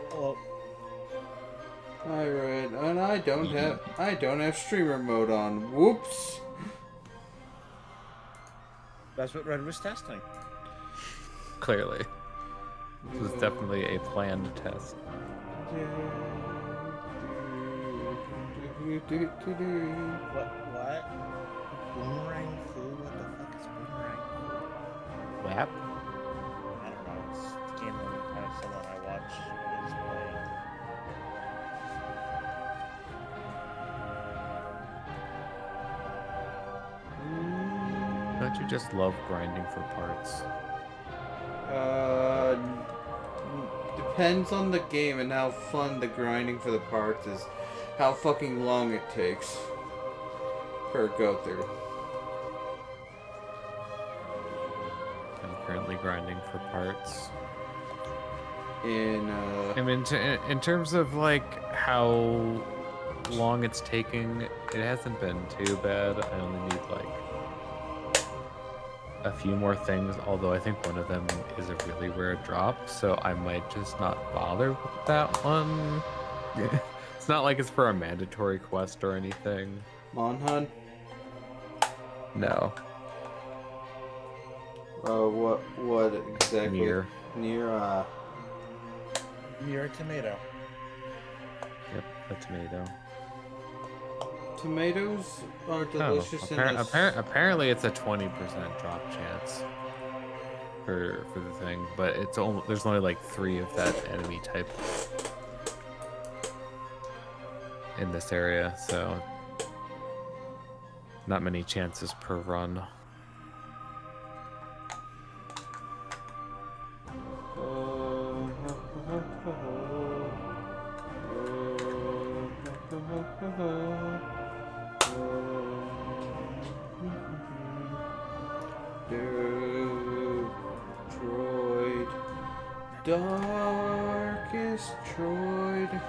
Hello. Alright, and I don't have streamer mode on. Whoops. That's what Red was testing. Clearly. This was definitely a planned test. What? Boomerang flu? What the fuck is boomerang flu? WAP? I don't know. It's the game that someone I watch is playing. Don't you just love grinding for parts? Depends on the game and how fun the grinding for the parts is. How fucking long it takes per go through. I'm currently grinding for parts. I mean, in terms of like how long it's taking, it hasn't been too bad. I only need like a few more things, although I think one of them is a really rare drop, so I might just not bother with that one. It's not like it's for a mandatory quest or anything. Monhun? No. What exactly? Near. Near, Near a tomato. Yep, a tomato. Tomatoes are delicious in this. Apparently it's a 20% drop chance for the thing, but there's only like 3 of that enemy type in this area, so not many chances per run. Troid. Darkest Troid.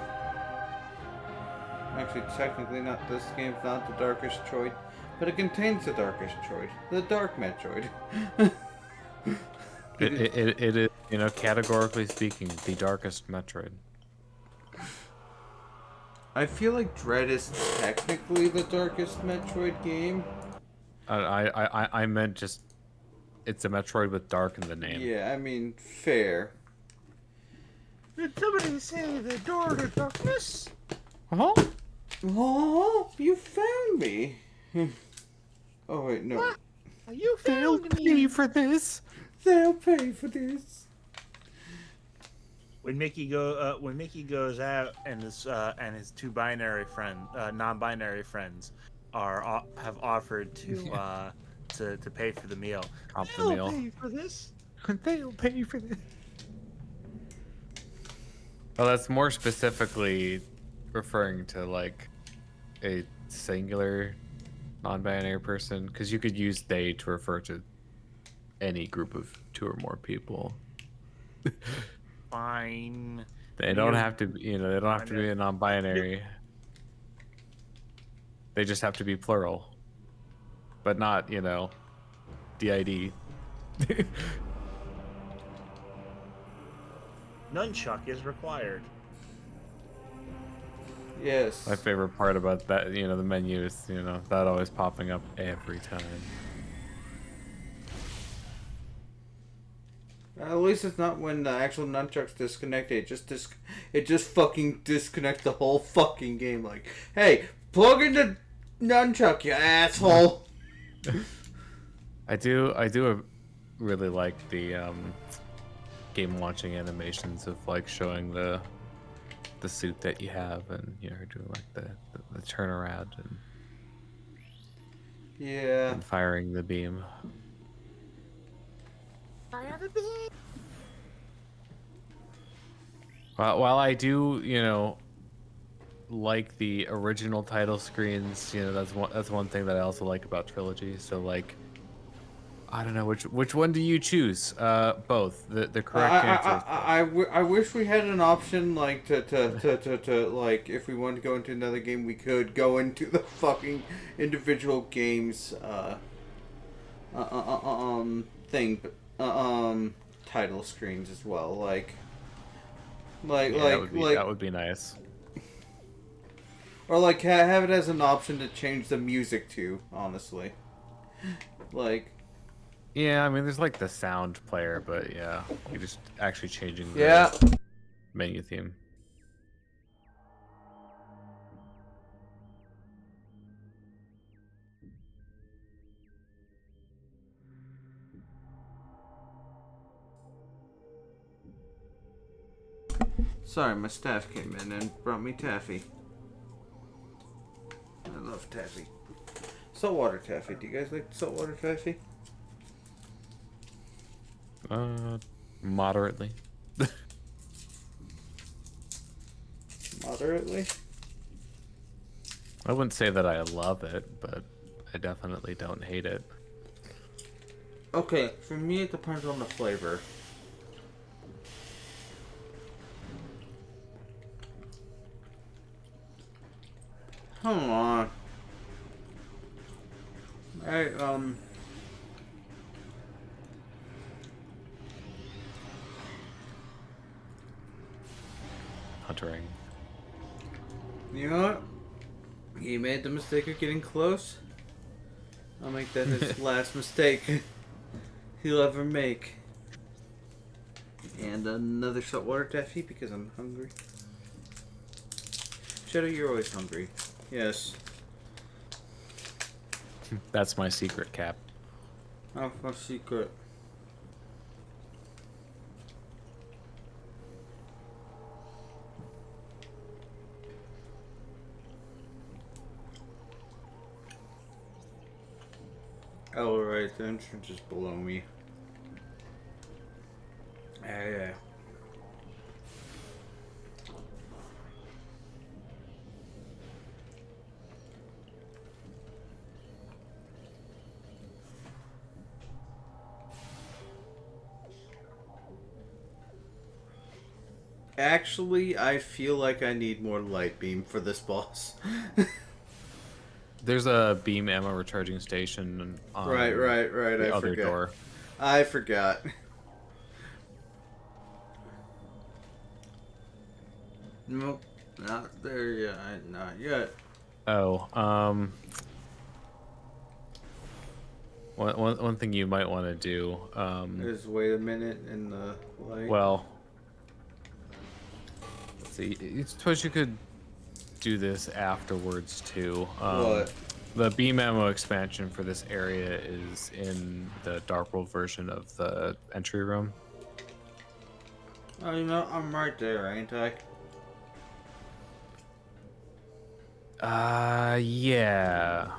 Actually, technically not. This game's not the darkest Troid, but it contains the darkest Troid. The Dark Metroid. It is, categorically speaking, the darkest Metroid. I feel like Dread is technically the darkest Metroid game. I meant just it's a Metroid with dark in the name. Yeah, I mean, fair. Did somebody say the door to darkness? Uh-huh. Oh, you found me. Oh wait, no. What? You found me for this. They'll pay for this. When Mickey goes out and his two non-binary friends have offered to pay for the meal. They'll pay for this. They'll pay for this. Well, that's more specifically referring to like a singular non-binary person, because you could use they to refer to any group of 2 or more people. Fine. They don't have to, they don't have to be a non-binary. They just have to be plural, but not, DID. Nunchuck is required. Yes. My favorite part about that, the menu is, that always popping up every time. At least it's not when the actual nunchucks disconnect. It just fucking disconnects the whole fucking game. Like, hey, plug in the nunchuck, you asshole. I do really like the game launching animations of like showing the suit that you have, and doing like the turnaround and firing the beam. While I do, like the original title screens, that's one thing that I also like about Trilogy. So like, I don't know which one do you choose? Both. The correct answer. I wish we had an option like to like if we wanted to go into another game, we could go into the fucking individual games thing, title screens as well. Like, Like, Yeah, that like, would be nice. or like have it as an option to change the music to. Honestly, like, Yeah, I mean, there's like the sound player, but yeah, you're just actually changing the yeah. menu theme. Sorry, my staff came in and brought me taffy. I love taffy. Saltwater taffy. Do you guys like saltwater taffy? Moderately. Moderately. I wouldn't say that I love it, but I definitely don't hate it. Okay, for me it depends on the flavor. Hold on. Alright, Huntering. you know what? He made the mistake of getting close. I'll make that his last mistake he'll ever make. And another saltwater taffy because I'm hungry. Shadow, you're always hungry. Yes. That's my secret, Cap. Oh, my secret. Oh, right, the entrance is below me. Yeah. Actually, I feel like I need more light beam for this boss. There's a beam ammo recharging station on Right. the I other forgot. door. I forgot. Nope, not there yet. Not yet. Oh, one thing you might want to do, Just wait a minute in the light. well, let's see. I suppose you could do this afterwards too. What? The beam ammo expansion for this area is in the Dark World version of the entry room. Oh, you know, I'm right there, ain't I? Yeah.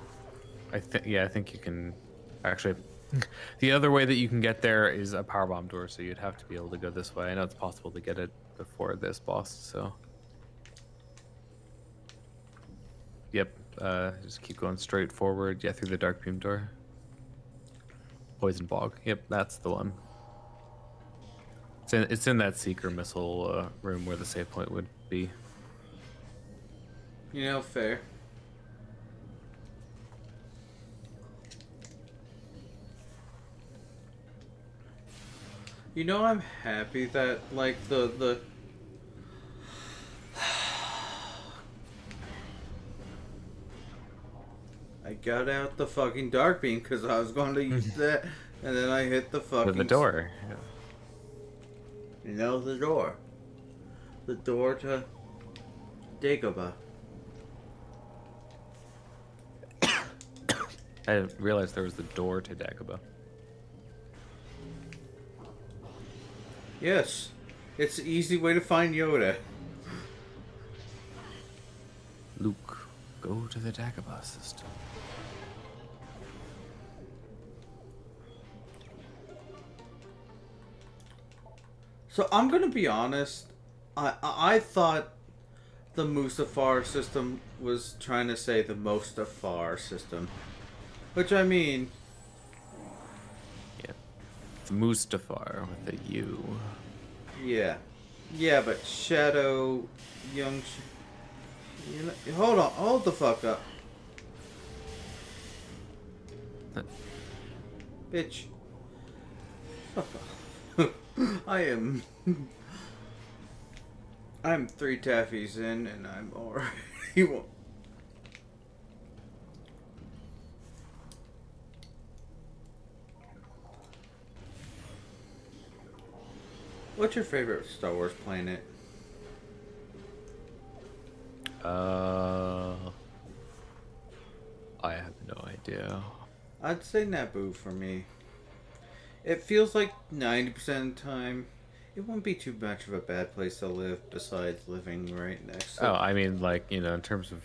I think you can actually. The other way that you can get there is a power bomb door, so you'd have to be able to go this way. I know it's possible to get it before this boss, so. Yep. Just keep going straight forward. Yeah, through the dark beam door. Poison bog. Yep, that's the one. It's in that seeker missile room where the save point would be. You know, fair. You know, I'm happy that, like, the I got out the fucking dark beam because I was going to use that, and then I hit the fucking... With the door. Yeah. You know, the door. The door to Dagobah. I didn't realize there was the door to Dagobah. Yes. It's an easy way to find Yoda. Luke, go to the Dagobah system. So I'm gonna be honest. I thought the Mustafar system was trying to say the Mustafar system, which I mean, Yeah. It's Mustafar with a U. yeah, but Shadow, Young, you know, hold the fuck up, bitch. Fuck off. I am. I'm 3 taffies in, and I'm already. Won't. What's your favorite Star Wars planet? I have no idea. I'd say Naboo for me. It feels like 90% of the time, it won't be too much of a bad place to live besides living right next to. Oh, I mean, like, you know, in terms of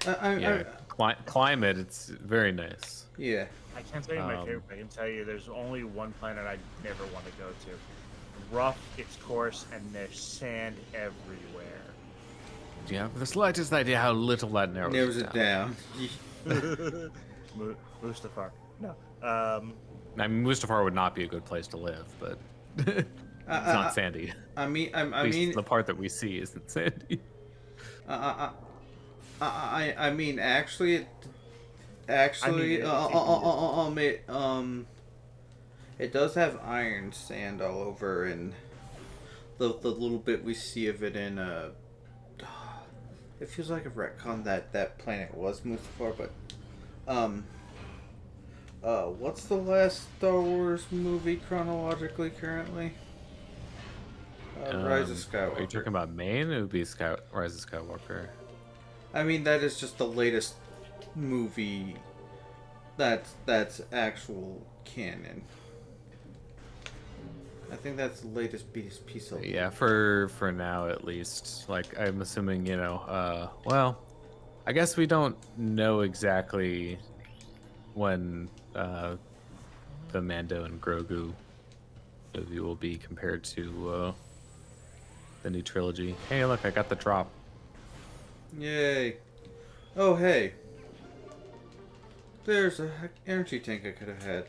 I climate, it's very nice. yeah. I can't tell you my favorite. I can tell you there's only one planet I never want to go to. Rough its course, and there's sand everywhere. Do you have the slightest idea how little that narrows Narrows it down? it down. Mustafar. No. I mean, Mustafar would not be a good place to live, but it's not sandy. I mean, At least the part that we see isn't sandy. I mean, actually, it does have iron sand all over, and the little bit we see of it in it feels like a retcon that planet was Mustafar, but what's the last Star Wars movie chronologically currently? Rise of Skywalker. Are you talking about Maine? It would be Rise of Skywalker. I mean, that is just the latest movie that's actual canon. I think that's the latest piece of. Yeah, for now at least. Like, I'm assuming, you know, well, I guess we don't know exactly when the Mando and Grogu movie will be compared to the new trilogy. Hey, look, I got the drop. Yay! Oh, hey. There's a energy tank I could have had.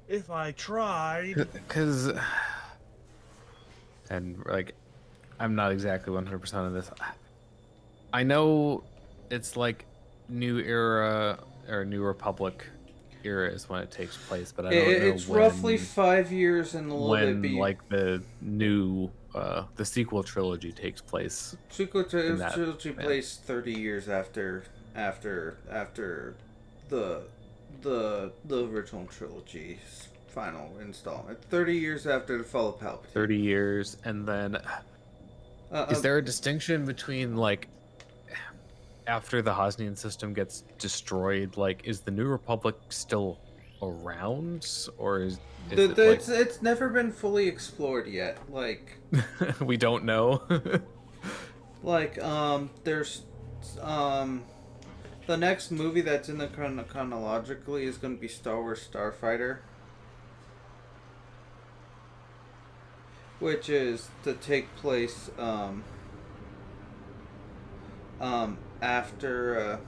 If I tried. Because, and like, I'm not exactly 100% on this. I know it's like New Era or New Republic era is when it takes place, but I don't know It's roughly 5 years and a little bit. Like the new, the sequel trilogy takes place. Sequel trilogy plays 30 years after the original trilogy's final installment. 30 years after the fall of Palpatine. 30 years, and then is there a distinction between like after the Hosnian system gets destroyed? Like, is the New Republic still around, or is it like... it's never been fully explored yet. Like we don't know. like there's the next movie that's in the chronologically is going to be Star Wars Starfighter, which is to take place after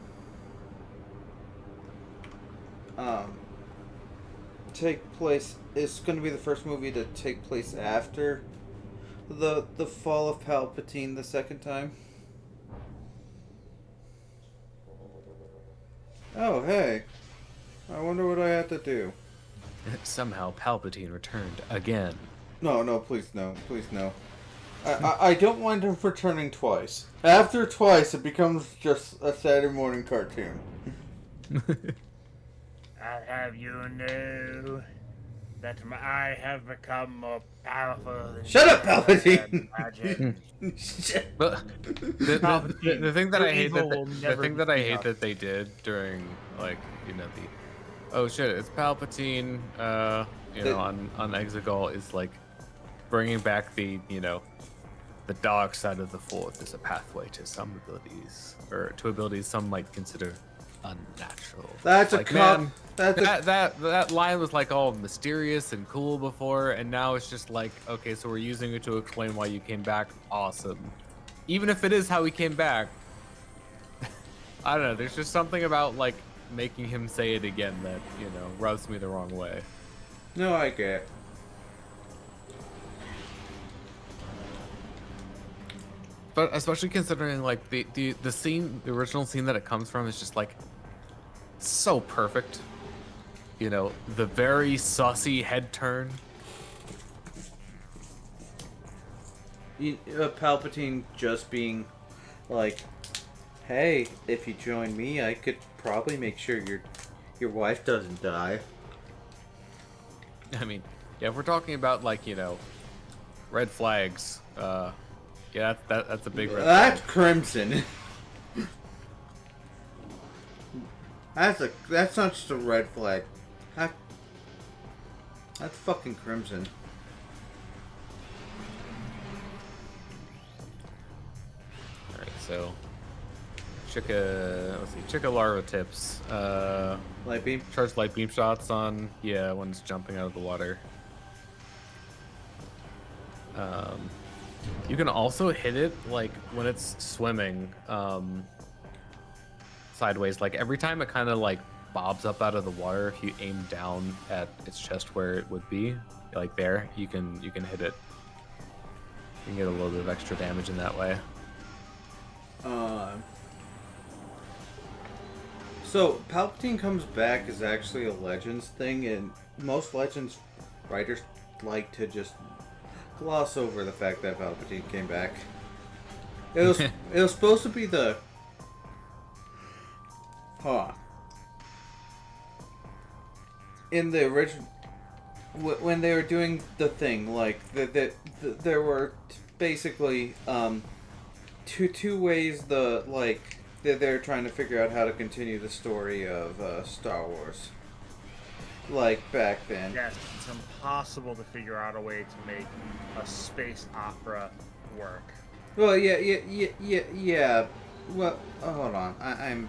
it's going to be the first movie to take place after the fall of Palpatine the second time. Oh, hey. I wonder what I have to do. Somehow Palpatine returned again. No, please no. Please no. I don't mind him returning twice. After twice, it becomes just a Saturday morning cartoon. I have you know that I have become more powerful than Shut up, Palpatine! But the thing that I hate that they did during, like, you know, the oh shit, it's Palpatine you know, on Exegol is like bringing back the, you know, the dark side of the Force is a pathway to some abilities, or to abilities some might consider unnatural. That's like, man, that line was like all mysterious and cool before, and now it's just like, okay, so we're using it to explain why you came back. Awesome. Even if it is how he came back, I don't know, there's just something about like making him say it again that, you know, rubs me the wrong way. No, I get. But especially considering like the scene, the original scene that it comes from is just like so perfect. You know, the very sussy head turn. Palpatine just being like, "Hey, if you join me, I could probably make sure your wife doesn't die." I mean, yeah, if we're talking about like red flags, yeah, that's a big red That's flag. crimson. That's not just a red flag. That, that's fucking crimson. All right, so Chicka larva tips. Light beam. Charge light beam shots on when it's jumping out of the water. You can also hit it like when it's swimming sideways. Like every time it kind of like bobs up out of the water, if you aim down at its chest where it would be, like there, you can hit it. You can get a little bit of extra damage in that way. So Palpatine comes back is actually a Legends thing, and most Legends writers like to just gloss over the fact that Palpatine came back. It was supposed to be the in the original when they were doing the thing, like there were basically two ways they're trying to figure out how to continue the story of Star Wars. Like back then. Yes, it's impossible to figure out a way to make a space opera work. Well, yeah. Well, hold on.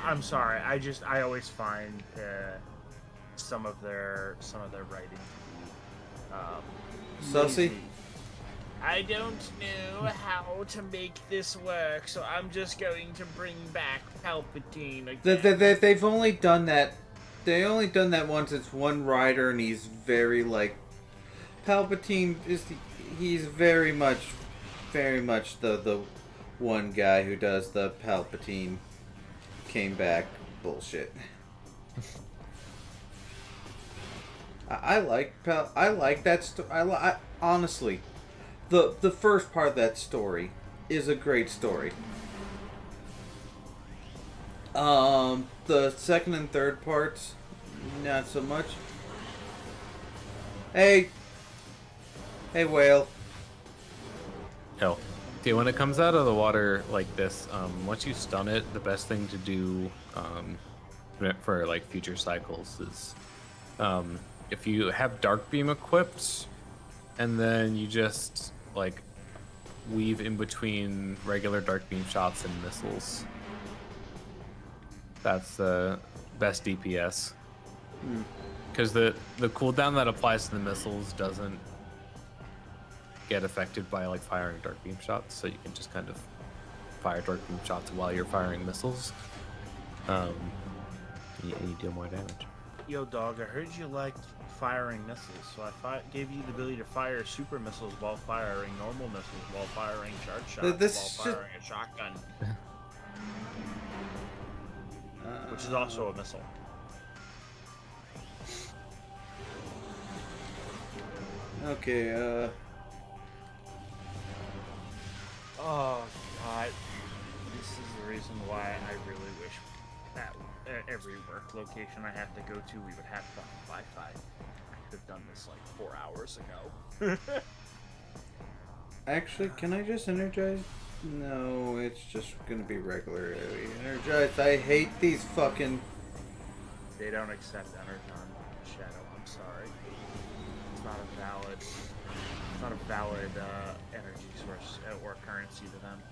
I'm sorry. I always find some of their writing Sussy? lazy. I don't know how to make this work, so I'm just going to bring back Palpatine again. They've only done that. They only done that once. It's one writer, and he's very like Palpatine is. He's very much the one guy who does the Palpatine came back bullshit. I like that I honestly, the first part of that story is a great story. The second and third parts, not so much. Hey, whale. Hell. Okay, when it comes out of the water like this, once you stun it, the best thing to do for like future cycles is if you have dark beam equipped, and then you just like weave in between regular dark beam shots and missiles. That's the best DPS. Because the cooldown that applies to the missiles doesn't get affected by like firing dark beam shots, so you can just kind of fire dark beam shots while you're firing missiles. You deal more damage. Yo, dog, I heard you liked firing missiles, so I gave you the ability to fire super missiles while firing normal missiles, while firing charge shots, while firing a shotgun. Which is also a missile. Okay, Oh, God. This is the reason why I really wish that every work location I have to go to, we would have Wi-Fi. I could have done this like 4 hours ago. actually, can I just energize? No, it's just gonna be regular energized. I hate these fucking. They don't accept Energon Shadow. I'm sorry. It's not a valid. It's not a valid energy source or currency to them.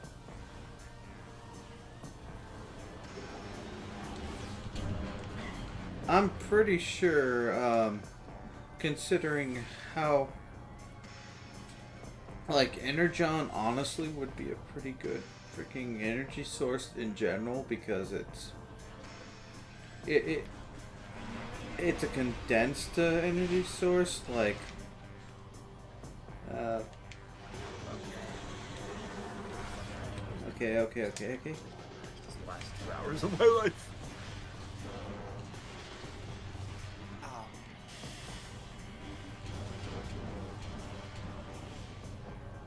I'm pretty sure, considering how, like, Energon honestly would be a pretty good freaking energy source in general because it's a condensed energy source, like, okay. This is the last 2 hours of my life.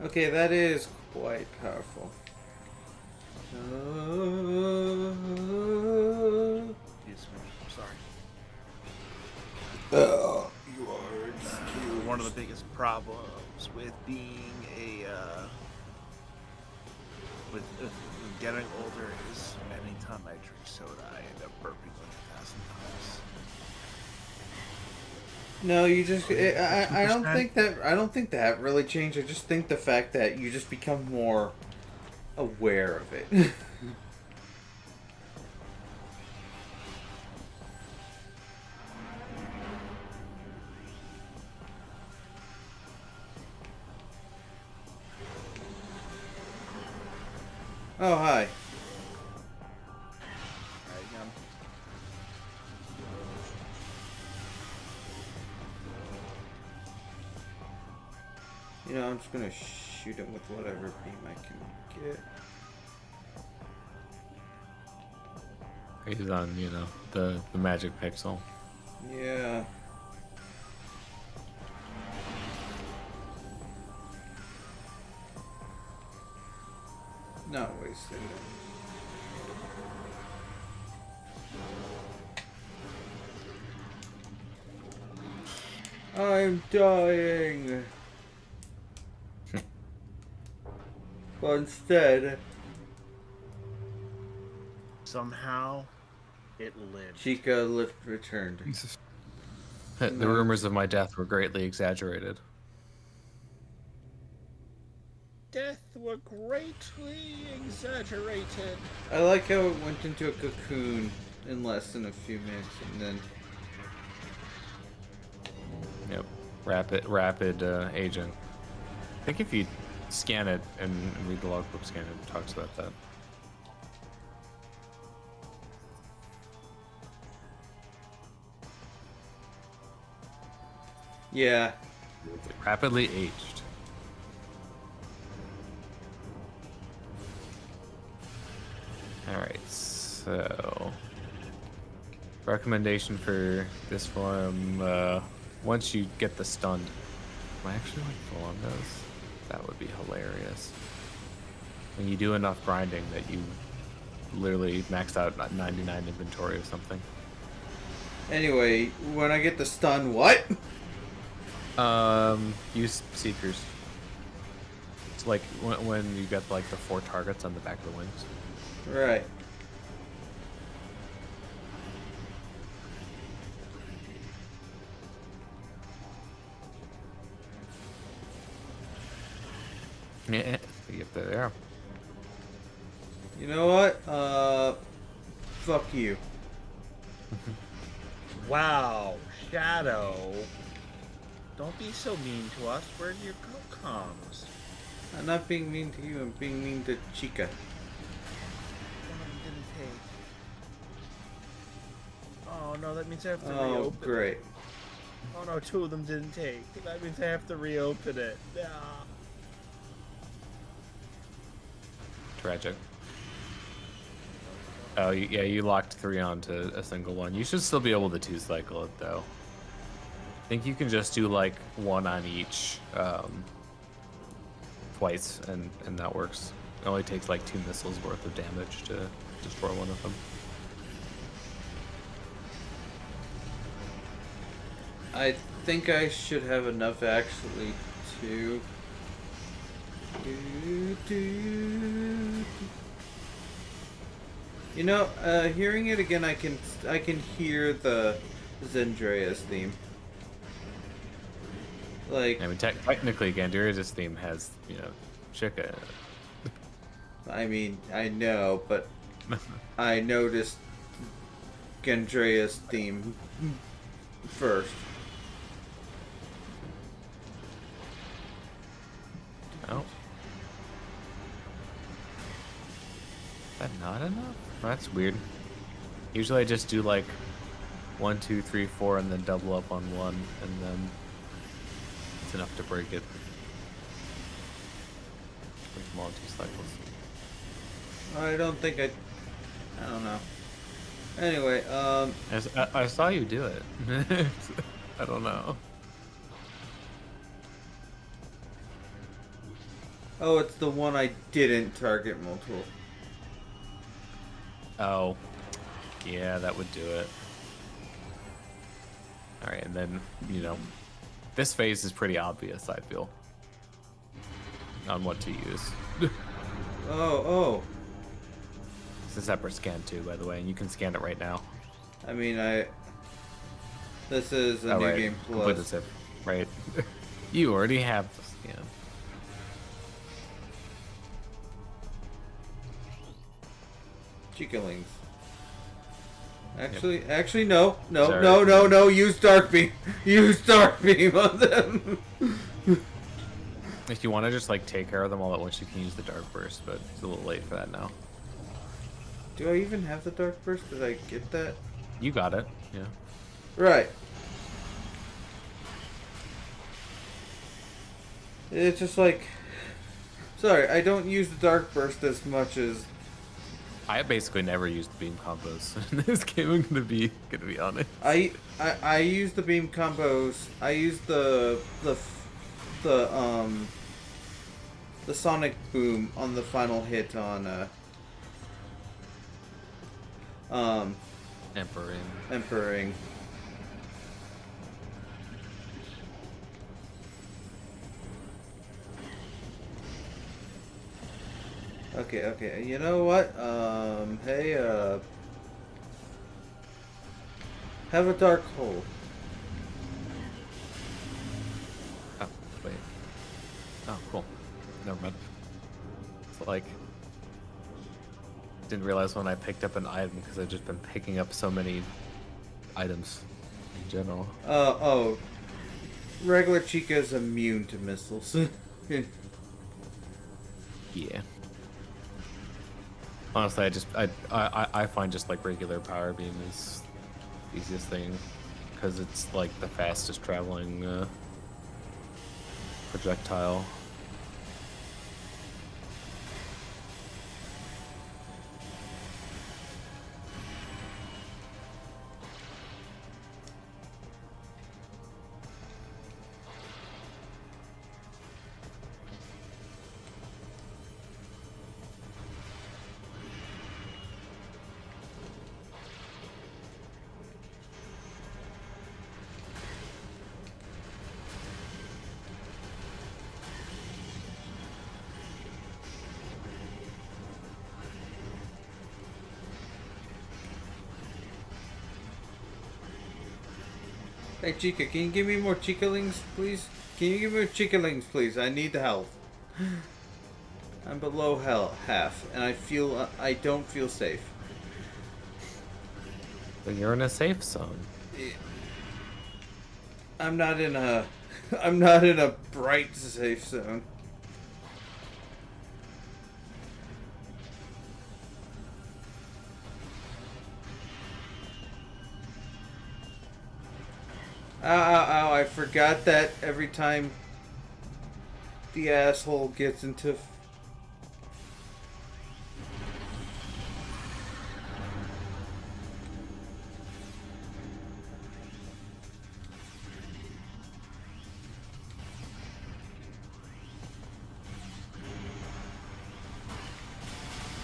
Okay, that is quite powerful. Excuse me. I'm sorry. You are One of the biggest problems with being with getting older is anytime I drink soda, I end up burping like 1,000 times. No, you just. Okay, I don't 2%. think that. I don't think that really changed. I just think the fact that you just become more aware of it. Oh, hi. Alright, You know, I'm just gonna shoot him with whatever beam I can get. He's on, you know, the magic pixel. Yeah. Not wasting it. I'm dying. But instead, somehow it lived. Chica returned. The rumors of my death were greatly exaggerated. Death were greatly exaggerated. I like how it went into a cocoon in less than a few minutes, and then Yep, rapid aging. I think if you scan it and read the logbook scan, it talks about that. yeah. Rapidly aged. Alright, so recommendation for this form, once you get the stunned. Am I actually like full on those? That would be hilarious. When you do enough grinding that you literally maxed out 99 inventory or something. Anyway, when I get the stun, what? Use seekers. It's like when you get like the 4 targets on the back of the wings. Right. Yeah, you get there. You know what? Fuck you. Wow, Shadow. Don't be so mean to us. Where do your girl comes? I'm not being mean to you, I'm being mean to Chica. One of them didn't take. Oh no, that means I have to Oh, reopen great. it. Oh no, 2 of them didn't take. That means I have to reopen it. Nah. Tragic. Oh, yeah, you locked 3 onto a single one. You should still be able to 2-cycle it, though. I think you can just do, like, 1 on each twice, and that works. It only takes, like, 2 missiles worth of damage to destroy one of them. I think I should have enough actually to You know, hearing it again, I can hear the Zendrea's theme. Like, I mean, technically, Gandira's theme has, you know, Chica in it. I mean, I know, but I noticed Gandrea's theme first. Oh. Is that not enough? That's weird. Usually I just do like 1, 2, 3, 4, and then double up on 1, and then it's enough to break it. Break them all in 2 cycles. I don't think I don't know. Anyway, I saw you do it. I don't know. Oh, it's the one I didn't target multiple. Oh. Yeah, that would do it. Alright, and then, you know, this phase is pretty obvious, I feel, on what to use. Oh. It's a separate scan too, by the way, and you can scan it right now. I mean, this is a new right. game Complete the plus. zip, right? You already have the scan. Chicalings. Actually, no. Sorry. Use Dark Beam. Use Dark Beam on them. If you want to just like take care of them all at once, you can use the Dark Burst, but it's a little late for that now. Do I even have the Dark Burst? Did I get that? You got it, yeah. Right. It's just like... Sorry, I don't use the Dark Burst as much as... I basically never used the beam combos in this game. I'm gonna be honest. I use the beam combos. I use the sonic boom on the final hit on Emperor. Okay. You know what? Hey, have a dark hole. Oh, wait. Oh, cool. Never mind. It's like... Didn't realize when I picked up an item because I've just been picking up so many items in general. Regular Chica is immune to missiles. Yeah. Honestly, I find just like regular power beam is the easiest thing because it's like the fastest traveling projectile. Hey Chica, can you give me more Chicalings, please? Can you give me more Chicalings, please? I need the health. I'm below half, and I don't feel safe. But you're in a safe zone. I'm not in a bright safe zone. Ow, I forgot that every time the asshole gets into...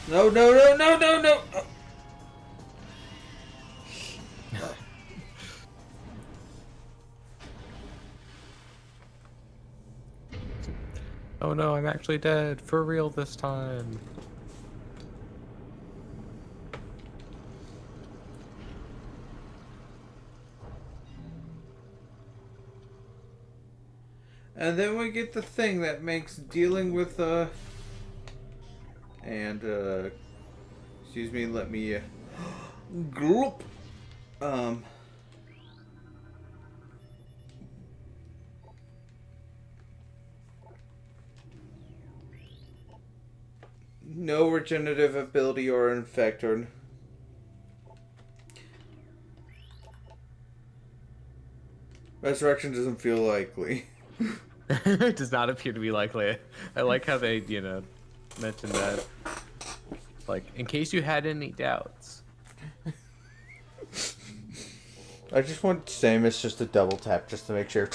No! Oh no, I'm actually dead. For real this time. And then we get the thing that makes dealing with, excuse me, let me, group, no regenerative ability or infector. Resurrection doesn't feel likely. It does not appear to be likely. I like how they, you know, mentioned that. Like, in case you had any doubts. I just want Samus just to double tap just to make sure.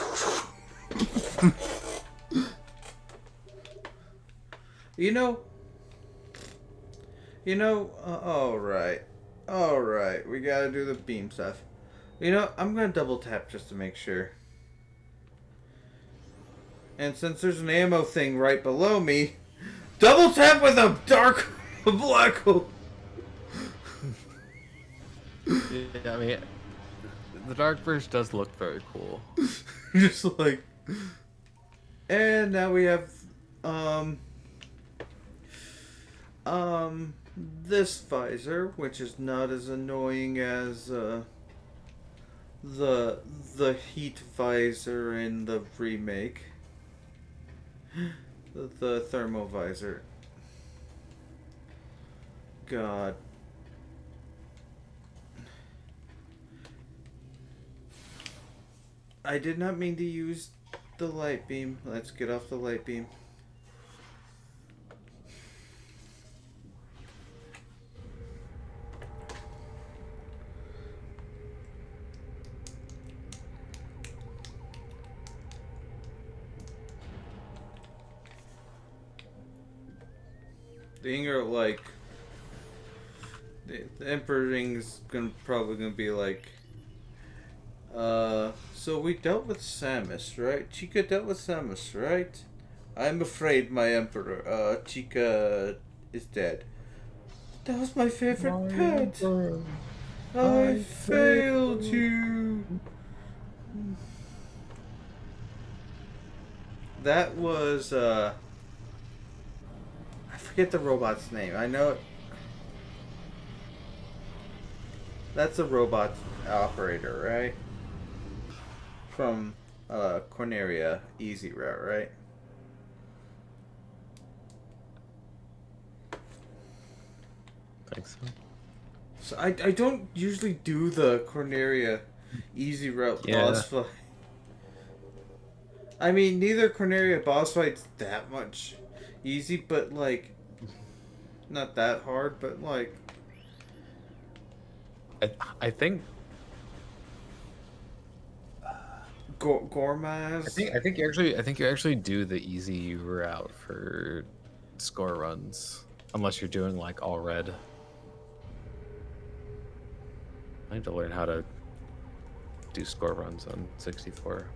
You know, all right. We gotta do the beam stuff. I'm gonna double tap just to make sure. And since there's an ammo thing right below me, double tap with a dark black hole. Yeah, I mean, the Dark Burst does look very cool. Just like, and now we have, um, this visor, which is not as annoying as the heat visor in the remake. The thermal visor. God. I did not mean to use the light beam. Let's get off the light beam. The Inger, like, the Emperor Ring's probably gonna be like, so we dealt with Samus, right? Chica dealt with Samus, right? I'm afraid my Emperor, Chica is dead. That was my favorite pet. I failed you. That was, I forget the robot's name. I know that's a robot operator, right? From Corneria Easy Route, right? I think so. So I don't usually do the Corneria Easy Route boss fight. I mean, neither Corneria boss fight's that much easy, but like, not that hard, but like. I think Gormaz. I think you actually do the easy route for score runs, unless you're doing like all red. I need to learn how to do score runs on 64.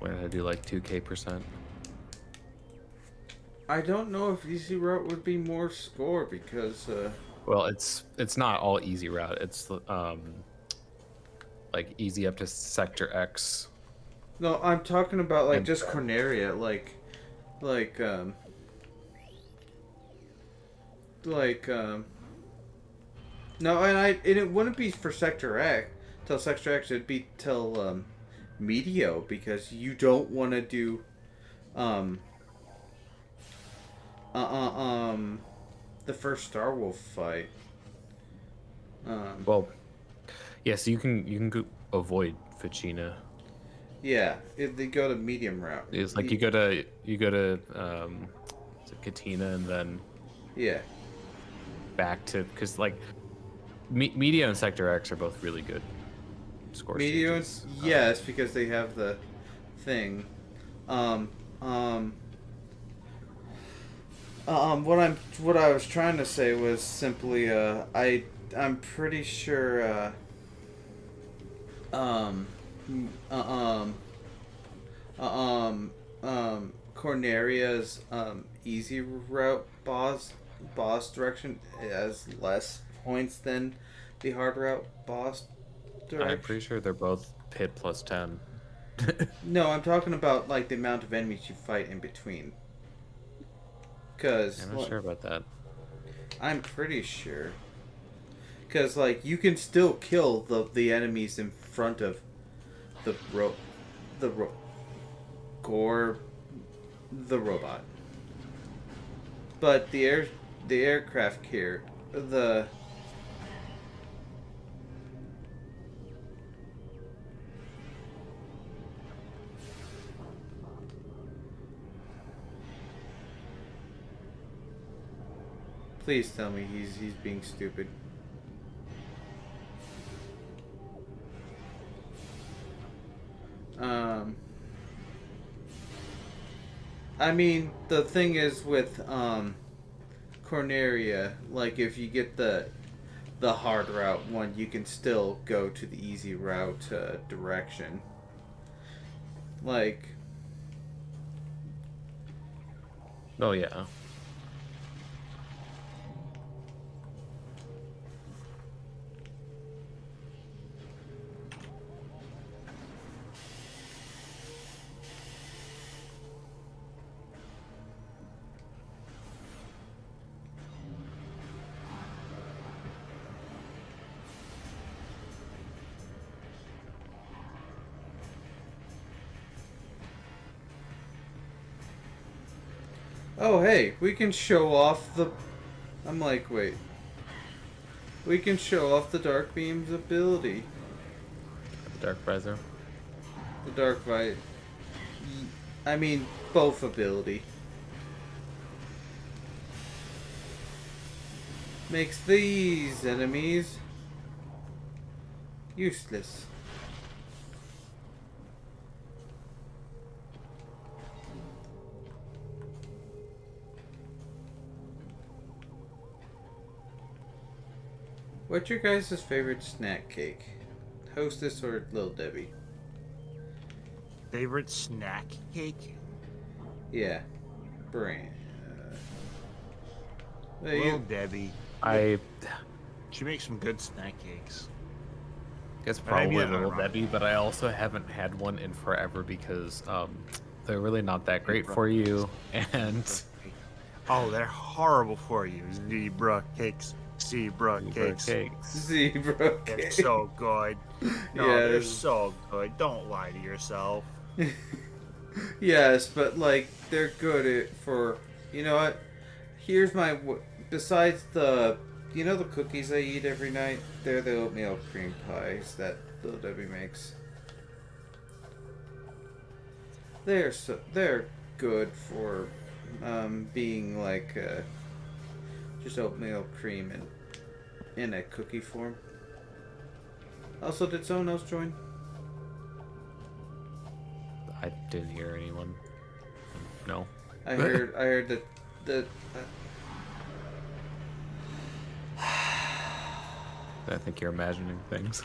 Learn how to do like 2K%. I don't know if easy route would be more score because. Well, it's not all easy route. It's like easy up to sector X. No, I'm talking about like just Corneria, like no, and it wouldn't be for sector X till sector X. It'd be till Meteo because you don't want to do the first Star Wolf fight. Well, yeah, so you can avoid Ficina. Yeah, if they go to medium route. It's like you go to is it Katina and then yeah, back to, because like Media and Sector X are both really good score Meteos, stages. yes, because they have the thing. What I was trying to say was simply I'm pretty sure Corneria's easy route boss direction has less points than the hard route boss direction. I'm pretty sure they're both hit plus 10. No, I'm talking about like the amount of enemies you fight in between. Cause I'm not sure about that. I'm pretty sure. Cause like you can still kill the enemies in front of the robot. But the aircraft here, please tell me he's being stupid. I mean, the thing is with Corneria, like if you get the hard route one, you can still go to the easy route direction. Like, Oh yeah. oh hey, we can show off the. I'm like, wait. We can show off the Dark Beam's ability. The Dark Visor. The Dark Visor. I mean, both ability. Makes these enemies useless. What's your guys' favorite snack cake? Hostess or Little Debbie? Favorite snack cake? Yeah. Brand. Little Debbie. I She makes some good snack cakes. guess Or maybe probably I'm Little wrong. Debbie, but I also haven't had one in forever because they're really not that great for you. And Oh, they're horrible for you. Zebra cakes. Zebra Zebra cakes. cakes. Zebra They're cake. so good. No, Yeah. they're so good. Don't lie to yourself. Yes, but like they're good for. You know what? Here's my. Besides the. You know the cookies I eat every night? They're the oatmeal cream pies that Little Debbie makes. They're good for being like just oatmeal cream in a cookie form. Also, did someone else join? I didn't hear anyone. No. I heard that I think you're imagining things.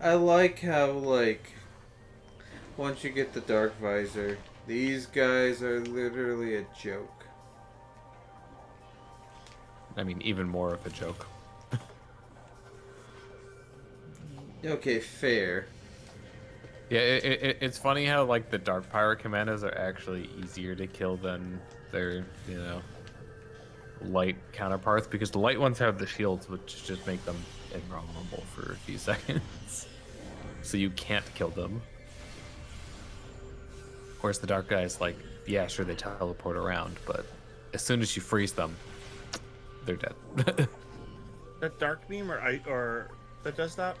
I like how like once you get the Dark Visor, these guys are literally a joke. I mean, even more of a joke. Okay, fair. Yeah, it's funny how like the Dark Pirate Commandos are actually easier to kill than their, light counterparts, because the light ones have the shields, which just make them invulnerable for a few seconds. So you can't kill them. Whereas the Dark guys, like, yeah, sure, they teleport around, but as soon as you freeze them, they're dead. That dark beam or that does that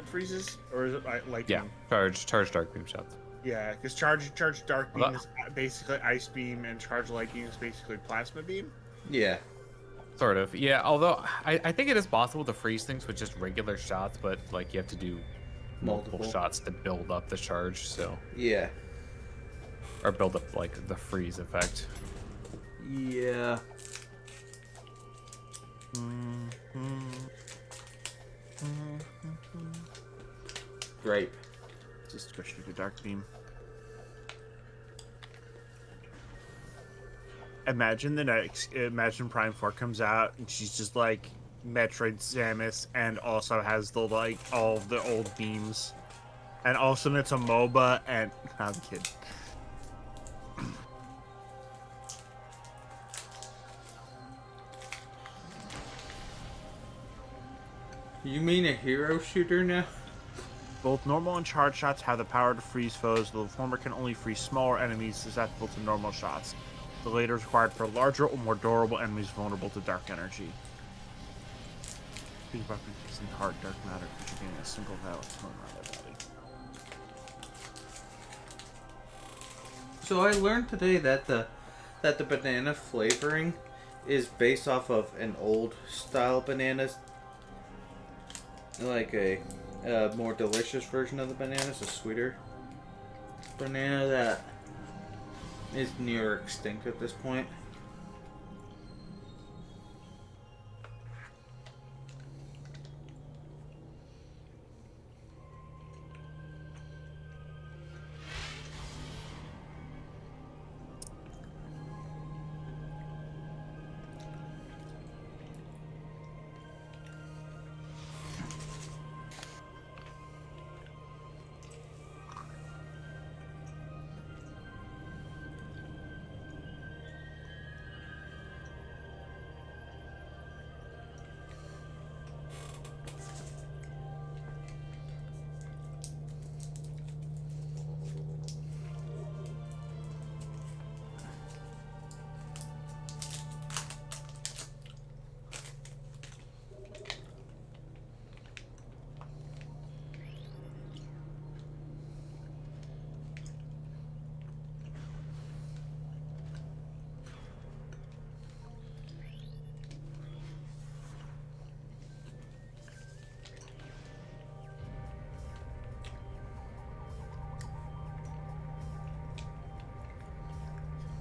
freezes, or is it lightning? Yeah, charge Dark Beam shots. Yeah, because charge dark beam Well, is basically ice beam, and charge light beam is basically plasma beam. Yeah. Sort of, yeah. Although I think it is possible to freeze things with just regular shots, but like you have to do multiple Multiple. shots to build up the charge, so Yeah. or build up like the freeze effect. Yeah. Grape. Just go shoot a dark beam. Imagine imagine Prime 4 comes out and she's just like Metroid Samus and also has the like all of the old beams. And all of a sudden it's a MOBA and I'm kidding. You mean a hero shooter now? Both normal and charged shots have the power to freeze foes, though the former can only freeze smaller enemies susceptible to normal shots. The later is required for larger or more durable enemies vulnerable to dark energy. These weapons in hard dark matter, contributing a single valid tone around their body. So I learned today that the banana flavoring is based off of an old style bananas, like a more delicious version of the bananas, a sweeter banana that is near extinct at this point.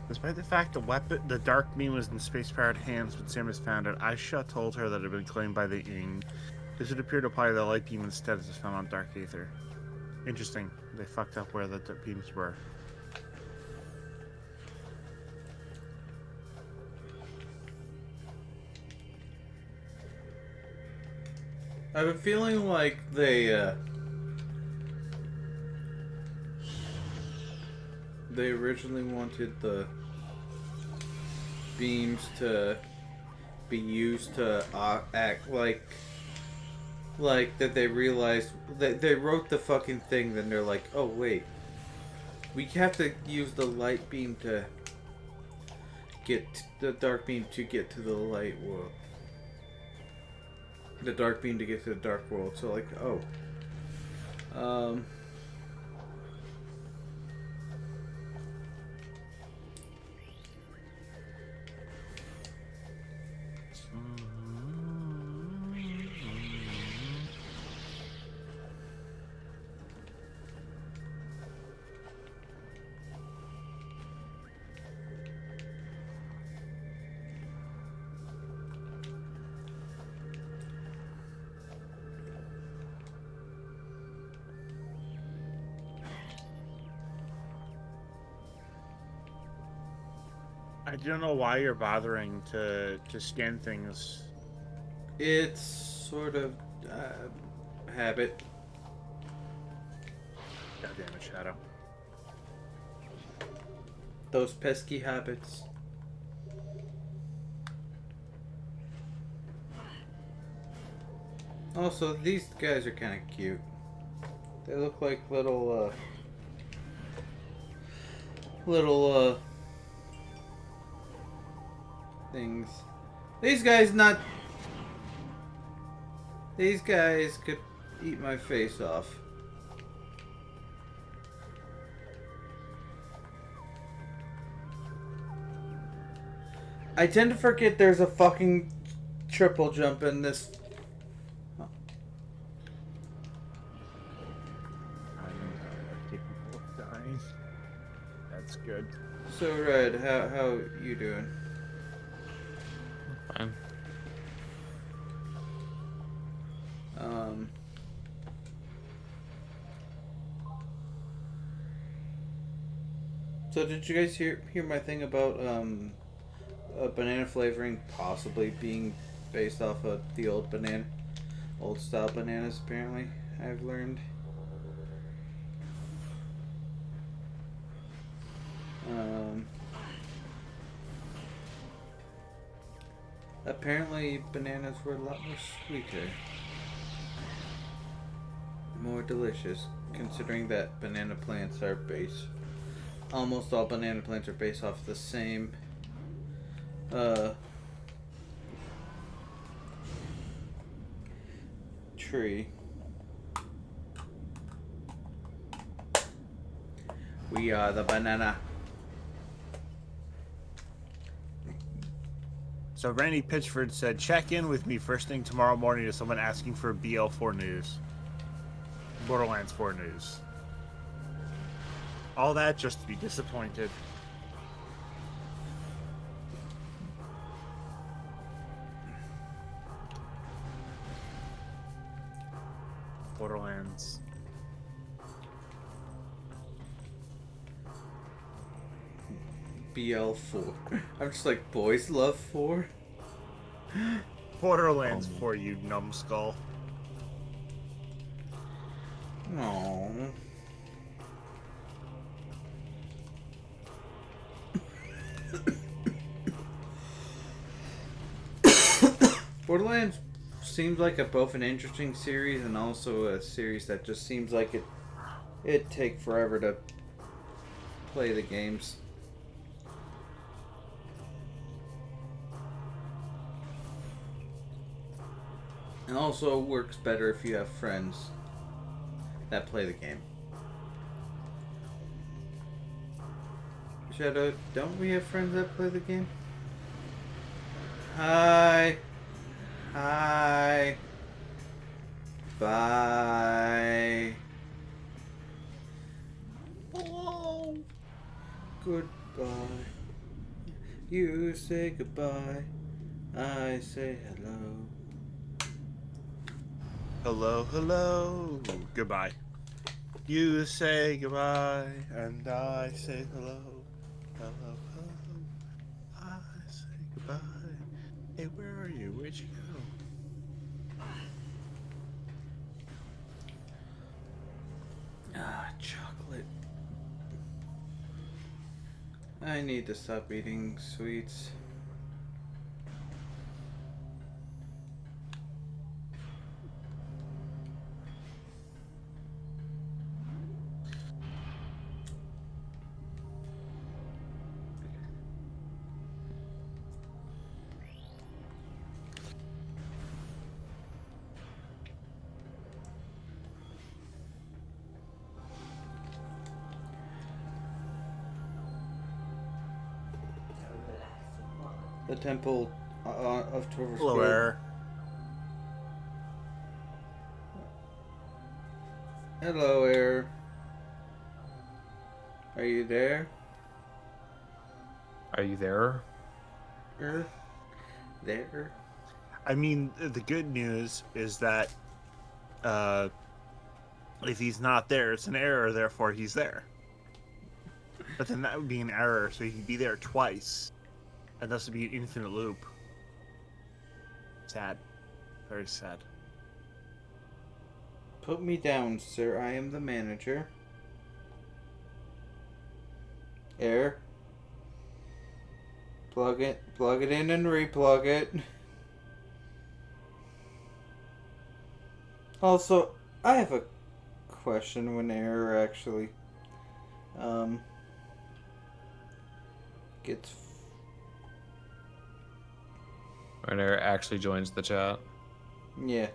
Despite the fact the dark beam was in space-powered hands when Samus found it, Aisha told her that it had been claimed by the Ing. This would appear to apply to the light beam instead as it's found on Dark Aether. Interesting. They fucked up where the beams were. I have a feeling like they originally wanted the beams to be used to act like that. They realized that they wrote the fucking thing, then they're like, oh wait, we have to use the light beam to get the dark beam to get to the light world. The dark beam to get to the dark world. So like, oh. I don't know why you're bothering to scan things. It's sort of habit. God damn it, Shadow. Those pesky habits. Also, these guys are kind of cute. They look like little things. These guys not. These guys could eat my face off. I tend to forget there's a fucking triple jump in this. Oh. I'm capable of dying. That's good. So Red, how you doing? Fine. So did you guys hear my thing about banana flavoring possibly being based off of the old style bananas? Apparently, I've learned. Apparently, bananas were a lot more sweeter, more delicious, considering that banana plants are based. Almost all banana plants are based off the same tree. We are the banana. So Randy Pitchford said, check in with me first thing tomorrow morning to someone asking for BL4 news. Borderlands 4 news. All that just to be disappointed. Borderlands. BL4. I'm just like, boys love 4? Borderlands 4, you numbskull. No. Borderlands seems like both an interesting series and also a series that just seems like it'd take forever to play the games. And also works better if you have friends that play the game. Shadow, don't we have friends that play the game? Hi. Hi. Bye. Hello. Goodbye. You say goodbye. I say hello. Hello, hello. Goodbye. You say goodbye, and I say hello. Hello, hello. I say goodbye. Hey, where are you? Where'd you go? Ah, chocolate. I need to stop eating sweets. The temple of Torvus. Hello, Air. Hello, Air. Are you there? Are you there? Er? There? I mean, the good news is that if he's not there, it's an error, therefore he's there. But then that would be an error, so he'd be there twice. And thus would be an infinite loop. Sad. Very sad. Put me down, sir. I am the manager. Air. Plug it in and replug it. Also, I have a question when Air actually gets When Air actually joins the chat. yeah.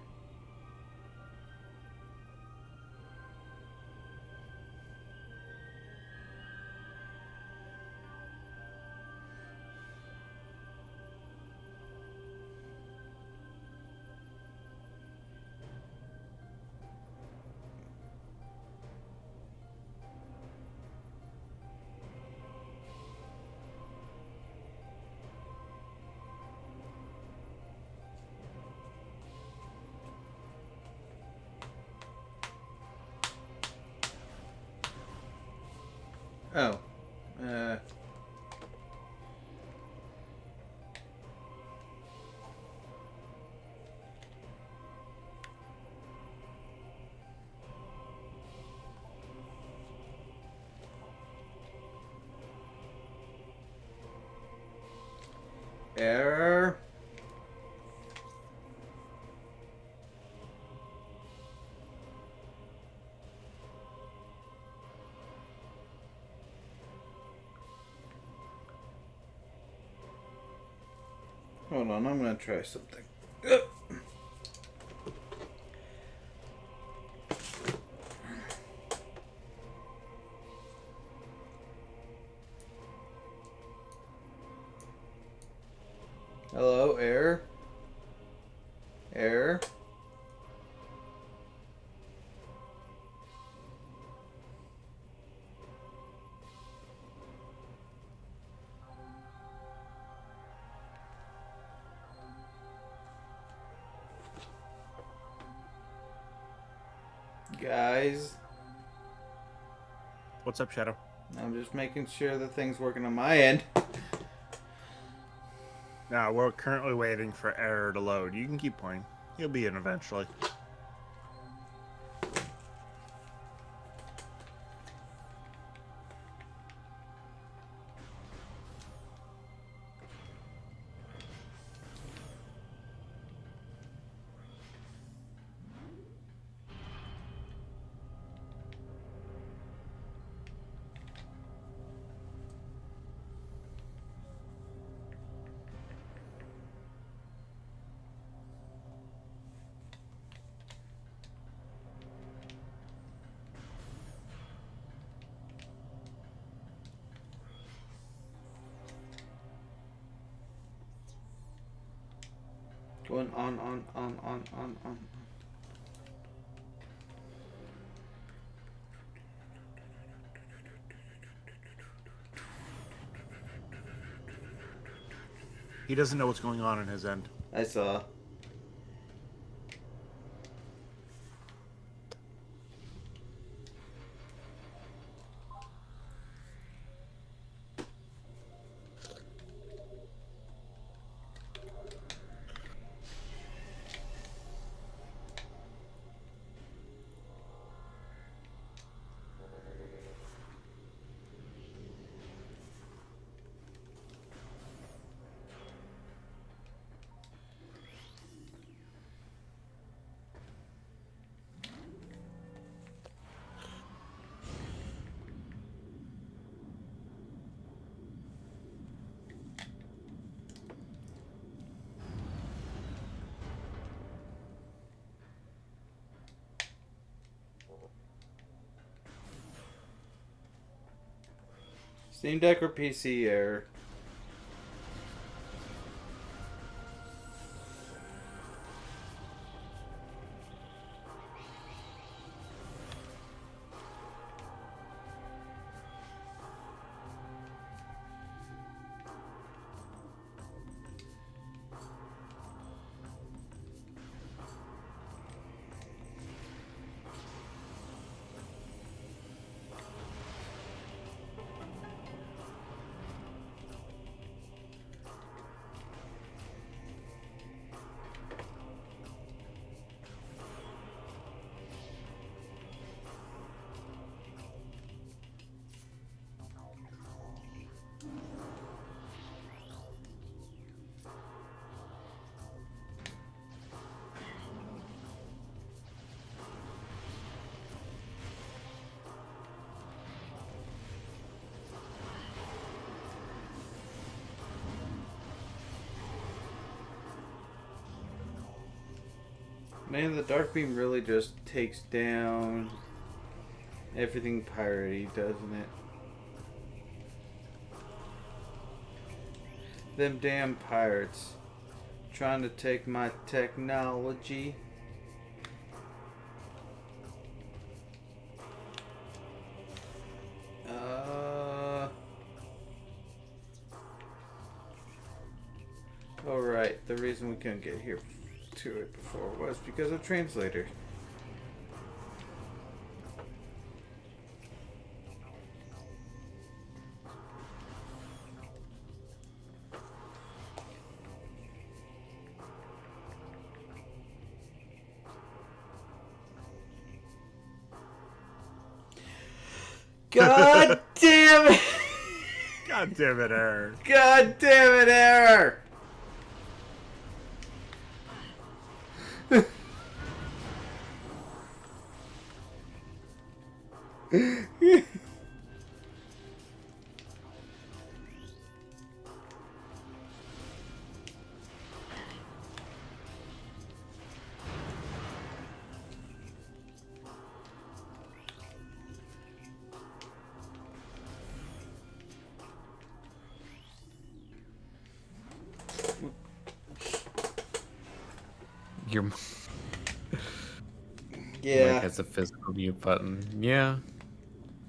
Oh. Error. Hold on, I'm gonna try something. Hello, error? Error? Guys, What's up, Shadow? I'm just making sure the thing's working on my end. Now, we're currently waiting for error to load. You can keep playing. He'll be in eventually. Going on. He doesn't know what's going on his end. I saw. Steam Deck or PC error? Man, the Dark Beam really just takes down everything piratey, doesn't it? Them damn pirates trying to take my technology. Alright, the reason we couldn't get here to it before was because of translators. God damn it! God damn it, error. God damn it, error! Yeah. mic has a physical mute button. Yeah.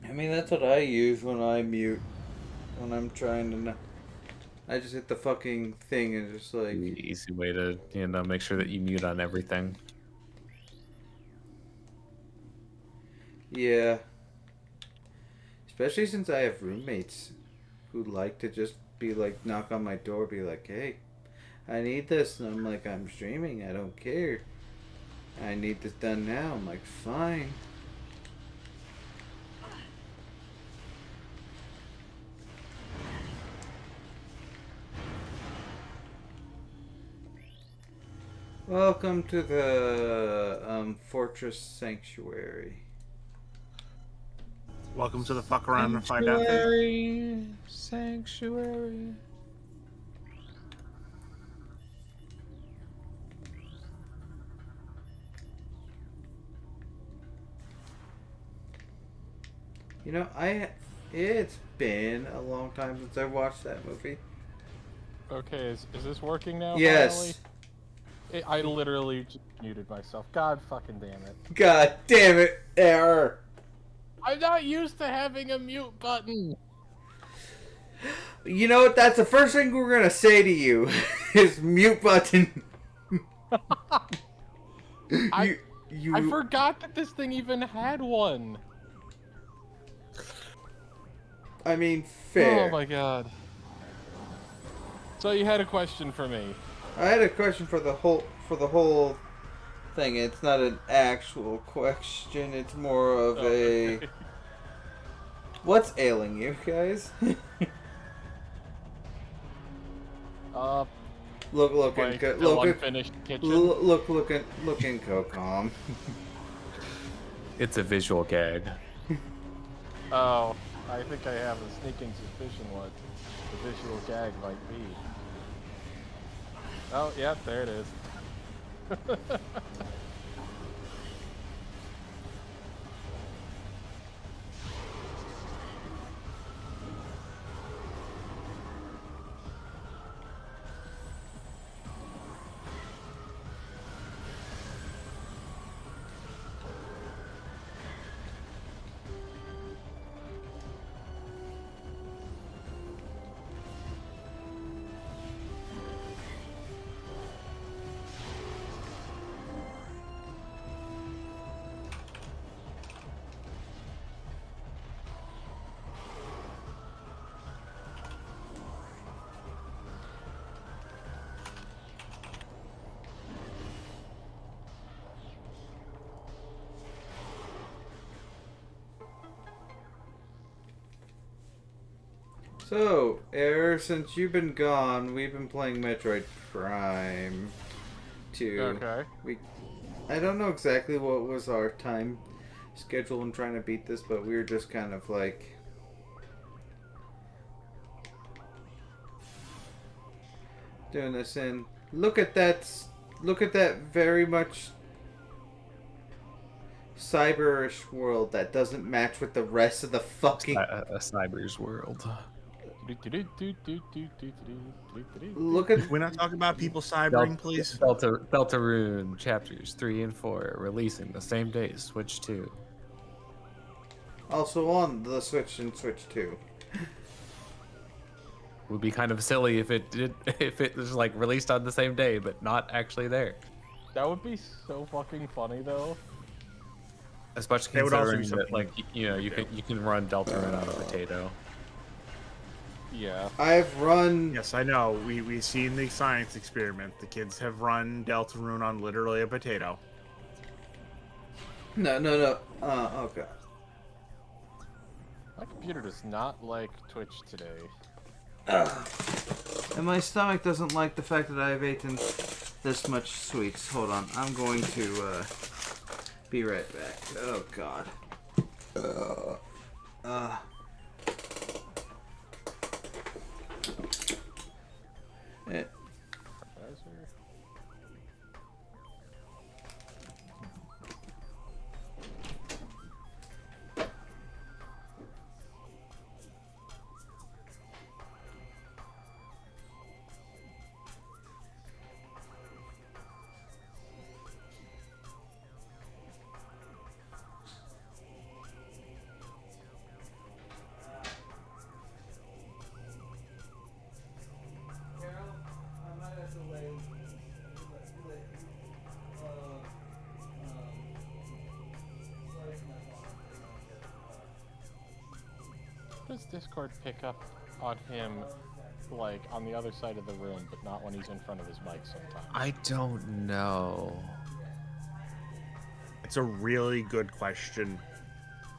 I mean, that's what I use when I mute. When I'm trying to. I just hit the fucking thing and just like. Easy way to, make sure that you mute on everything. Yeah. Especially since I have roommates who like to just be like, knock on my door, be like, hey, I need this. And I'm like, I'm streaming. I don't care. I need this done now. I'm like, fine. Welcome to the Fortress Sanctuary. Welcome to the fuck around and find out thing. Sanctuary. You know, it's been a long time since I watched that movie. Okay, is this working now? Yes. Finally? I literally just muted myself. God fucking damn it. God damn it, error. I'm not used to having a mute button. You know what? That's the first thing we're gonna say to you is mute button. I forgot that this thing even had one. I mean, fair. Oh my god. So you had a question for me. I had a question for the whole thing. It's not an actual question. It's more of a. What's ailing you guys? Look unfinished kitchen. Look in Cocom. It's a visual gag. Oh, I think I have a sneaking suspicion what the visual gag might be. Oh, yeah, there it is. So, Error, since you've been gone, we've been playing Metroid Prime 2. Okay. I don't know exactly what was our time schedule in trying to beat this, but we were just kind of like doing this in. Look at that very much cyberish world that doesn't match with the rest of the fucking A cyber's world. Look at We're not talking about people cybering, please. Deltarune chapters 3 and 4 releasing the same day as Switch 2. also on the Switch and Switch 2. Would be kind of silly if it was like released on the same day but not actually there. That would be so fucking funny though. Especially It would also considering be that, something you can run Deltarune on a potato. Yeah. I've run Yes, I know. We've seen the science experiment. The kids have run Deltarune on literally a potato. No. Oh god. My computer does not like Twitch today. And my stomach doesn't like the fact that I've eaten this much sweets. Hold on. I'm going to be right back. Oh god. Eh. does Discord pick up on him, like, on the other side of the room, but not when he's in front of his mic sometimes? I don't know. It's a really good question.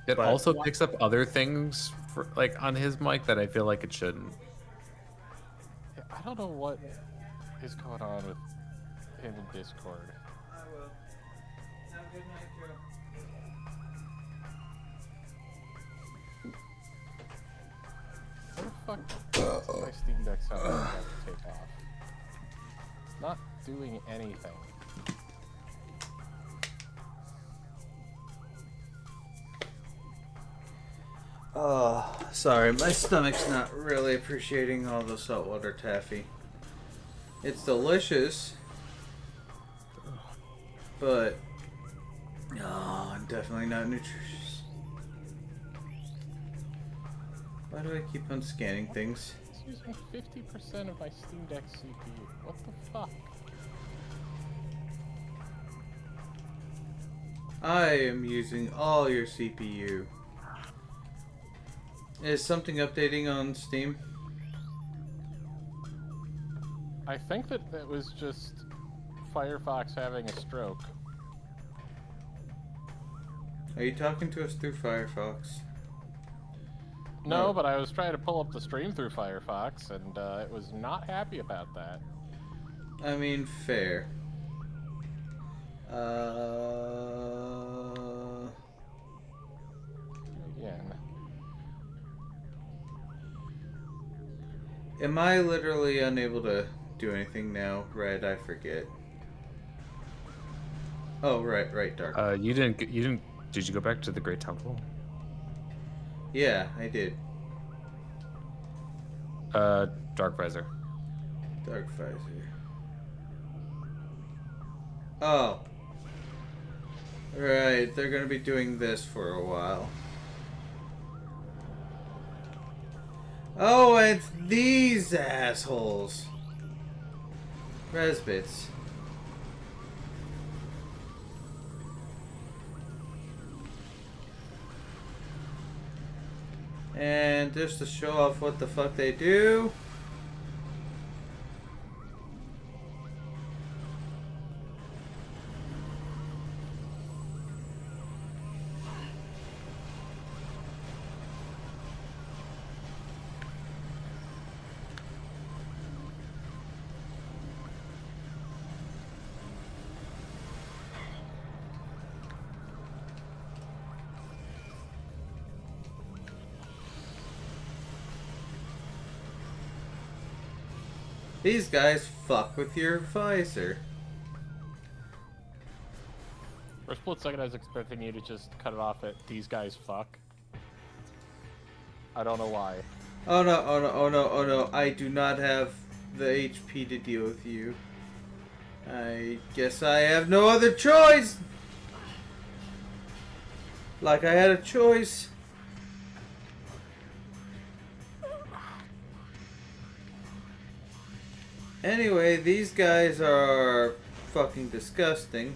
It But- also picks up other things for, like, on his mic that I feel like it shouldn't. Yeah, I don't know what is going on with him in Discord. I will. Have a good night, Joe. What the fuck does my Steam Deck sound like I have to take off? Not doing anything. Oh, sorry, my stomach's not really appreciating all the saltwater taffy. It's delicious, but definitely not nutritious. Why do I keep on scanning things? It's using 50% of my Steam Deck CPU. What the fuck? I am using all your CPU. Is something updating on Steam? I think that was just Firefox having a stroke. Are you talking to us through Firefox? No, No. but I was trying to pull up the stream through Firefox, and it was not happy about that. I mean, fair. Again. Am I literally unable to do anything now? Red, I forget. Oh, right, dark. You didn't. Did you go back to the Great Temple? Yeah, I did. Dark Visor. Dark visor. Oh. Right, they're gonna be doing this for a while. Oh, it's these assholes. Resbits. And just to show off what the fuck they do. These guys fuck with your visor. For a split second, I was expecting you to just cut it off at "these guys fuck." I don't know why. Oh no, oh no, oh no, oh no. I do not have the HP to deal with you. I guess I have no other choice! Like I had a choice. Anyway, these guys are fucking disgusting.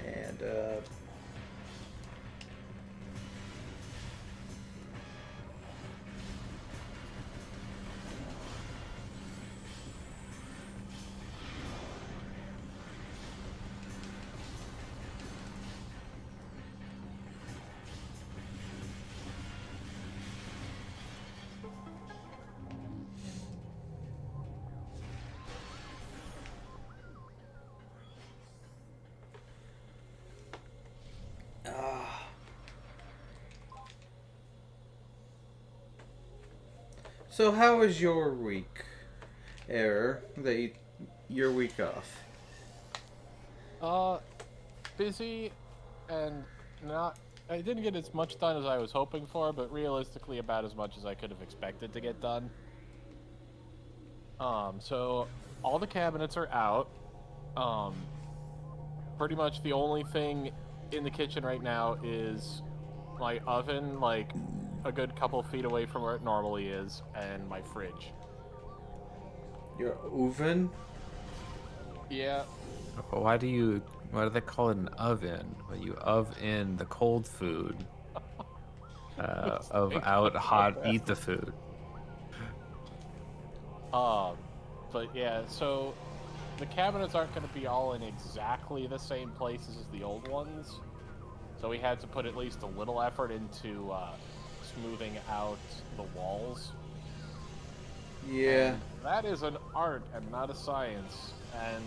And, So how was your week, Error? Your week off? Busy and not. I didn't get as much done as I was hoping for, but realistically, about as much as I could have expected to get done. So all the cabinets are out. Pretty much the only thing in the kitchen right now is my oven, like a good couple feet away from where it normally is, and my fridge. Your oven? Yeah, But why do they call it an oven when you oven the cold food? of out hot eat the food. But yeah, so the cabinets aren't going to be all in exactly the same places as the old ones. So we had to put at least a little effort into smoothing out the walls. Yeah. And that is an art and not a science. And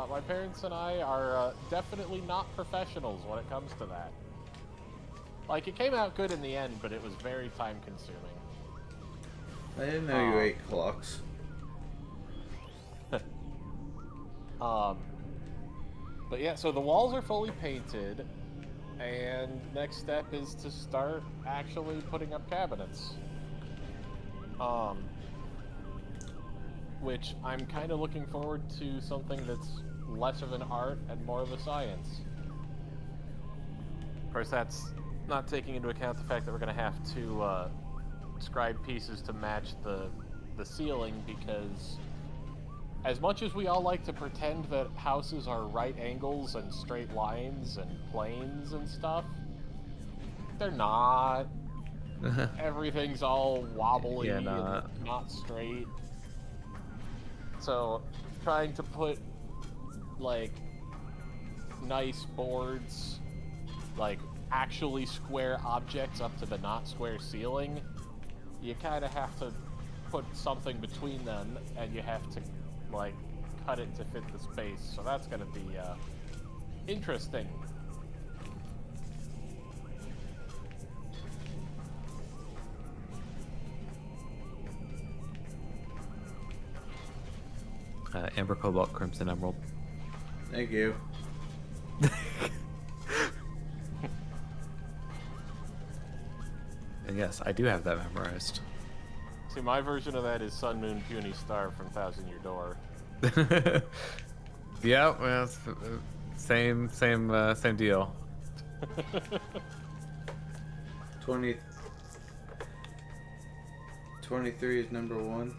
my parents and I are definitely not professionals when it comes to that. Like, it came out good in the end, but it was very time-consuming. I didn't know you ate clocks. But yeah, so the walls are fully painted, and next step is to start actually putting up cabinets. Which I'm kind of looking forward to something that's less of an art and more of a science. Of course, that's not taking into account the fact that we're going to have to scribe pieces to match the ceiling, because as much as we all like to pretend that houses are right angles and straight lines and planes and stuff, they're not. Everything's all wobbly Yeah, and not straight. So, trying to put, like, nice boards, like, actually square objects up to the not square ceiling, you kind of have to put something between them, and you have to, like, cut it to fit the space. So that's going to be interesting. Amber, Cobalt, Crimson, Emerald. Thank you. And yes, I do have that memorized. See, my version of that is Sun, Moon, Puny Star from Thousand Year Door. Yeah, well, it's, same deal. 23 is number one.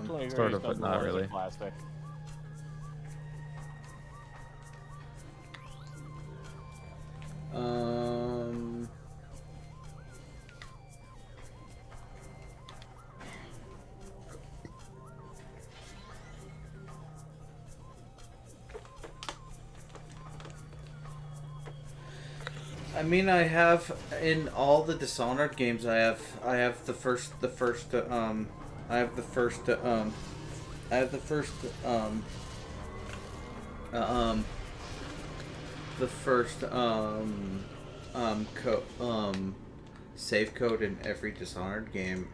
23 Sort is of, but number not one as a really. Classic. I mean, I have in all the Dishonored games. I have the first save code in every Dishonored game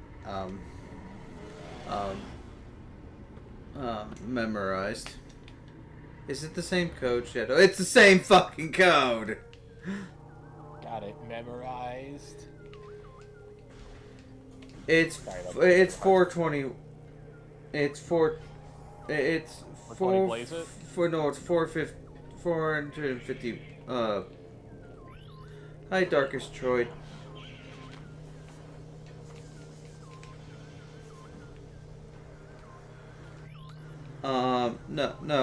memorized. Is it the same code, Shadow? It's the same fucking code. Got it memorized. It's Sorry, that's 420. It's 420 blaze it? It's 450. Hi, Darkest Troid. No,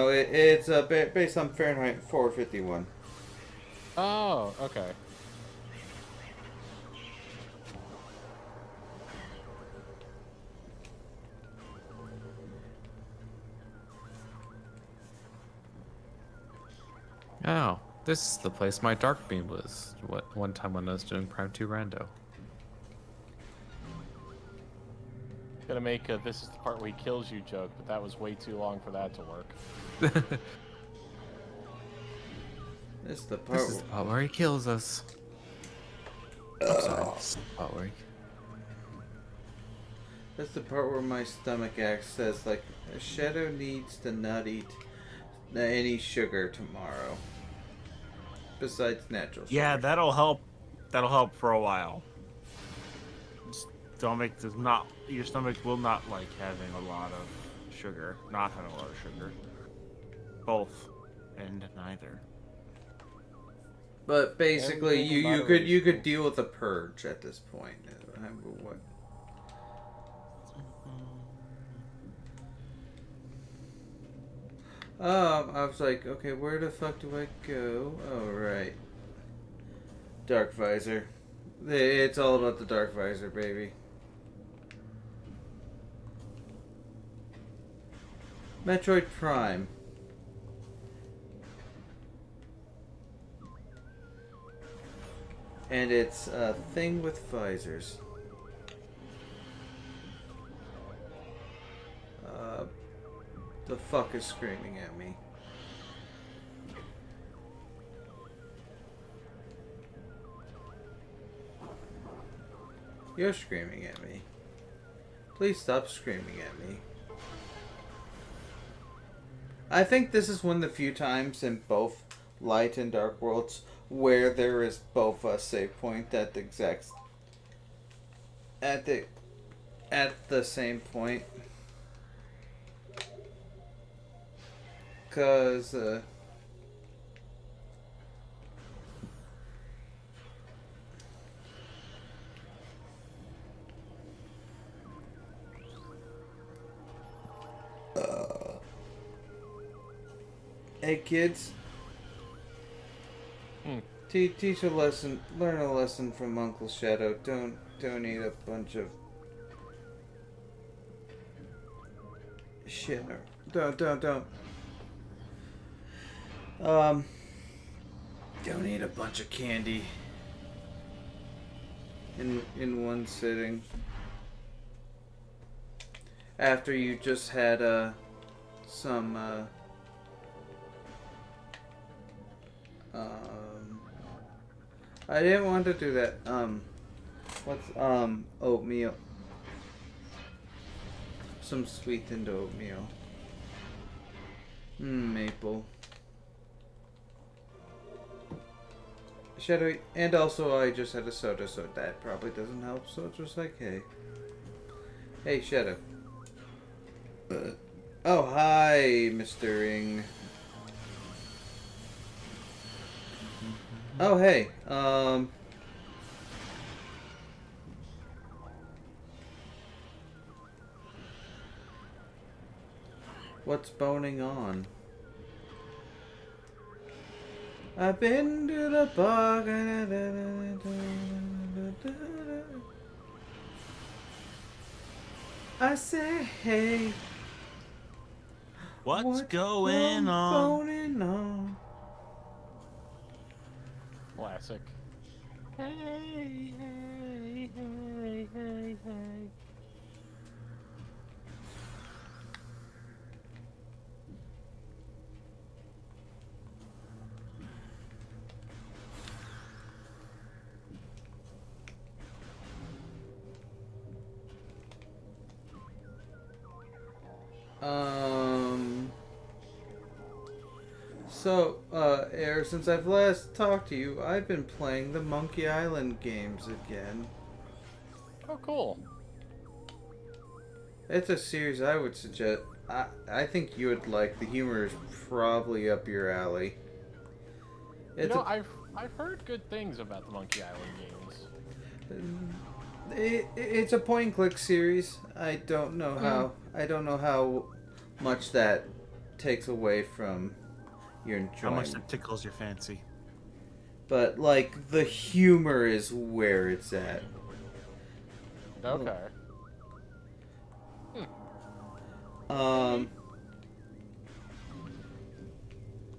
it's based on Fahrenheit 451. Oh, okay. Oh, this is the place my dark beam was. One time when I was doing Prime 2 Rando. Gonna make a "this is the part where he kills you" joke, but that was way too long for that to work. This is the part. This is the part where he kills us. I'm sorry. This is the part where That's the part where my stomach act says, like, Shadow needs to not eat any sugar tomorrow. Besides natural sugar. Yeah, that'll help. That'll help for a while. Just stomach does not. Your stomach will not like having a lot of sugar. Not having a lot of sugar. Both and neither. But basically, Everything you could deal with a purge at this point. What? I was like, okay, where the fuck do I go? Oh, right. Dark Visor. It's all about the Dark Visor, baby. Metroid Prime. And it's a thing with visors. The fuck is screaming at me? You're screaming at me. Please stop screaming at me. I think this is one of the few times in both Light and Dark Worlds where there is both a save point at the exact at the same point. Cause hey kids, teach a lesson, learn a lesson from Uncle Shadow. Don't eat a bunch of shit. Don't. Don't eat a bunch of candy in one sitting. After you just had some I didn't want to do that. What's oatmeal? Some sweetened oatmeal. Maple. Shadow, and also I just had a soda, so that probably doesn't help. So it's just like, hey, Shadow. Oh, hi, Mr. Ring. Oh, hey, what's boning on? I've been to the park. I say, hey, What's going on? boning on? Classic. Hey, hey, hey, hey, hey. So, Air, since I've last talked to you, I've been playing the Monkey Island games again. Oh, cool. It's a series I would suggest. I think you would like. The humor is probably up your alley. You It's know, I've heard good things about the Monkey Island games. it's a point and click series. I don't know how much that takes away from your enjoyment. How much that tickles your fancy? But like the humor is where it's at. Okay.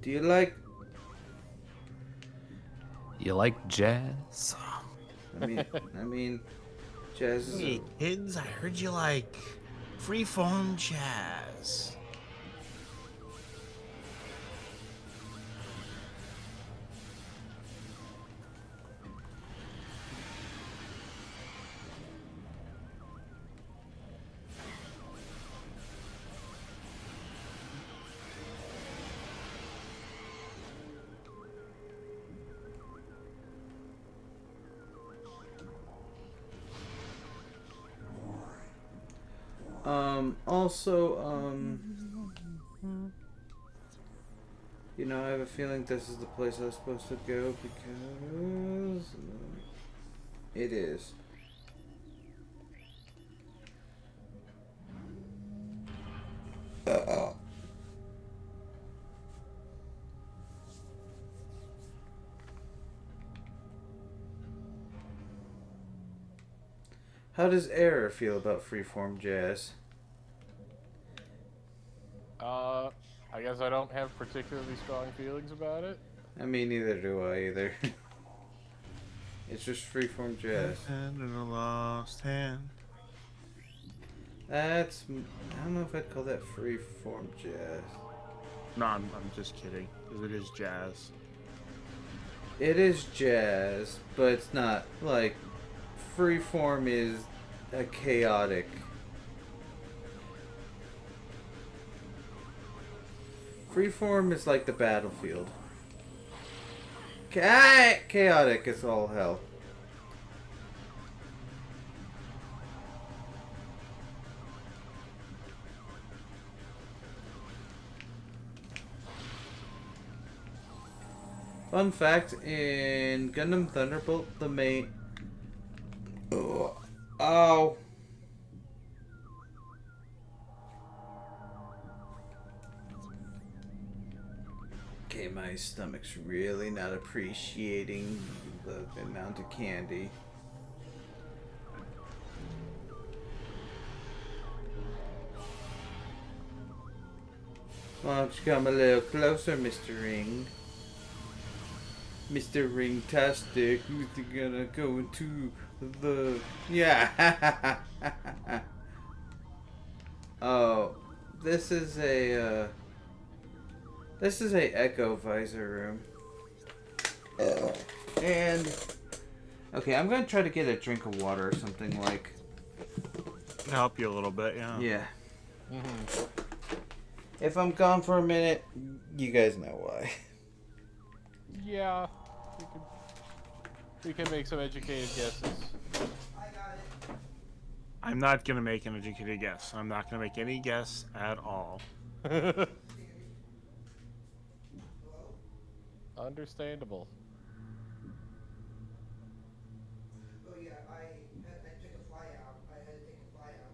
Do you like? You like jazz? I mean, jazz is. Hey, kids, I heard you like freeform jazz. You know, I have a feeling this is the place I was supposed to go because it is. How does Error feel about freeform jazz? I guess I don't have particularly strong feelings about it. I mean, neither do I either. It's just freeform jazz. Hand in a lost hand. That's. I don't know if I'd call that freeform jazz. No, I'm just kidding. Because it is jazz. It is jazz, but it's not like freeform is a chaotic. Freeform is like the battlefield. Chaotic is all hell. Fun fact, in Gundam Thunderbolt, the main... Oh. Ow. Okay, my stomach's really not appreciating the amount of candy. Why don't you come a little closer, Mr. Ring? Mr. Ring-tastic, who's gonna go into the... Yeah! Oh, this is a Echo Visor room. And... Okay, I'm gonna try to get a drink of water or something like... Can help you a little bit, yeah. Yeah. Mm-hmm. If I'm gone for a minute, you guys know why. Yeah, we can make some educated guesses. I'm not gonna make an educated guess. I'm not gonna make any guess at all. Understandable. Oh yeah, I took a fly out. I had to take a fly out.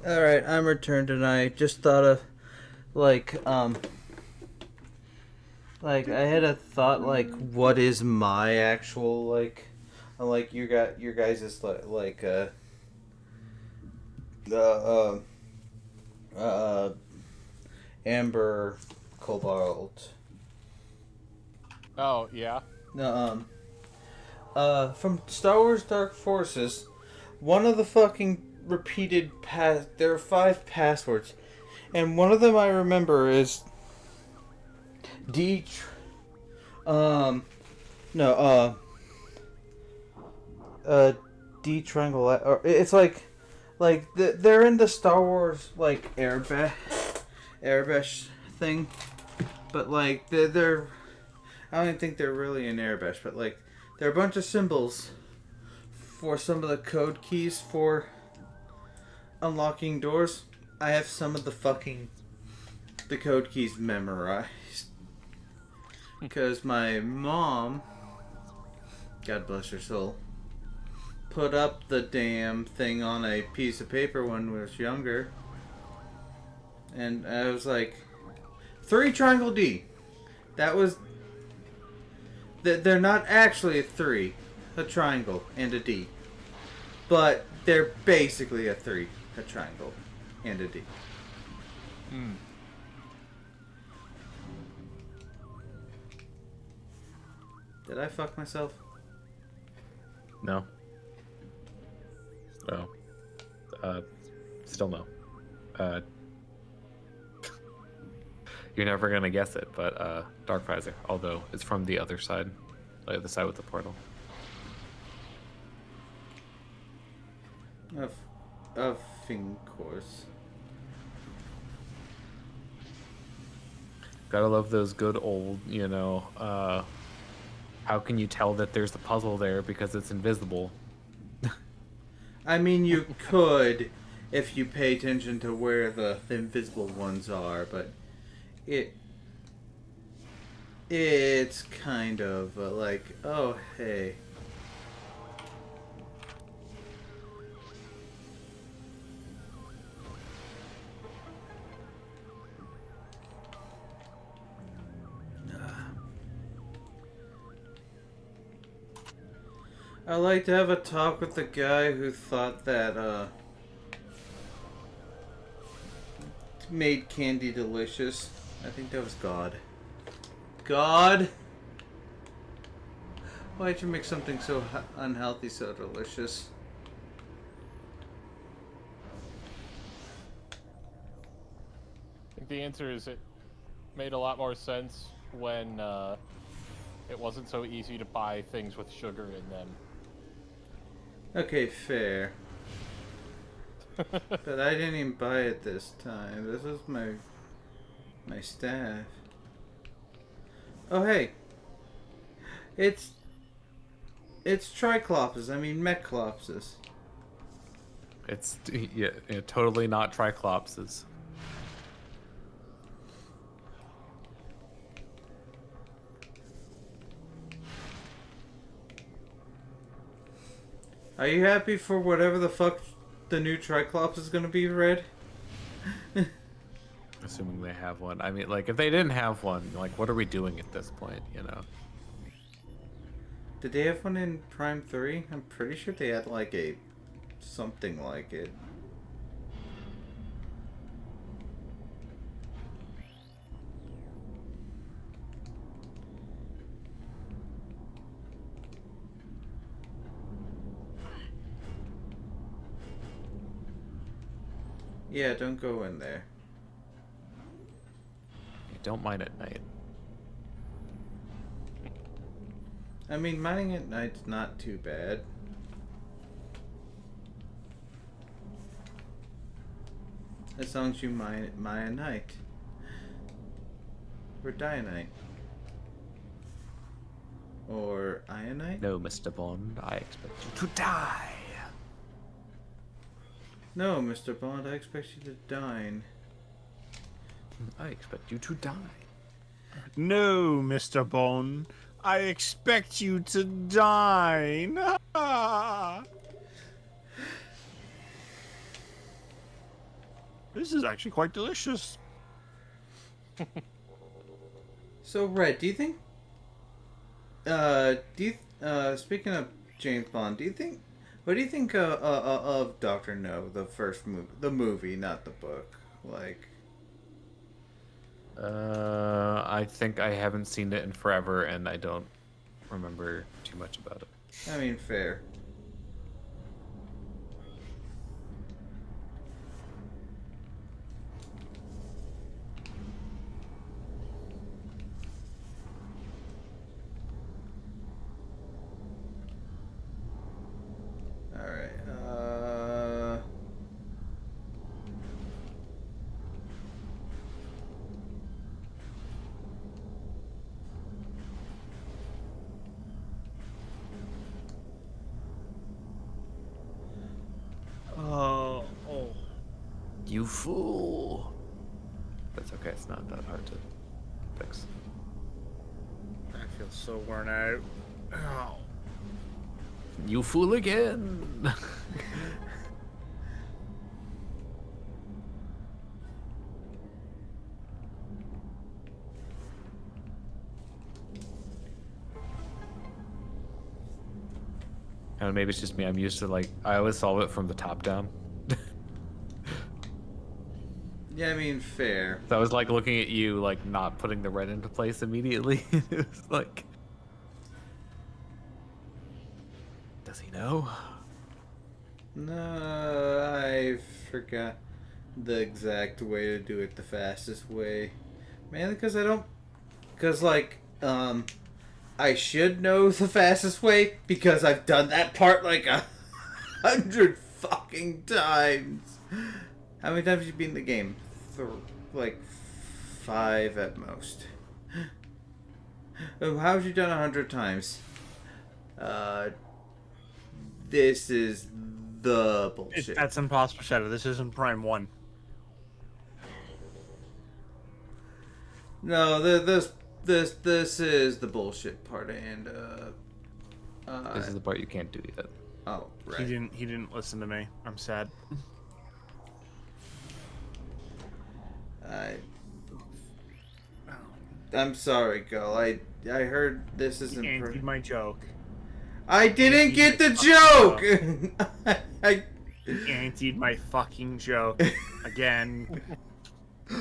Alright, I'm returned and I just thought of like I had a thought what is my actual you got your guys' uh uh amber cobalt Oh, yeah. from Star Wars Dark Forces, one of the fucking repeated there are 5 passwords, and one of them I remember is D. No, D triangle. Or it's they're in the Star Wars airbash thing, but they're I don't even think they're really an airbash, but they're a bunch of symbols for some of the code keys for unlocking doors. I have some of the code keys memorized because my mom, God bless her soul, put up the damn thing on a piece of paper when I was younger, and I was like, 3 triangle D. That was. They're not actually a 3, a triangle, and a D. But they're basically a 3, a triangle, and a D. Did I fuck myself? No. No. Still no. You're never gonna guess it, but Dark Visor, although it's from the other side, like the side with the portal. Of course. Gotta love those good old, how can you tell that there's a puzzle there because it's invisible? I mean, you could if you pay attention to where the invisible ones are, but it's kind of oh, hey. I like to have a talk with the guy who thought that made candy delicious. I think that was God. God! Why'd you make something so unhealthy so delicious? I think the answer is it made a lot more sense when it wasn't so easy to buy things with sugar in them. Okay, fair. But I didn't even buy it this time. This was my staff. Oh hey. It's Triclopses. I mean Mechclopses. It's totally not Triclopses. Are you happy for whatever the fuck the new Triclops is gonna be, Red? Assuming they have one. I mean, if they didn't have one, what are we doing at this point, Did they have one in Prime 3? I'm pretty sure they had something like it. Yeah, don't go in there. You don't mine at night. I mean, mining at night's not too bad. As long as you mine at night. Or Dianite. Or Ionite? No, Mr. Bond, I expect you to die. No, Mr. Bond, I expect you to dine. I expect you to die. No, Mr. Bone. I expect you to dine. This is actually quite delicious. So, Red, do you think? Speaking of James Bond, what do you think of Doctor No, the first movie, the movie, not the book? Like, I think I haven't seen it in forever, and I don't remember too much about it. I mean, fair. All right. Oh. You fool! That's okay. It's not that hard to fix. I feel so worn out. Oh. You fool again! And maybe it's just me. I'm used to I always solve it from the top down. Yeah, I mean, fair. So I was looking at you, not putting the red into place immediately. It was like, does he know? No, I forgot the exact way to do it the fastest way. Mainly because I should know the fastest way because I've done that part 100 fucking times. How many times have you beaten the game? 5 at most. Oh, how have you done 100 times? This is the bullshit. That's Impossible Shadow. This isn't Prime 1. No, this is the bullshit part, and This is the part you can't do yet. oh right. He didn't listen to me. I'm sad. I'm sorry, Gull. I heard this He isn't. antied my joke. I didn't get the joke. I He antied my fucking joke again.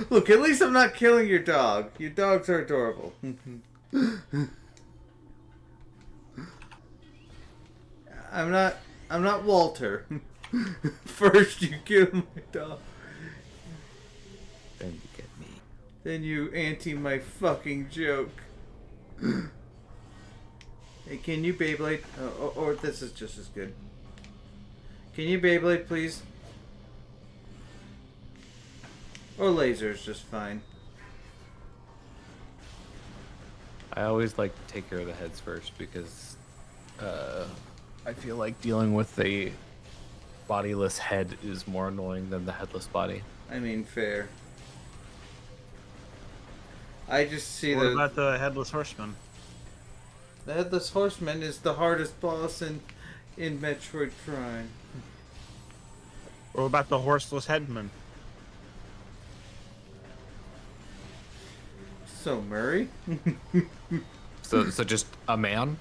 look. At least I'm not killing your dog. Your dogs are adorable. I'm not Walter. First you kill my dog, Then you get me. then you anti my fucking joke. Hey, can you Beyblade? Or this is just as good. Can you Beyblade, please? Or laser is just fine. I always like to take care of the heads first because I feel like dealing with a bodiless head is more annoying than the headless body. I mean, fair. I just see What about the Headless Horseman? the Headless Horseman is the hardest boss in Metroid Prime. What about the Horseless Headman? So Murray? So just a man?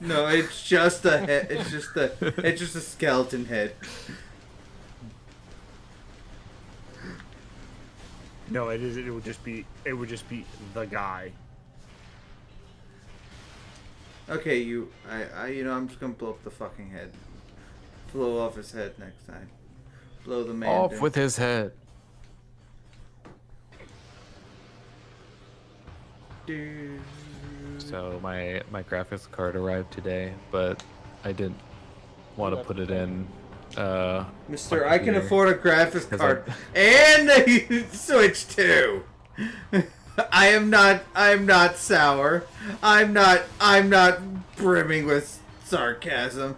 No, it's just a head. It's just a skeleton head. No, it is. It would just be the guy. Okay, I'm just gonna blow up the fucking head. Blow off his head next time. Blow the man Off down. with his head. Dude. So my graphics card arrived today, but I didn't want to put it in. Mister, my I can computer. afford a graphics 'Cause card and a Switch too. I'm not sour. I'm not brimming with sarcasm.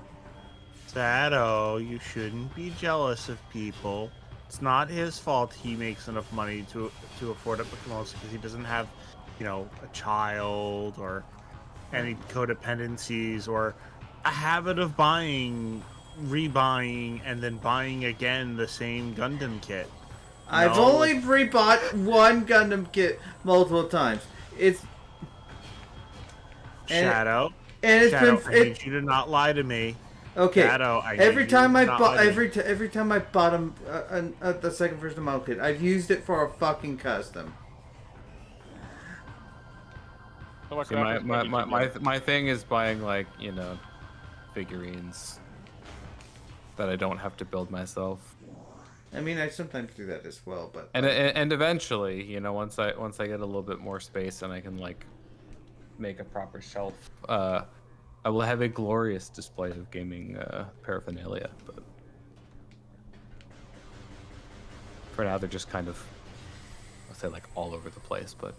Sado, you shouldn't be jealous of people. It's not his fault he makes enough money to afford it, but mostly because he doesn't have, a child or any codependencies or a habit of buying, rebuying, and then buying again the same Gundam kit. I've No. only rebought one Gundam kit multiple times. It's and, Shadow. and it's Shadow, been I need you to not lie to me. okay. Shadow, I Every need you time to I not bought lie to me. every time I bought the second version of model kit, I've used it for a fucking custom. So what See, graphics card did you get? my thing is buying like figurines that I don't have to build myself. I mean, I sometimes do that as well, but And eventually, once I get a little bit more space and I can like make a proper shelf, I will have a glorious display of gaming paraphernalia. But for now, they're just kind of, I'll say like all over the place. But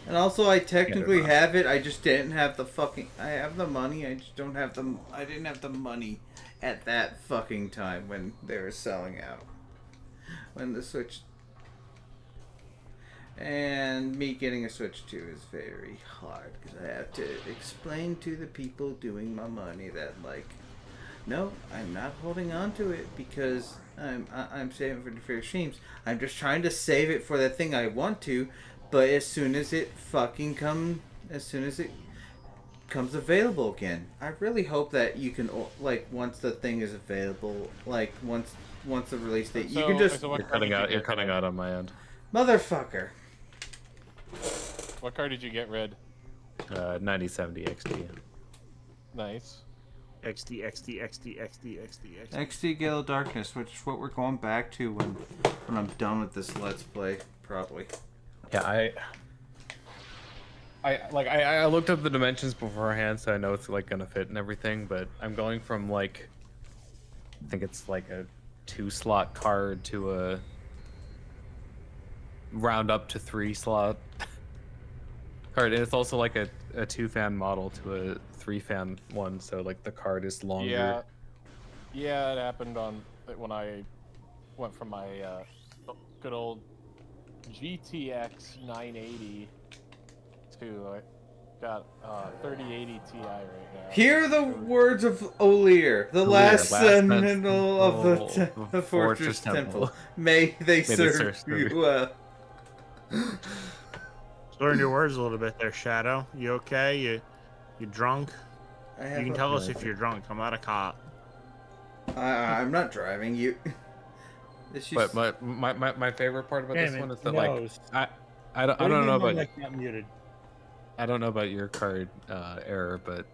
and also I technically not. have it. I just didn't have the fucking. I have the money. I just don't have the. I didn't have the money at that fucking time when they were selling out. When the Switch. And me getting a Switch 2 is very hard because I have to explain to the people doing my money that like, no, I'm not holding on to it because I'm saving for the fair streams. I'm just trying to save it for the thing I want to, but as soon as it comes available again, I really hope that you can like once the thing is available, like once the release date, you can just what you're card did cutting you out. You're get, cutting Red? out on my end. motherfucker. What card did you get, Red? 9070 XT. Nice. XD. XD Gale of Darkness, which is what we're going back to when I'm done with this Let's Play, probably. Yeah, I looked up the dimensions beforehand, so I know it's like gonna fit and everything. But I'm going from like, I think it's like a 2-slot card to a round up to 3-slot card, and it's also like a 2-fan model to a 3-fan one. So like the card is longer. Yeah, it happened when I went from my good old GTX 980 to I got 3080 Ti right now. Hear the words of O'Lear, the last sentinel of the Fortress Temple. May they serve you well. Slurring your words a little bit there, Shadow. You okay? You drunk? You can tell us if you're drunk. I'm not a cop. I'm not driving you. It's just... But my favorite part about Damn this it, one is that nose. I don't know about Not muted. I don't know about your card error, but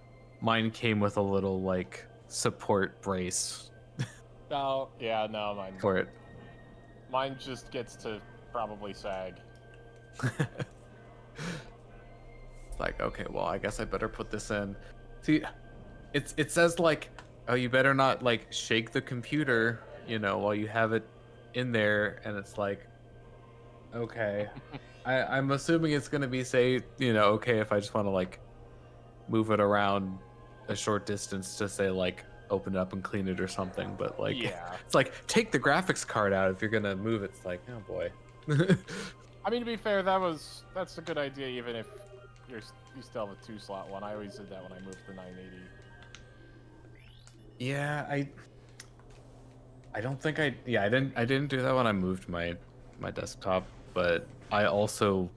mine came with a little like support brace Oh, yeah, no, mine. for it. Mine just gets to probably sag. Like, okay, well, I guess I better put this in. See, it says like, oh, you better not like shake the computer, while you have it in there, and it's like, okay. I'm assuming it's gonna be okay if I just want to like move it around a short distance to say like open it up and clean it or something, but like Yeah. it's like take the graphics card out if you're gonna move it. It's like, oh boy. I mean, to be fair, that's a good idea, even if you still have a 2-slot one. I always did that when I moved to 980. Yeah, I don't think I didn't do that when I moved my desktop, but I also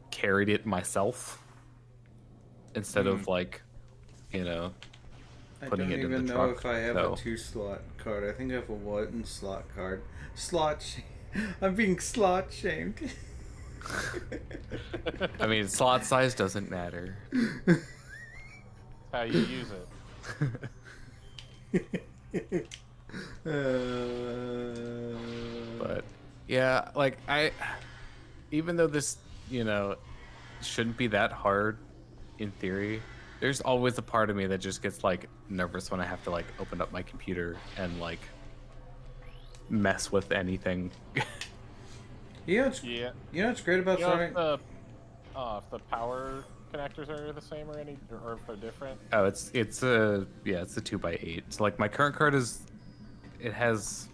carried it myself instead of like, putting I don't it in even the know truck. if I have so. a 2-slot card. I think I have a 1-slot card. I'm being slot shamed. I mean, slot size doesn't matter. How you use it. But yeah, like even though this, shouldn't be that hard in theory, there's always a part of me that just gets like nervous when I have to like open up my computer and like mess with anything. You know Yeah. what's great about You know starting... if the power connectors are the same or if they're different? Oh, it's a 2x8. So like my current card it has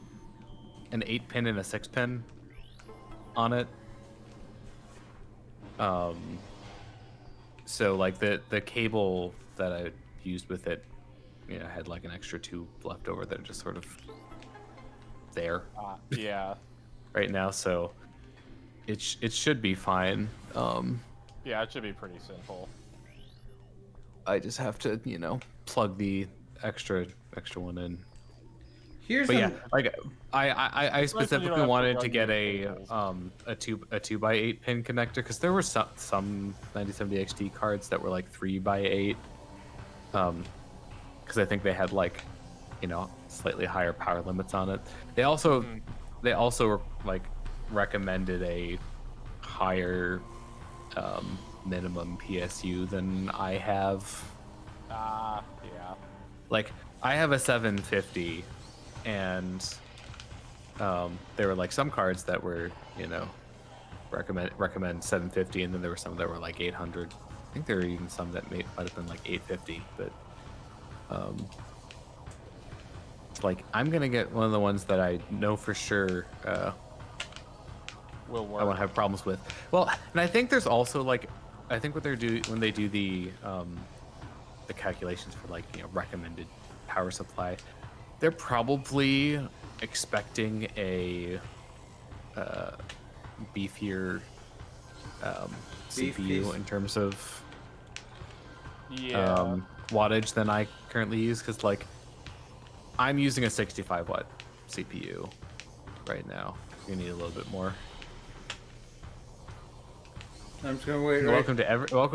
an 8-pin and a 6-pin on it. So like the cable that I used with it, had like an extra 2 left over that are just sort of there. Yeah. right now, so it should be fine. Yeah, it should be pretty simple. I just have to, plug the extra one in. Here's But yeah, an like I when you specifically don't have to wanted to run get your a cables. a 2x8 pin connector, because there were some 9070 XT cards that were like 3x8, because I think they had like, slightly higher power limits on it. They also like recommended a higher minimum PSU than I have. Yeah. Like I have a 750, and there were like some cards that were, recommend 750, and then there were some that were like 800. I think there were even some that might have been like 850, but it's like I'm gonna get one of the ones that I know for sure Will work. I won't have problems with. Well, and I think there's also like, I think what they're doing when they do the calculations for like, recommended power supply, they're probably expecting a beefier CPU in terms of Yeah. wattage than I currently use, because like I'm using a 65 watt CPU right now. You need a little bit more. I'm just gonna wait. Welcome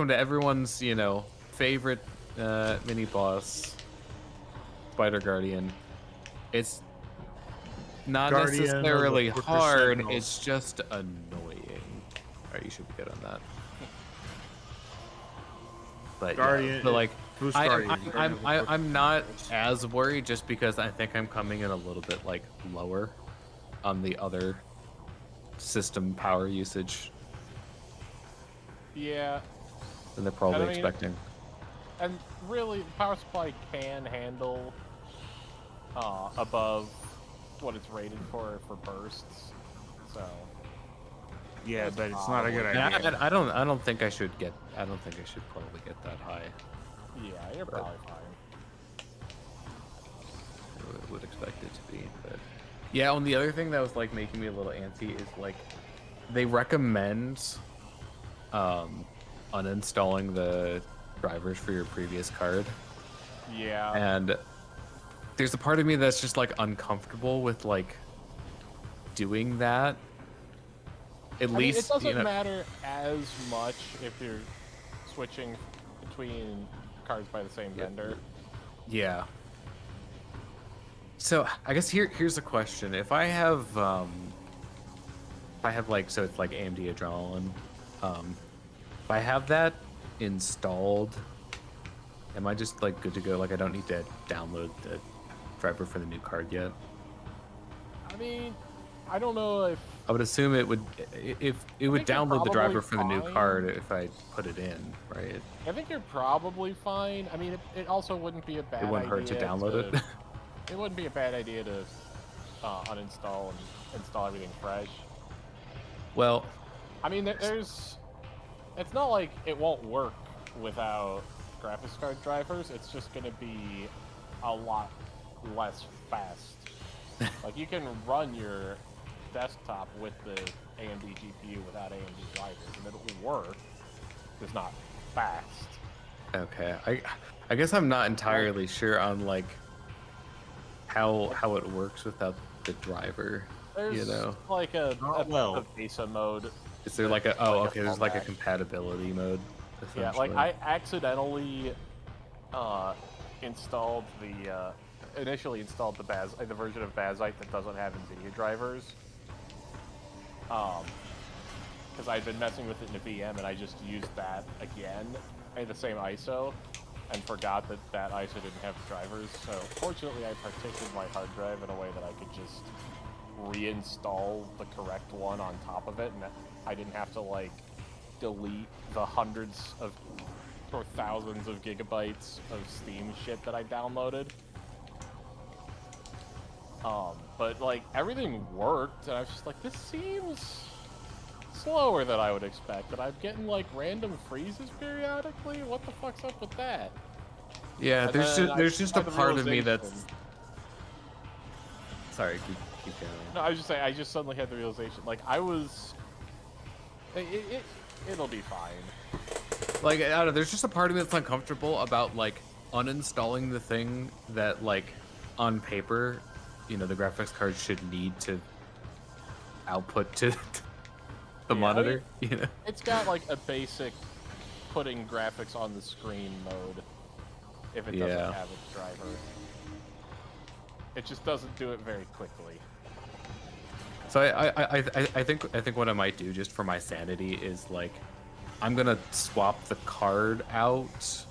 to everyone's, favorite mini boss, Spider Guardian. It's not Guardian of the necessarily Fortress hard. Sentinels. It's just annoying. All right, you should be good on that. But Guardian, yeah, but like Boost Guardian. I'm not as worried, just because I think I'm coming in a little bit like lower on the other system power usage Yeah. than they're probably I mean, expecting. And really, the power supply can handle above what it's rated for bursts. So Yeah, but it's not a good Yeah, idea. I don't think I should probably get that high. yeah, you're probably fine. I would expect it to be, but yeah. And the other thing that was like making me a little antsy is like they recommend uninstalling the drivers for your previous card, Yeah. and there's a part of me that's just like uncomfortable with like doing that. At I mean, least it doesn't matter as much if you're switching between cards by the same vendor. Yeah. So I guess here's a question. If I have like, so it's like AMD Adrenaline, if I have that installed, am I just like good to go? Like I don't need to download the driver for the new card yet? I mean, I don't know if I would assume it would, if it would think you're download the driver for the probably new fine. card if I put it in, right? I think you're probably fine. I mean, it also wouldn't be a bad It wouldn't hurt to idea download it. It wouldn't be a bad idea to uninstall and install everything fresh. Well, I mean, there's... It's not like it won't work without graphics card drivers. It's just going to be a lot less fast. Like, you can run your desktop with the AMD GPU without AMD drivers, and it'll work. It's not fast. okay. I guess I'm not entirely sure on like how it works without the driver. There's like a beta mode. Is there like a there's like a fallback. compatibility mode? Yeah, like essentially? I accidentally installed the initially installed the version of Bazite that doesn't have NVIDIA drivers. Because I'd been messing with it in a VM and I just used that again. I had the same ISO and forgot that that ISO didn't have drivers. So fortunately, I partitioned my hard drive in a way that I could just reinstall the correct one on top of it, and I didn't have to like delete the hundreds of or thousands of gigabytes of Steam shit that I downloaded. But like everything worked, and I was just like, this seems slower than I would expect, and I'm getting like random freezes periodically. What the fuck's up with that? Yeah, And there's then just a had the part of me that's realization- sorry. keep going. No, I was just saying. I just suddenly had the realization. Like I was. It'll be fine. Like, I don't know, there's just a part of me that's uncomfortable about, like, uninstalling the thing that, like, on paper, you know, the graphics card should need to output to the Yeah, monitor, I mean, you know? it's got like a basic putting graphics on the screen mode if it doesn't Yeah. have its driver. It just doesn't do it very quickly. So I think what I might do just for my sanity is, like, I'm gonna swap the card out,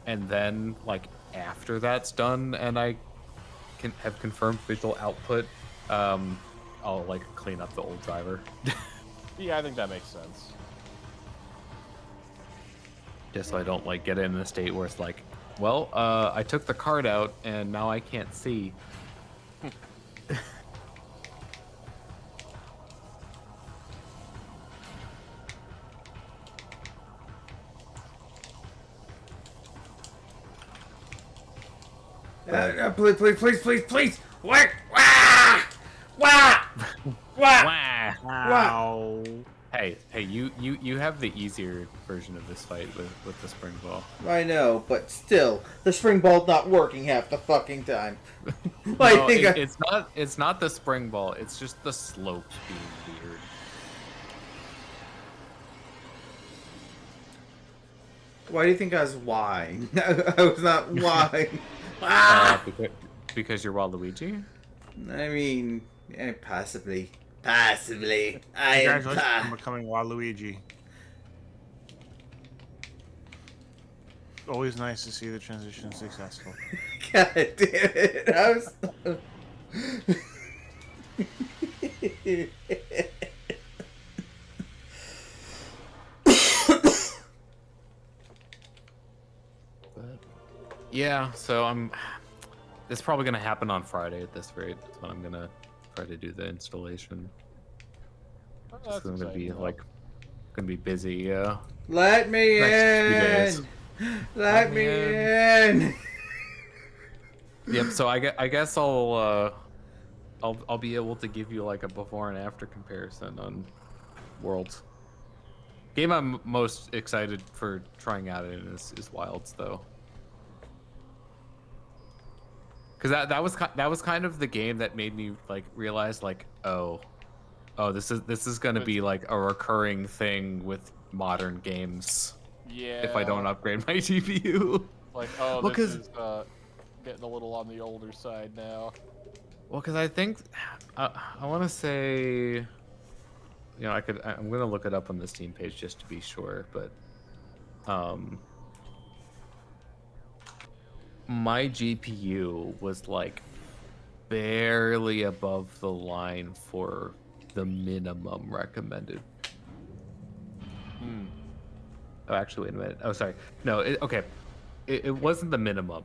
and then, like, after that's done and I can have confirmed visual output, I'll, like, clean up the old driver. Yeah, I think that makes sense. Just so I don't, like, get in a state where it's like, well, I took the card out and now I can't see. Please! What? Wah! Wah! Wah! Wah! Wow. Hey, you have the easier version of this fight with the spring ball. I know, but still, the spring ball's not working half the fucking time. No, I- it's not the spring ball. It's just the slopes being weird. Why do you think I was lying? I was not lying. Ah! Because you're Waluigi. I mean, possibly. Possibly. I am. Congratulations on becoming Waluigi. Always nice to see the transition successful. God damn it. I was. Yeah, so it's probably gonna happen on Friday at this rate. That's when I'm gonna try to do the installation. Well, It's that's gonna be exciting, like gonna be busy. Yeah. Let me Next few in. Let me in. Yep. So I guess I'll be able to give you like a before and after comparison on Worlds. Game I'm most excited for trying out in is Wilds though. Because that was kind of the game that made me like realize like oh this is gonna be like a recurring thing with modern games Yeah. if I don't upgrade my GPU. Like, oh, Well, this is getting a little on the older side now. Well, because I think I want to say, you know, I'm gonna look it up on the Steam page just to be sure, but my GPU was like barely above the line for the minimum recommended. Oh, actually, wait a minute. Oh, sorry. No, okay. It wasn't the minimum.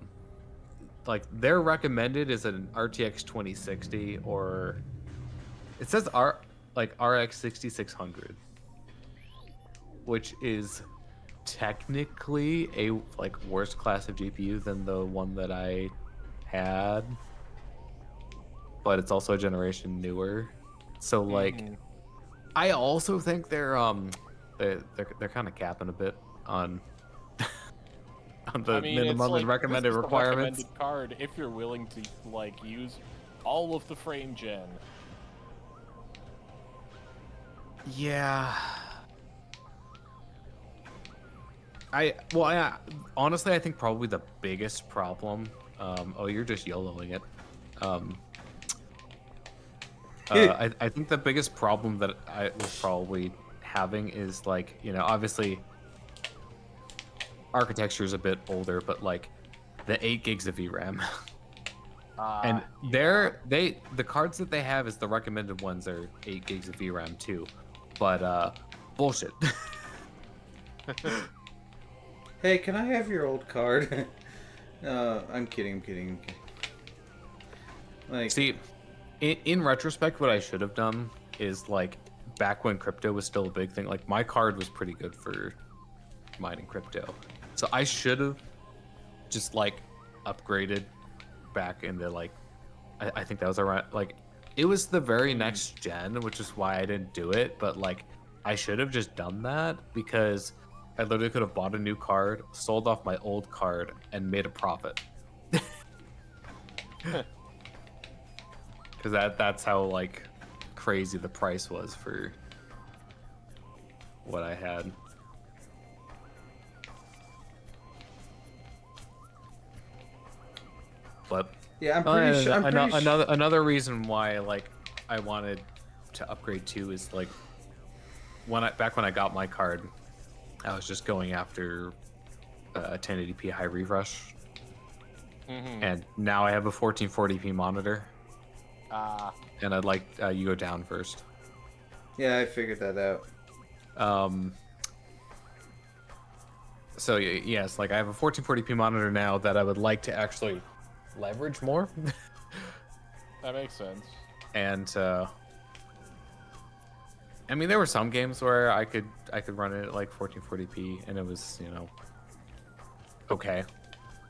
Like, their recommended is an RTX 2060 or it says RX 6600, which is technically a like worse class of GPU than the one that I had, but it's also a generation newer. So like, I also think they're kind of capping a bit on on the I mean, minimum it's like, and recommended this is the requirements. recommended card if you're willing to like use all of the frame gen. Yeah. Honestly, I think probably the biggest problem. Oh, you're just YOLOing it. I think the biggest problem that I was probably having is like, you know, obviously architecture is a bit older, but like the 8 gigs of VRAM. And the cards that they have is the recommended ones are 8 gigs of VRAM too. But bullshit. Hey, can I have your old card? I'm kidding. Like, See, in retrospect, what I should have done is like back when crypto was still a big thing. Like my card was pretty good for mining crypto, so I should have just like upgraded back in the like I think that was around like It was the very next gen, which is why I didn't do it. But like, I should have just done that because I literally could have bought a new card, sold off my old card, and made a profit. Because that's how like crazy the price was for what I had. But Yeah, I'm pretty sure. another reason why like I wanted to upgrade too is like back when I got my card, I was just going after a 1080p high refresh, and now I have a 1440p monitor. And I'd like you go down first. Yeah, I figured that out. So yes, like I have a 1440p monitor now that I would like to actually leverage more. That makes sense. And I mean, there were some games where I could run it at like 1440p, and it was, you know, okay.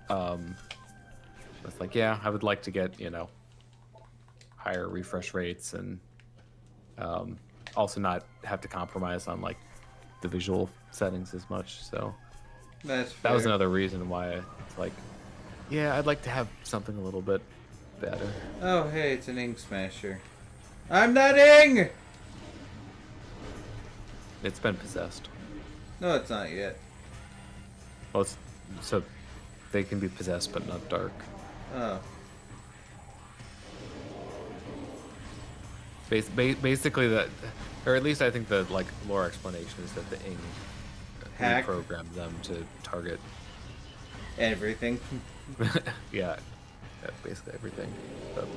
It's like, yeah, I would like to get, you know, higher refresh rates and also not have to compromise on like the visual settings as much. So that was another reason why it's like, yeah, I'd like to have something a little bit better. Oh, hey, it's an ink smasher. I'm not ing! It's been possessed. No, it's not yet. Well, so they can be possessed but not dark. Oh. Basically that, or at least I think the like lore explanation is that the ing reprogrammed them to target everything. yeah, basically everything. But...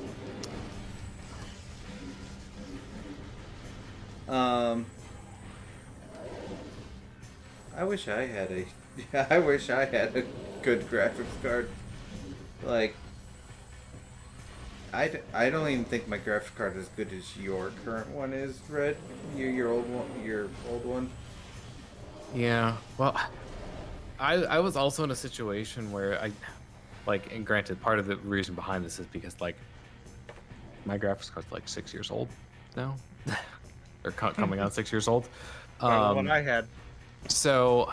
I wish I had a I wish I had a good graphics card. Like, I don't even think my graphics card is as good as your current one is, Red. Your old one. Yeah. Well, I was also in a situation where I, like, and granted, part of the reason behind this is because like my graphics card's like 6 years old now, or coming on 6 years old. The one I had. So,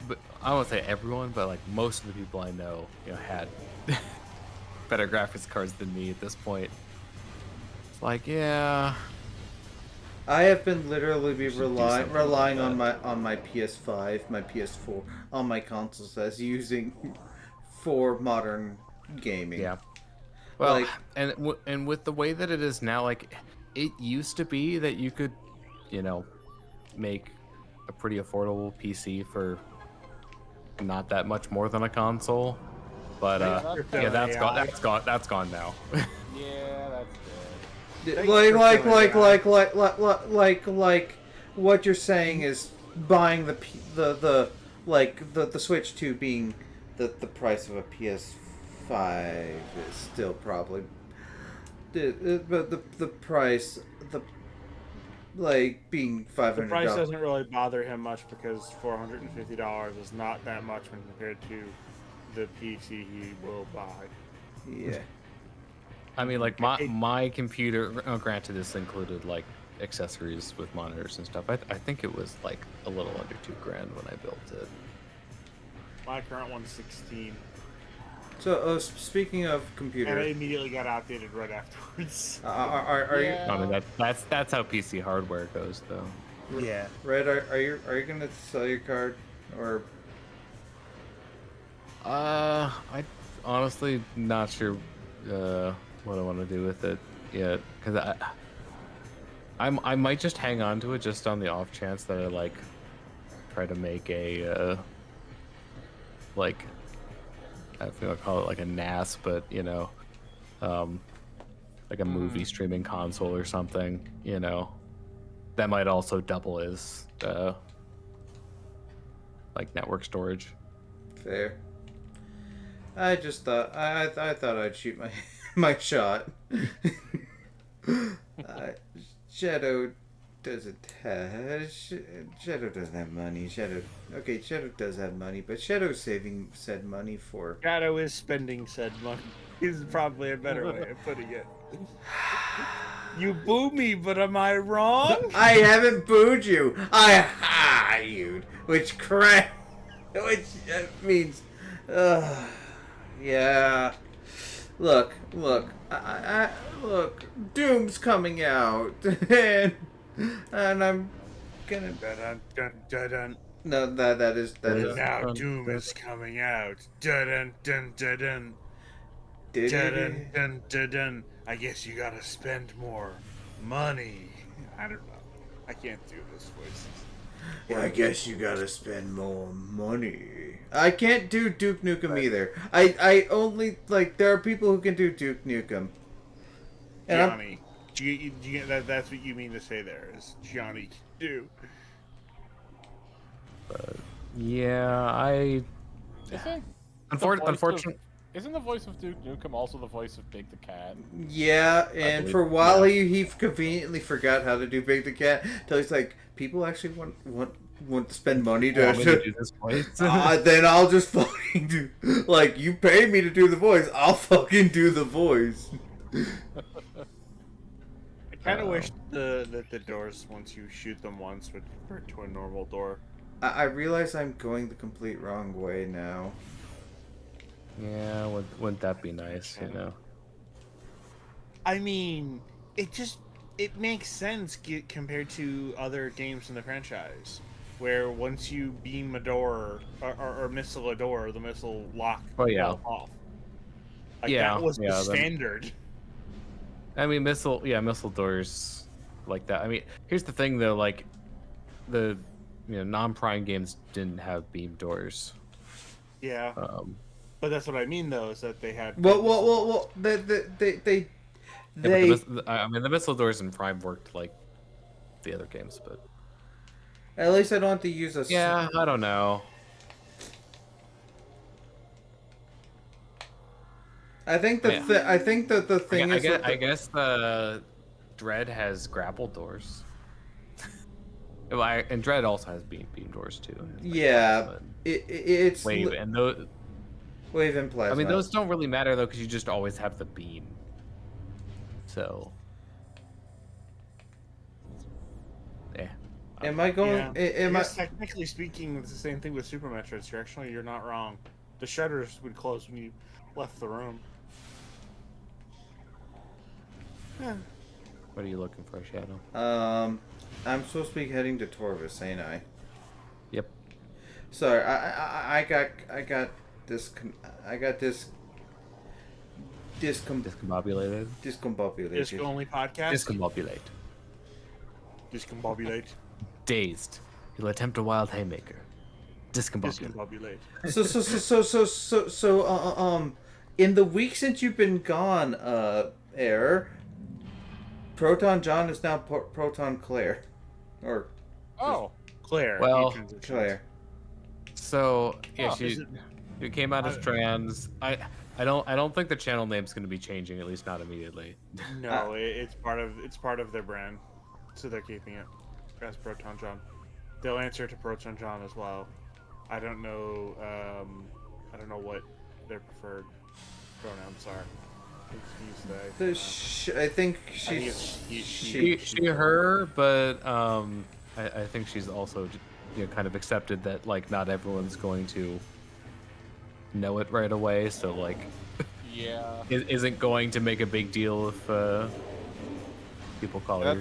but I won't say everyone, but like most of the people I know, you know, had better graphics cards than me at this point. It's like, yeah. I have been literally relying on my PS5, my PS4, on my consoles as using for modern gaming. Yeah. Well, like, and with the way that it is now, like it used to be that you could, you know, make a pretty affordable PC for not that much more than a console. But yeah, that's gone now. Yeah, that's good. Like what you're saying is buying the Switch 2 being the price of a PS5 is still probably the price like being $500. The price doesn't really bother him much because $450 is not that much when compared to the PC he will buy. Yeah. I mean, like my computer. Granted, this included like accessories with monitors and stuff. I think it was like a little under $2,000 when I built it. My current one's 16. So, speaking of computer, and it immediately got outdated right afterwards. Are you? I mean, that's how PC hardware goes, though. Yeah. Red, are you gonna sell your card or? I honestly not sure what I want to do with it yet, because I might just hang on to it just on the off chance that I like try to make a like. I feel I'll call it like a NAS, but you know, like a movie streaming console or something. You know, that might also double as like network storage. Fair. I just thought I thought I'd shoot my shot. Shadow doesn't have money. Shadow does have money, but Shadow's saving said money for. Shadow is spending said money. is probably a better way of putting it. You boo me, but am I wrong? I haven't booed you. I hired, which means, yeah. Look, look. Doom's coming out, and I'm gonna. Dun, dun, dun, dun. No, that is. Now Doom is coming out. Dun, dun, dun, dun, dun. Dun, dun, dun, dun, dun. I guess you gotta spend more money. I don't know. I can't do this voice. I guess you gotta spend more money. I can't do Duke Nukem either. I only like there are people who can do Duke Nukem. And Johnny, that's what you mean to say there is Johnny can do. Yeah, unfortunately. Isn't the voice of Duke Nukem also the voice of Big the Cat? Yeah, and for a while he conveniently forgot how to do Big the Cat. Till he's like, people actually want to spend money to do this voice. then I'll just fucking do. Like, you pay me to do the voice, I'll fucking do the voice. I kind of wish that the doors, once you shoot them once, would convert to a normal door. I realize I'm going the complete wrong way now. Yeah, wouldn't that be nice, you know? I mean, it makes sense compared to other games in the franchise, where once you beam a door or missile a door, the missile lock falls off. Like, that was the standard. I mean, missile doors like that. I mean, here's the thing though, like the non-prime games didn't have beam doors. Yeah. But that's what I mean, though, is that they had. Well. I mean, the missile doors in Prime worked like the other games, but at least I don't have to use a. Yeah, I don't know. I think that the thing is. I guess the Dread has grapple doors. And Dread also has beam doors too. Yeah, it's Wave and those. Wave and plasma. I mean, those don't really matter though, because you just always have the beam. So. Yeah. Am I going? Am I? Technically speaking, it's the same thing with Super Metroids. You're not wrong. The shutters would close when you left the room. What are you looking for, Shadow? I'm supposed to be heading to Torvis, ain't I? Yep. Sorry, I got Discombobulated. Disc only podcast. Discombobulate. Dazed. You'll attempt a wild haymaker. Discombobulate. So, in the week since you've been gone, Air, Proton John is now Proton Claire, or Claire. Well, Claire. So yeah, she came out as trans. I don't think the channel name's going to be changing, at least not immediately. No, it's part of their brand, so they're keeping it as Proton John. They'll answer to Proton John as well. I don't know what their preferred pronouns are. I think she her, but I think she's also kind of accepted that like not everyone's going to know it right away, so like isn't going to make a big deal if people call her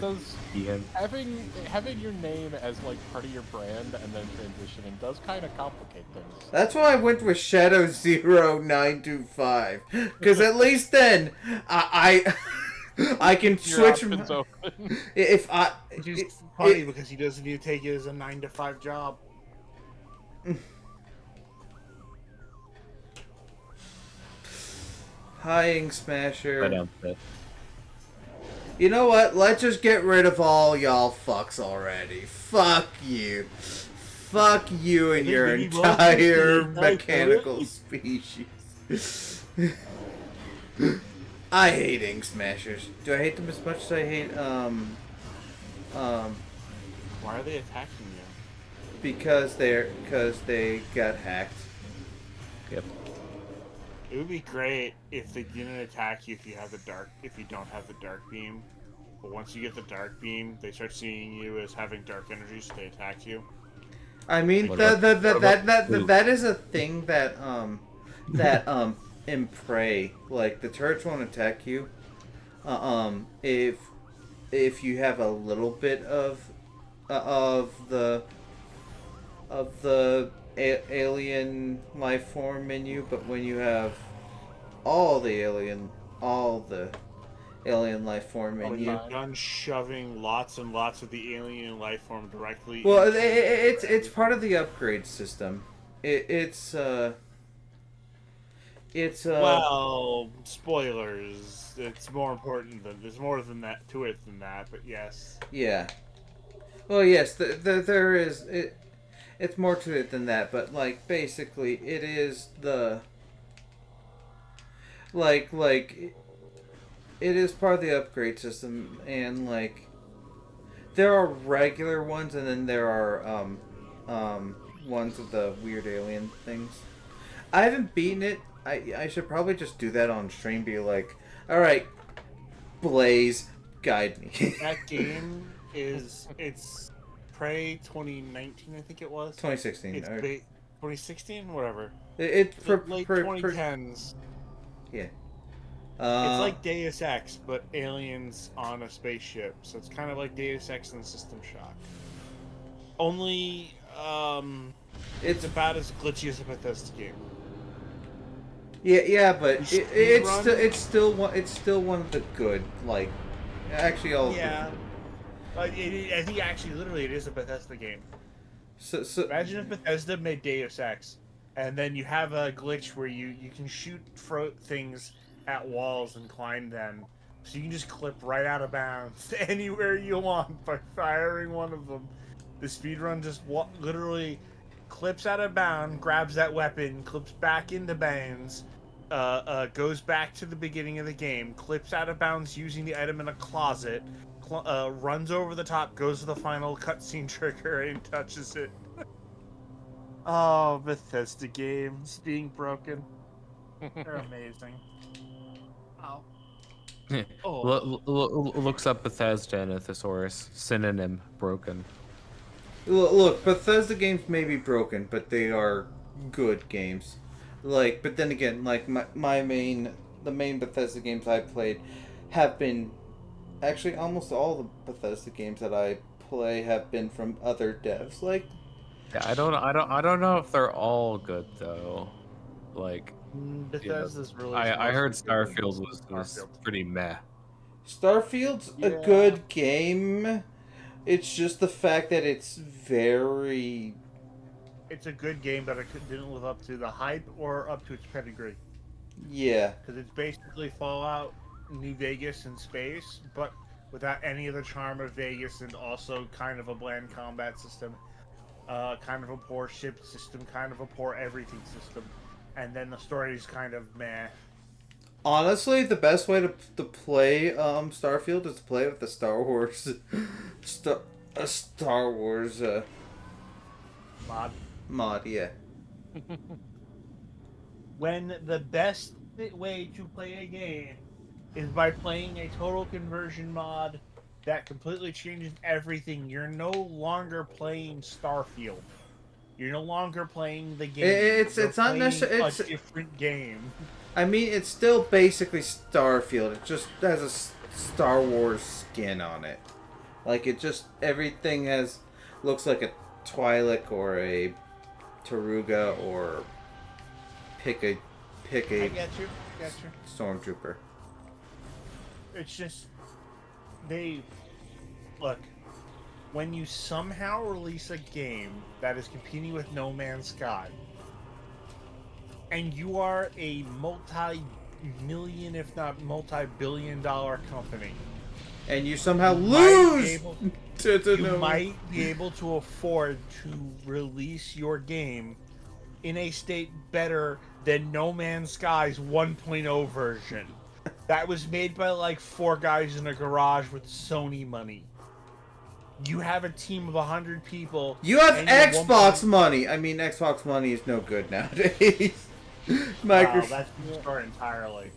Ian. Having your name as like part of your brand and then transitioning does kind of complicate things. That's why I went with Shadow 0925, because at least then I can switch. If I, it's funny because he doesn't need to take it as a 9-to-5 job. Hi, Ink Smasher. You know what? Let's just get rid of all y'all fucks already. Fuck you. Fuck you and your entire mechanical species. I hate Ink Smashers. Do I hate them as much as I hate, Why are they attacking you? Because they got hacked. Yep. It would be great if they didn't attack you if you don't have the dark beam. But once you get the dark beam, they start seeing you as having dark energy, so they attack you. I mean, What that is a thing that in Prey, like the turrets won't attack you. If you have a little bit of the alien life form in you, but when you have all the alien life form in you. You're done shoving lots and lots of the alien life form directly. Well, into it's part of the upgrade system. It's well, spoilers. It's more important than there's more than that to it than that. But yes. Yeah. Well, yes, there is it. It's more to it than that, but like basically, it is the like it is part of the upgrade system, and like there are regular ones, and then there are ones with the weird alien things. I haven't beaten it. I should probably just do that on stream. Be like, all right, Blaze, guide me. That game it's Prey 2019, I think it was. 2016. It's 2016, whatever. It's for late 2010s. Yeah. It's like Deus Ex, but aliens on a spaceship. So it's kind of like Deus Ex and System Shock. Only, it's about as glitchy as a Bethesda game. Yeah, but it's still one of the good, like, actually all. Yeah. I think actually, literally, it is a Bethesda game. So Imagine if Bethesda made Deus Ex, and then you have a glitch where you can shoot things at walls and climb them, so you can just clip right out of bounds anywhere you want by firing one of them. The speedrun just literally clips out of bounds, grabs that weapon, clips back into bounds, goes back to the beginning of the game, clips out of bounds using the item in a closet, runs over the top, goes to the final cutscene trigger, and touches it. Oh, Bethesda games being broken. They're amazing. Oh. Looks up Bethesda and a thesaurus. Synonym, broken. Look, Bethesda games may be broken, but they are good games. Like, but then again, like the main Bethesda games I've played have been, actually almost all the Bethesda games that I play have been from other devs. Like, yeah, I don't know if they're all good though. Like, Bethesda's really. I heard Starfield was pretty meh. Starfield's a good game. It's just the fact that it's very. It's a good game, but it didn't live up to the hype or up to its pedigree. Yeah. Because it's basically Fallout, New Vegas, and space, but without any of the charm of Vegas, and also kind of a bland combat system, kind of a poor ship system, kind of a poor everything system, and then the story is kind of meh. Honestly, the best way to play Starfield is to play with the Star Wars Star Wars mod, yeah. When the best way to play a game is by playing a total conversion mod that completely changes everything. You're no longer playing Starfield. You're no longer playing the game. It's not necessarily a different game. I mean, it's still basically Starfield. It just has a Star Wars skin on it. Like, it just, everything looks like a Twi'lek or a Taruga or pick a I get you. Stormtrooper. It's just, look, when you somehow release a game that is competing with No Man's Sky, and you are a multi-million, if not multi-billion-dollar company, and you somehow lose you might be able to afford to release your game in a state better than No Man's Sky's 1.0 version. That was made by like 4 guys in a garage with Sony money. You have a team of 100 people. You have Xbox money. I mean, Xbox money is no good nowadays. Microsoft. That's the story entirely.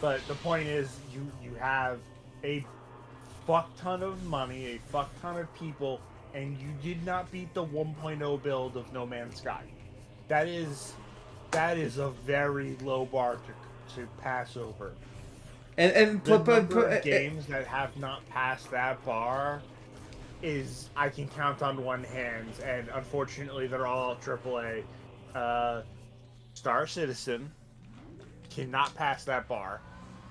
But the point is, you have a fuck ton of money, a fuck ton of people, and you did not beat the 1.0 build of No Man's Sky. That is a very low bar to pass over. And The but number of games that have not passed that bar is I can count on one hand, and unfortunately they're all AAA. Star Citizen cannot pass that bar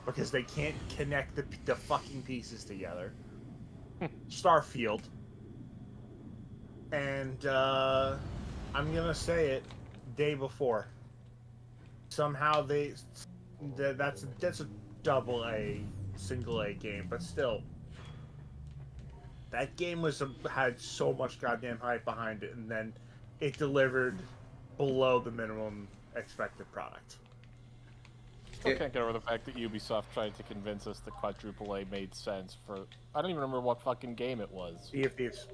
because they can't connect the fucking pieces together. Starfield, and I'm gonna say it, Day Before. Somehow that's a double A, single A game, but still, that game had so much goddamn hype behind it, and then it delivered below the minimum expected product. Still can't get over the fact that Ubisoft tried to convince us that quadruple A made sense for. I don't even remember what fucking game it was. Sea of Thieves.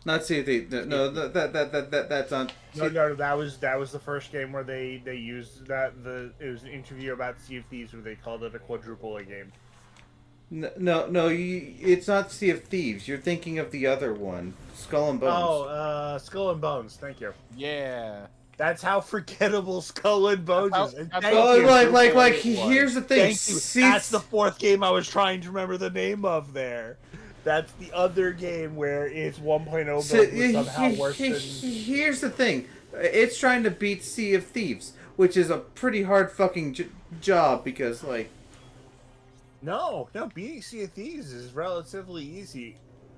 not see the no that's on. No, that was the first game where they used it was an interview about Sea of Thieves where they called it a quadruple A game. No, it's not Sea of Thieves. You're thinking of the other one, Skull and Bones. Oh, Skull and Bones. Thank you. Yeah. That's how forgettable Skull and Bones is. And thank Oh, you. here's the thing. Thank you. That's the fourth game I was trying to remember the name of there. That's the other game where it's 1.0 build was somehow worse than... Here's the thing. It's trying to beat Sea of Thieves, which is a pretty hard fucking job because, like... No, beating Sea of Thieves is relatively easy.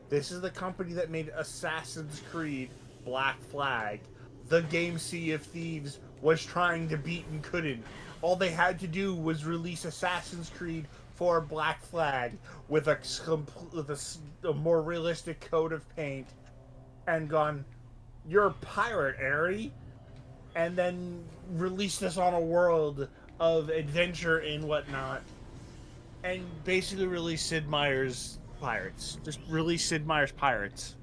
This is the company that made Assassin's Creed Black Flag. The game Sea of Thieves was trying to beat and couldn't. All they had to do was release Assassin's Creed for Black Flag with a more realistic coat of paint and gone, you're a pirate, Ari, and then release this on a world of adventure and whatnot, and basically release Sid Meier's Pirates. Just release Sid Meier's Pirates.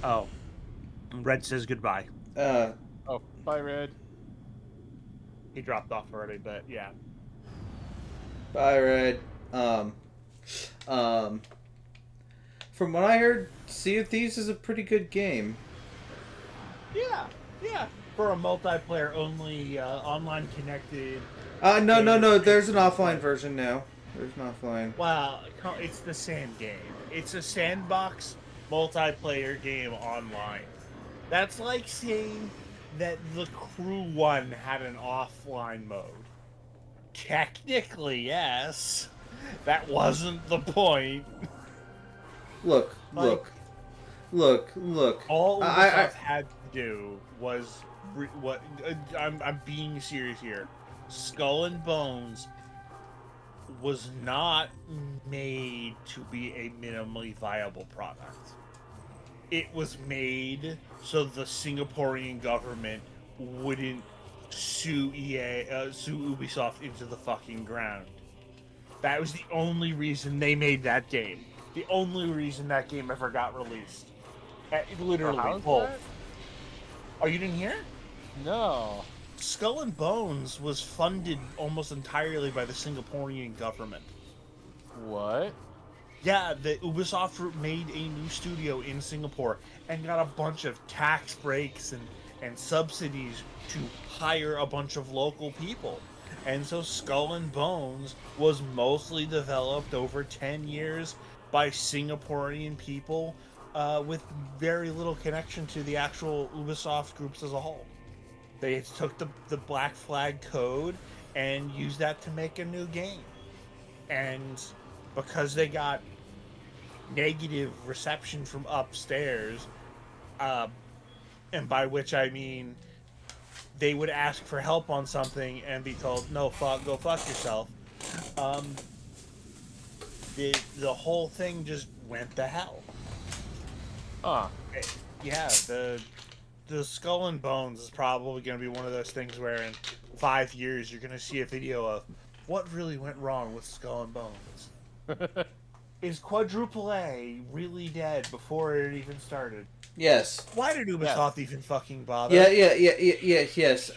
Oh. Red says goodbye. Oh, bye, Red. He dropped off already, but yeah. Bye, Red. From what I heard, Sea of Thieves is a pretty good game. Yeah. For a multiplayer only, online connected. No. There's an offline version now. There's an offline. Well, it's the same game. It's a sandbox multiplayer game online. That's like saying that The Crew 1 had an offline mode. Technically, yes. That wasn't the point. Look. All Ubisoft had to do was I'm being serious here. Skull and Bones was not made to be a minimally viable product. It was made so the Singaporean government wouldn't sue Ubisoft into the fucking ground. That was the only reason they made that game. The only reason that game ever got released. Literally, Oh, you didn't hear? No. Skull and Bones was funded almost entirely by the Singaporean government. What? Yeah, the Ubisoft made a new studio in Singapore and got a bunch of tax breaks and subsidies to hire a bunch of local people. And so Skull and Bones was mostly developed over 10 years by Singaporean people with very little connection to the actual Ubisoft groups as a whole. They took the Black Flag code and used that to make a new game. And because they got negative reception from upstairs, and by which I mean they would ask for help on something and be told, no, go fuck yourself. The whole thing just went to hell. Yeah, the Skull and Bones is probably going to be one of those things where in 5 years you're going to see a video of what really went wrong with Skull and Bones. is quadruple A really dead before it even started? Yes. Why did Ubisoft even fucking bother? Yes.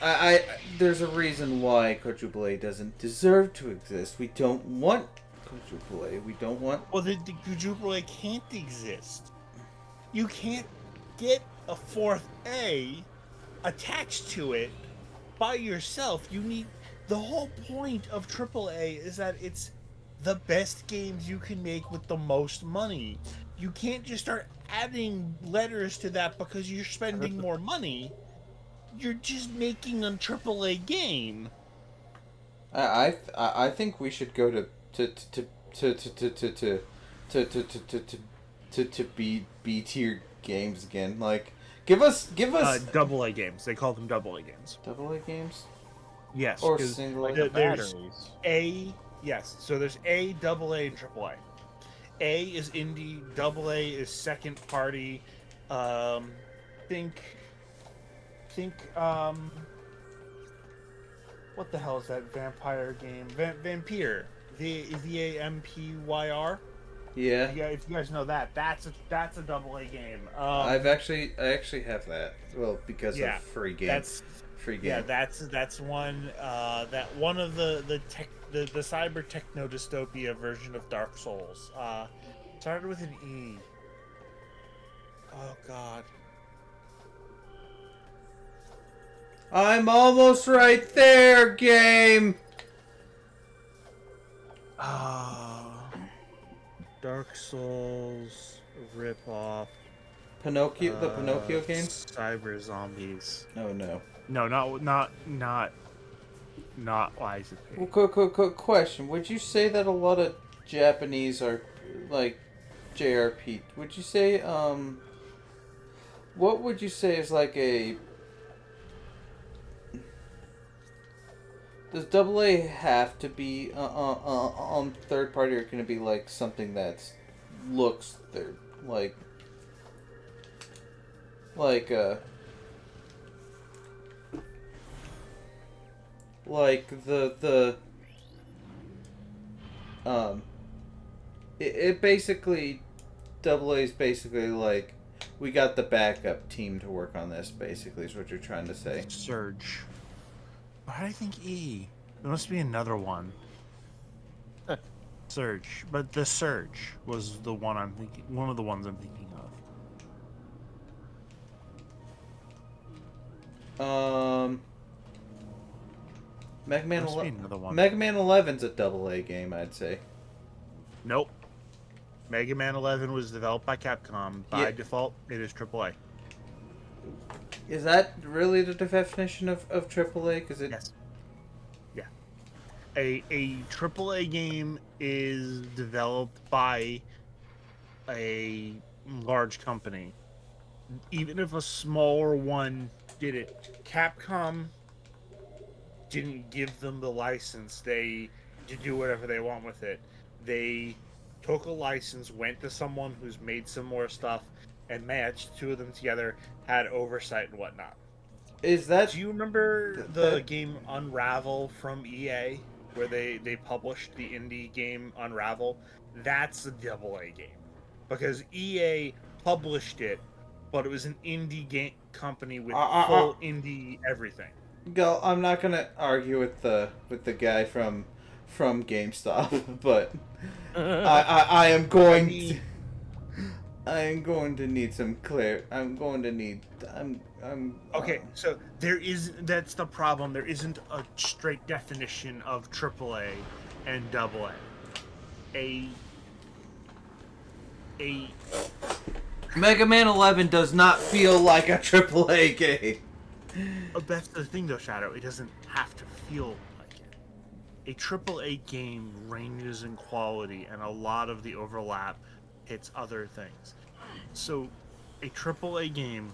There's a reason why Quadruple A doesn't deserve to exist. We don't want Quadruple A. We don't want. Well, the quadruple A can't exist. You can't get a fourth A attached to it by yourself. You need the whole point of triple A is that it's the best games you can make with the most money. You can't just start adding letters to that because you're spending more money. You're just making a triple A game. I think we should go to B tier games again. Like, give us Double A games. They call them double A games. double A games Yes, or 'cause single Like A. the there's batteries. A. Yes, so there's A, double A, and triple A. A is indie. Double A is second party. Um, think. What the hell is that vampire game? Vampire. VAMPYR. Yeah, Yeah, if you guys know that, that's a double A game. I actually have that. Well, because Yeah, of free game. that's Free game. yeah, that's one. That one of the cyber techno dystopia version of Dark Souls. Started with an E. Oh God. I'm almost right there, game. Dark Souls ripoff. The Pinocchio game. Cyber zombies. Oh no. No, not Lies of P. Well, question: would you say that a lot of Japanese are like JRP? Would you say what would you say is like a does double A have to be on third party, or can it be like something that's looks third like the it basically double A is basically like we got the backup team to work on this, basically is what you're trying to say. Surge. Why do I think E? There must be another one. Surge, but the Surge was the one I'm thinking. One of the ones I'm thinking of. Mega Man Must be another one. Mega Man 11's a double A game, I'd say. Nope. Mega Man 11 was developed by Capcom. By Yeah. default, it is AAA. Is that really the definition of AAA? Because it Yes. Yeah. A AAA game is developed by a large company. Even if a smaller one did it, Capcom didn't give them the license. They to do whatever they want with it. They took a license, went to someone who's made some more stuff, and matched two of them together, had oversight and whatnot. is that Do you remember the game Unravel from EA, where they published the indie game Unravel? That's a double A game, because EA published it, but it was an indie game company with full indie everything. Go. I'm not gonna argue with the guy from GameStop, but I am going to. I am going to need some clear. I'm going to need. I'm. Okay, so that's the problem. There isn't a straight definition of AAA and AA. A Mega Man 11 does not feel like a AAA game. that's the thing though, Shadow. It doesn't have to feel like it. A AAA game ranges in quality, and a lot of the overlap hits other things. So, a AAA game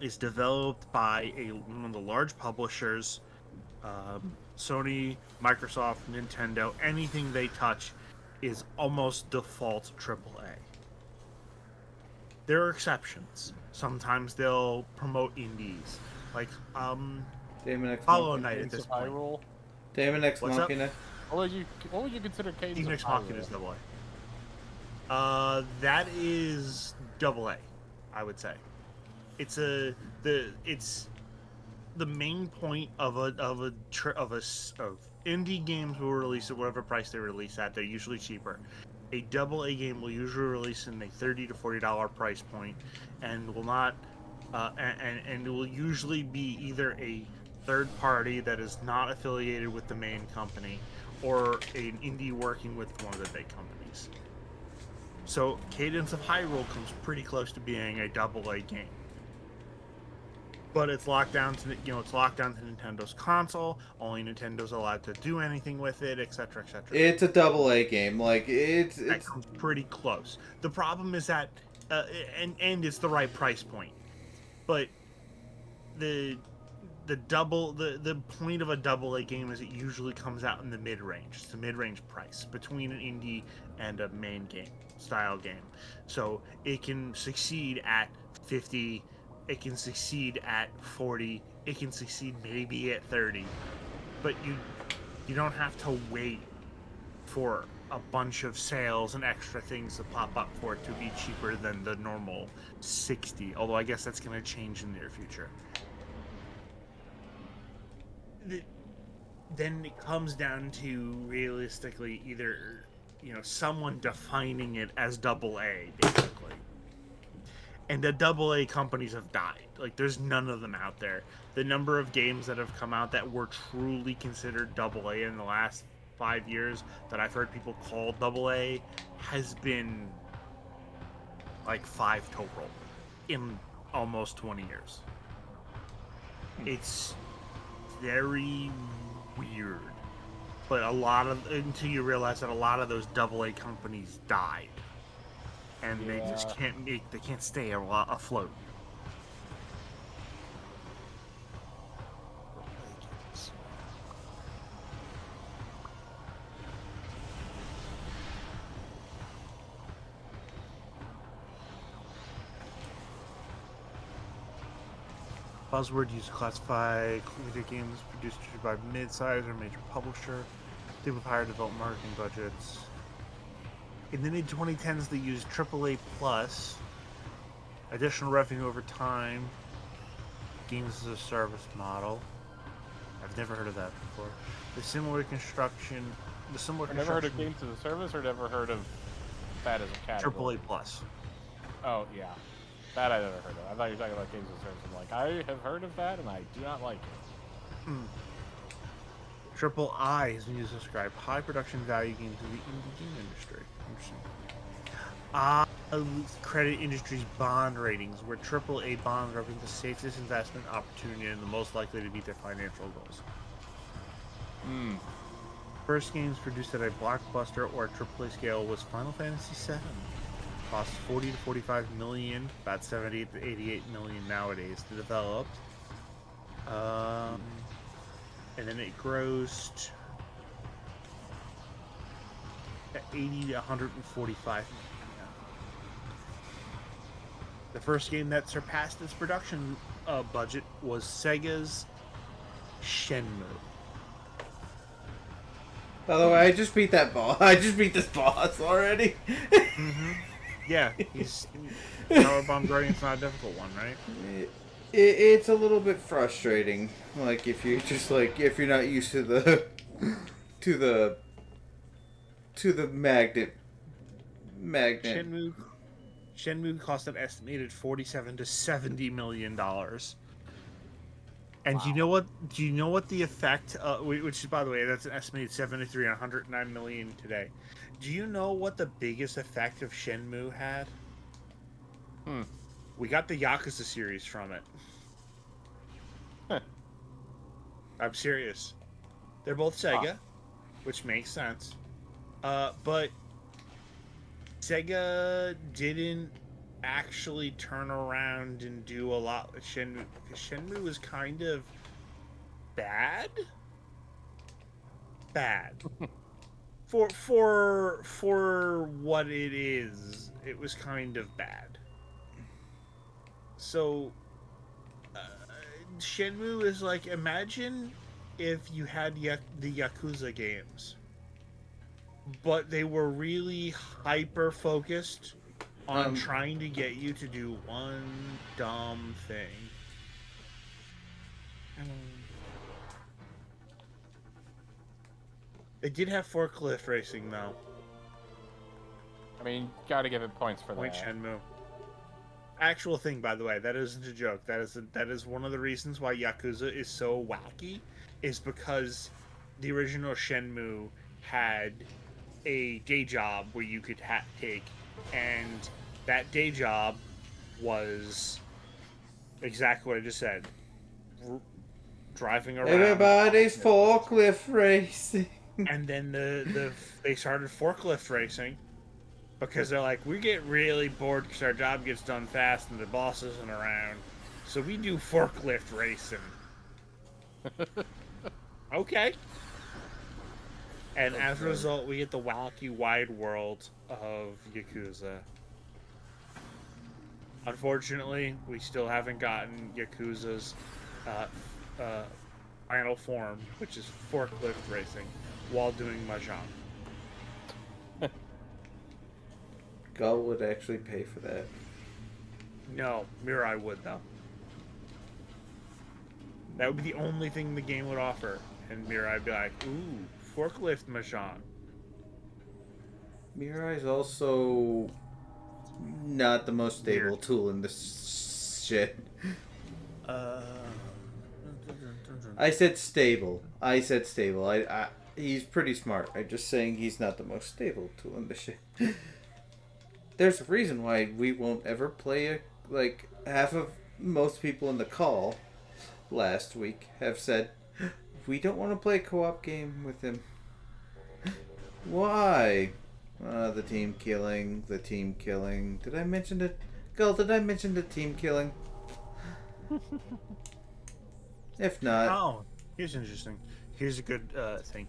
is developed by one of the large publishers, Sony, Microsoft, Nintendo. Anything they touch is almost default AAA. There are exceptions. Sometimes they'll promote indies, like Demon X Hollow Machina. Knight at this point. Hyrule. Demon X What's up? Machina. What would you consider Cadence Demon of X Machina Hyrule? is double A. That is double A, I would say. It's it's the main point of of indie games will release at whatever price they release at. They're usually cheaper. A double A game will usually release in a $30 to $40 price point, and will not, and it will usually be either a third party that is not affiliated with the main company, or an indie working with one of the big companies. So Cadence of Hyrule comes pretty close to being a double A game. But it's locked down to it's locked down to Nintendo's console. Only Nintendo's allowed to do anything with it, etc., etc. It's a double A game. Like That comes pretty close. The problem is that, and it's the right price point, but the the point of a double A game is it usually comes out in the mid range. It's the mid range price between an indie and a main game style game. So it can succeed at 50. It can succeed at 40. It can succeed maybe at 30. But you don't have to wait for a bunch of sales and extra things to pop up for it to be cheaper than the normal 60. Although I guess that's going to change in the near future. Then it comes down to realistically either someone defining it as double A, basically. And the double A companies have died. Like, there's none of them out there. The number of games that have come out that were truly considered double A in the last 5 years that I've heard people call double A has been like 5 total in almost 20 years. It's very weird. But until you realize that a lot of those double A companies died. And they just can't stay afloat. Buzzword used to classify video games produced by mid-size or major publisher. They with higher development marketing budgets. In the mid-2010s, they used AAA Plus, additional revenue over time, games as a service model. I've never heard of that before. I've never heard of games as a service, or never heard of that as a category. AAA Plus. Oh yeah, that I never heard of. I thought you were talking about games as a service. I'm like, I have heard of that, and I do not like it. Triple I has been used to describe high production value games in the indie game industry. Interesting. Credit industry's bond ratings, where AAA bonds represent the safest investment opportunity and the most likely to meet their financial goals. First games produced at a blockbuster or AAA scale was Final Fantasy VII. Cost 40 to 45 million, about 70 to 88 million nowadays to develop. And then it grossed at 80 to 145 million. The first game that surpassed its production budget was Sega's Shenmue. By the way, I just beat that boss. I just beat this boss already. Yeah, he's Powerbomb Guardian's not a difficult one, right? It's a little bit frustrating. Like if you're not used to the magnet. Shenmue cost an estimated $47 to $70 million. And do you know what? Do you know what the effect? Which is, by the way, that's an estimated 73 and 109 million today. Do you know what the biggest effect of Shenmue had? We got the Yakuza series from it. I'm serious. They're both Sega, which makes sense. But Sega didn't actually turn around and do a lot with Shenmue. Shenmue was kind of bad. For what it is, it was kind of bad. So Shenmue is like, imagine if you had the Yakuza games but they were really hyper focused on Um, trying to get you to do one dumb thing. It did have forklift racing though. I mean, gotta give it points for Point that. Shenmue. Actual thing, by the way, that isn't a joke. That is one of the reasons why Yakuza is so wacky, is because the original Shenmue had a day job where you could take, and that day job was exactly what I just said, driving around. everybody's forklift racing. And then they started forklift racing because they're like, we get really bored because our job gets done fast and the boss isn't around, so we do forklift racing. Okay. And as a result, we get the wacky wide world of Yakuza. Unfortunately, we still haven't gotten Yakuza's final form, which is forklift racing, while doing Mahjong. Gull would actually pay for that. No, Mirai would, though. That would be the only thing the game would offer. And Mirai would be like, ooh, forklift Mahjong. Mirai's also not the most stable Weird. tool in this shit. Uh, I said stable. He's pretty smart. I'm just saying he's not the most stable tool in this shit. There's a reason why we won't ever play like half of most people in the call last week have said we don't want to play a co-op game with him. Why? The team killing. Did I mention it? Gull, did I mention the team killing? If not, oh, here's interesting. Here's a good thing.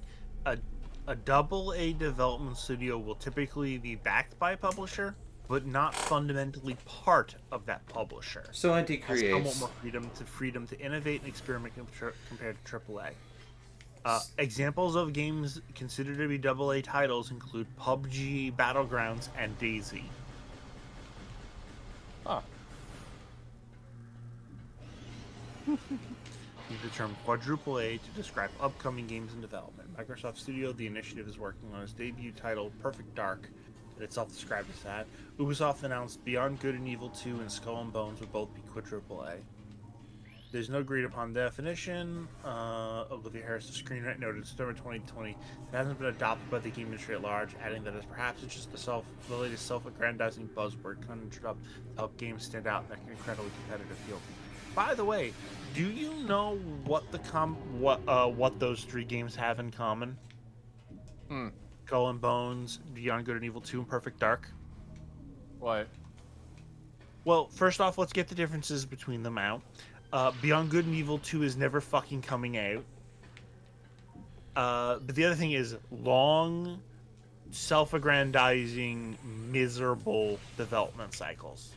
A double A development studio will typically be backed by a publisher, but not fundamentally part of that publisher. so Has Anti somewhat creates. more freedom to innovate and experiment compared to AAA. Examples of games considered to be AA titles include PUBG, Battlegrounds, and DayZ. Huh. Use the term quadruple A to describe upcoming games in development. Microsoft Studio, the initiative, is working on its debut title, Perfect Dark, that itself described as that. Ubisoft announced Beyond Good and Evil 2 and Skull and Bones would both be quadruple A. There's no agreed upon definition. Olivia Harris, the screenwriter, noted September 2020 it hasn't been adopted by the game industry at large, adding that as perhaps it's just the latest self-aggrandizing buzzword conjured up to help games stand out in an incredibly competitive field. By the way, do you know what what those three games have in common? Skull and Bones, Beyond Good and Evil 2, and Perfect Dark. What? Well, first off, let's get the differences between them out. Beyond Good and Evil 2 is never fucking coming out. But the other thing is long, self-aggrandizing, miserable development cycles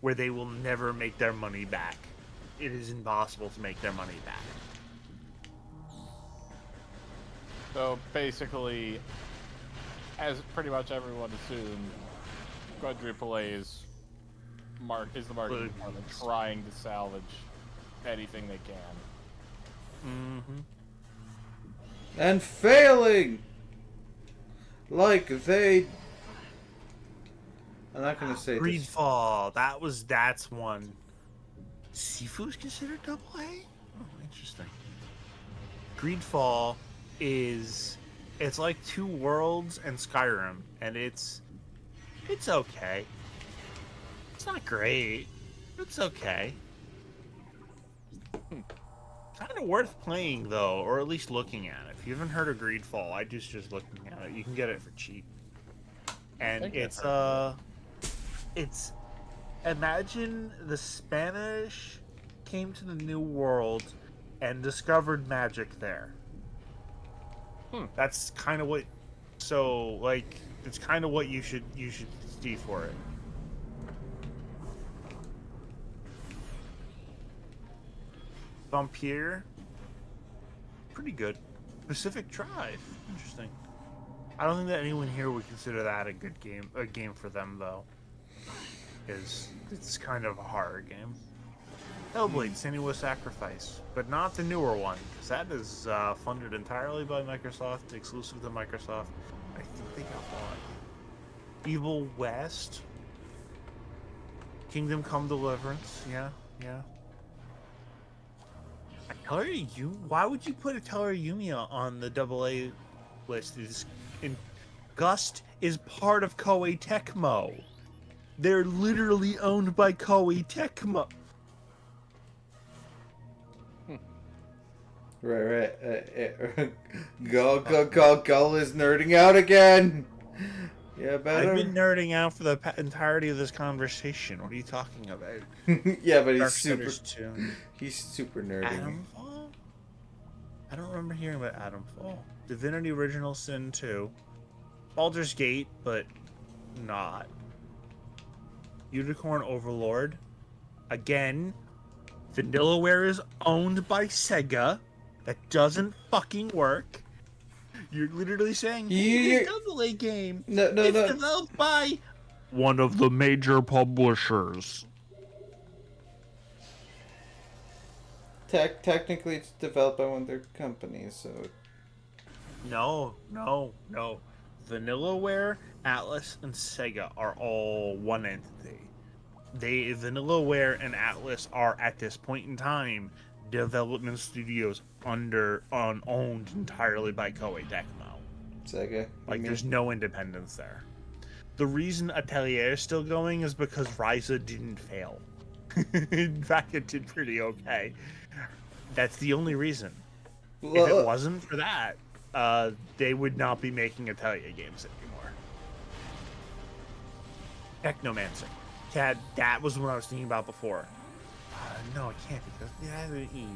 where they will never make their money back. It is impossible to make their money back. So basically, as pretty much everyone assumed, quadruple A is the marketing department trying to salvage anything they can. Mm-hmm. And failing! Like they... I'm not gonna say this. Greedfall. That's one. Sifu is considered double A? Oh, interesting. Greedfall it's like Two Worlds and Skyrim, and it's okay. It's not great. It's okay. Kind of worth playing though, or at least looking at it. If you haven't heard of Greedfall, I just looking at it. You can get it for cheap, and it's imagine the Spanish came to the New World and discovered magic there. That's kind of what. So like, it's kind of what you should see for it. Vampire, pretty good. Pacific Drive, interesting. I don't think that anyone here would consider that a good game, a game for them though. Is it's kind of a horror game. Hellblade: Senua's Sacrifice, but not the newer one, because that is funded entirely by Microsoft, exclusive to Microsoft. I think they got bought. Evil West, Kingdom Come Deliverance, yeah. Why would you put a Atelier Yumiya on the AA list? Gust is part of Koei Tecmo. They're literally owned by Koei Tecmo. Right. Gull is nerding out again. Yeah, better. I've been nerding out for the entirety of this conversation. What are you talking about? Yeah, but he's Darksiders super. 2. He's super nerdy. Adamfall? I don't remember hearing about Adamfall. Divinity Original Sin 2. Baldur's Gate, but not. Unicorn Overlord. Again, Vanillaware is owned by Sega. That doesn't fucking work. You're literally saying, hey, this AA game. No. It's developed by one of the major publishers. Technically, it's developed by one of their companies, so. No. Vanillaware, Atlas, and Sega are all one entity. Vanillaware and Atlas are at this point in time development studios owned entirely by Koei Tecmo. Sega. Like there's no independence there. The reason Atelier is still going is because Ryza didn't fail. In fact, it did pretty okay. That's the only reason. If it wasn't for that, they would not be making Atelier games anymore. Technomancer. That was what I was thinking about before. No, it can't because it has an E.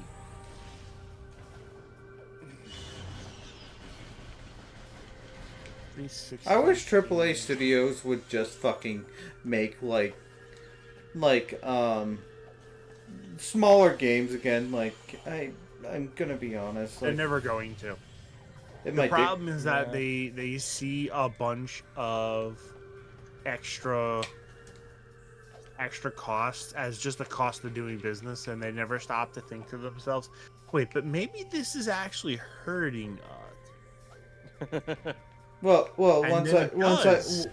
I wish AAA studios would just fucking make smaller games again. Like I'm gonna be honest. They're never going to. The problem is that they see a bunch of extra costs as just a cost of doing business, and they never stop to think to themselves, wait, but maybe this is actually hurting us. Well, And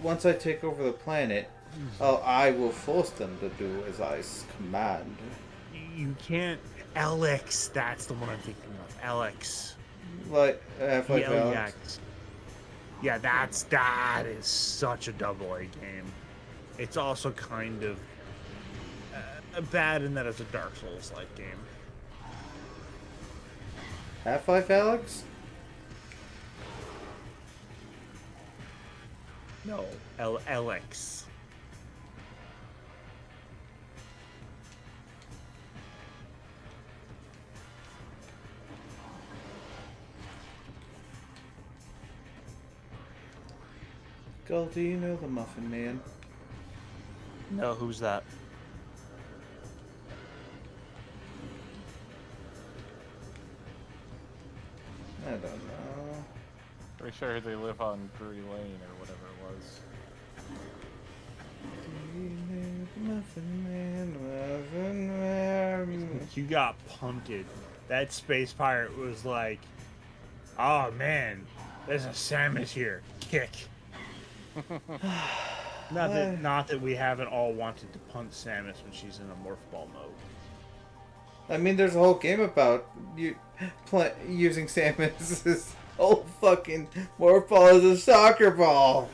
once I take over the planet, I will force them to do as I command. You can't. Alex, that's the one I'm thinking of. Alex. Like Alex. Yeah, that is such a AA game. It's also kind of bad in that it's a Dark Souls-like game. Half-Life Alex? No, Alex. Gull, do you know the Muffin Man? No, who's that? I don't know. Pretty sure they live on Drury Lane or whatever it was. Do you know the Muffin Man? You got punted. That space pirate was like, oh man, there's a Samus here. Kick. Not that we haven't all wanted to punt Samus when she's in a morph ball mode. I mean, there's a whole game about using Samus's whole fucking morph ball as a soccer ball.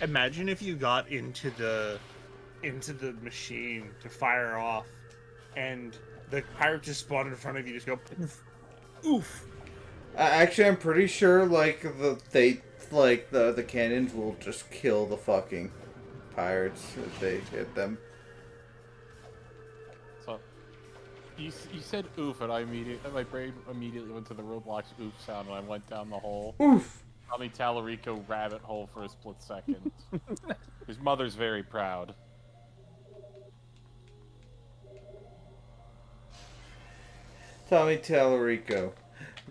Imagine if you got into the machine to fire off, and the pirate just spawned in front of you. Just go, oof. Actually, I'm pretty sure the cannons will just kill the fucking pirates if they hit them. So, you said oof, and my brain immediately went to the Roblox oof sound, and I went down the hole. Oof. Tommy Tallarico rabbit hole for a split second. His mother's very proud. Tommy Tallarico.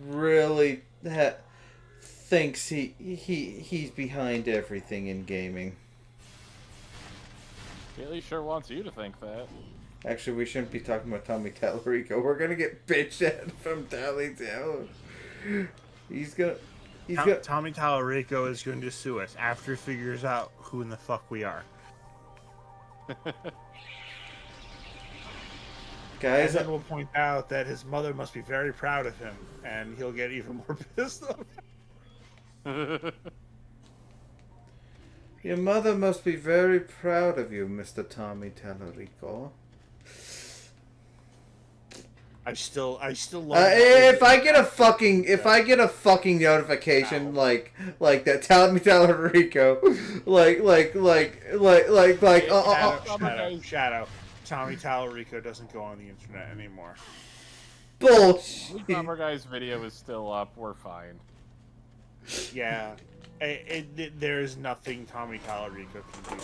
really thinks he's behind everything in gaming. Really sure wants you to think that. Actually, we shouldn't be talking about Tommy Tallarico. We're gonna get bitched at from Tally Town. He's gonna. Tommy Tallarico is going to sue us after he figures out who in the fuck we are. Guys, And then we'll point out that his mother must be very proud of him, and he'll get even more pissed off. your mother must be very proud of you, Mr. Tommy Tallarico. I still love. If I get a fucking notification like that, Tommy Tallarico, Shadow. Tommy Tallarico doesn't go on the internet anymore. bullshit. Bomber Guy's video is still up. We're fine. Yeah, there's nothing Tommy Tallarico can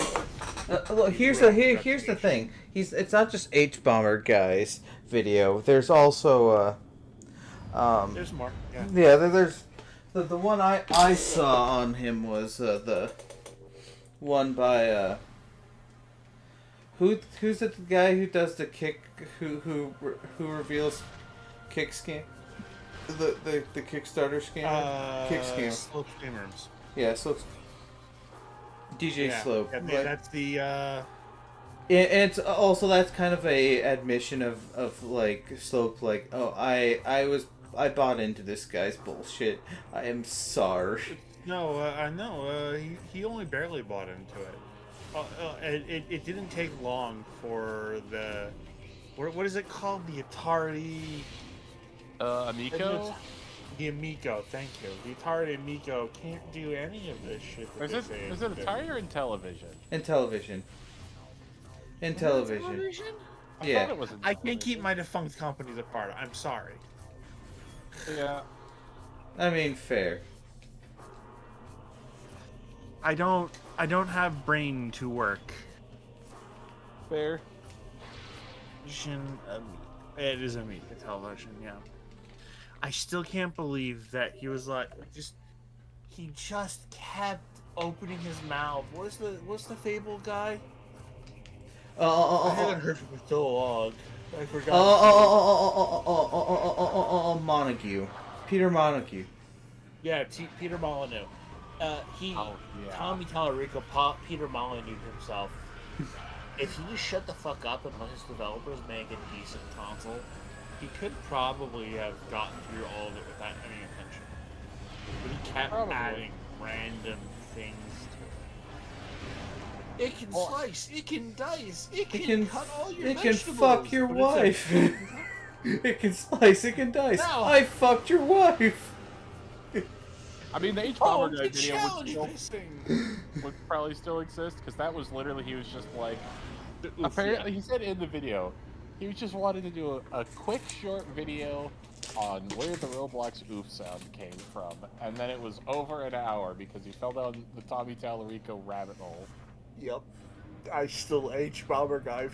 do. Look, here's the thing. It's not just H Bomber Guy's video. There's also There's more. Yeah. yeah. There's the one I saw on him was the one by who's the guy who does the kick who reveals kick scam the Kickstarter scam kick scam. Slope Streamers. Yeah, Slope. DJ Yeah. Slope. Yeah, Like, that's the. and it's also that's kind of a admission of like Slope, like, oh, I bought into this guy's bullshit. I am sorry. No, I know. He only barely bought into it. It didn't take long for the. What is it called? The Atari. Amico? The Amico, thank you. The Atari Amico can't do any of this shit. Is it Atari or in television? In television. In television. I Yeah. thought it was in I can't keep television. my defunct companies apart. I'm sorry. Yeah. I mean, fair. I don't have brain to work. Fair. It is Amiga television, yeah. I still can't believe that he was like he just kept opening his mouth. What's the Fable guy? I haven't heard from him so long. I forgot. Montague. Peter Montague. Yeah, Peter Molyneux. Tommy Tallarico, Peter Molyneux himself. If he just shut the fuck up and let his developers make a decent console, he could probably have gotten through all of it without any attention. But he kept adding random things to it. It can slice, it can dice, it can cut all your vegetables. It can fuck your wife. It can slice, it can dice. No. I fucked your wife. I mean, the H Bomber Guy video would probably still exist, because that was literally, he was just like, apparently, he said in the video, he just wanted to do a quick, short video on where the Roblox oof sound came from, and then it was over an hour because he fell down the Tommy Tallarico rabbit hole. Yep. H Bomber Guy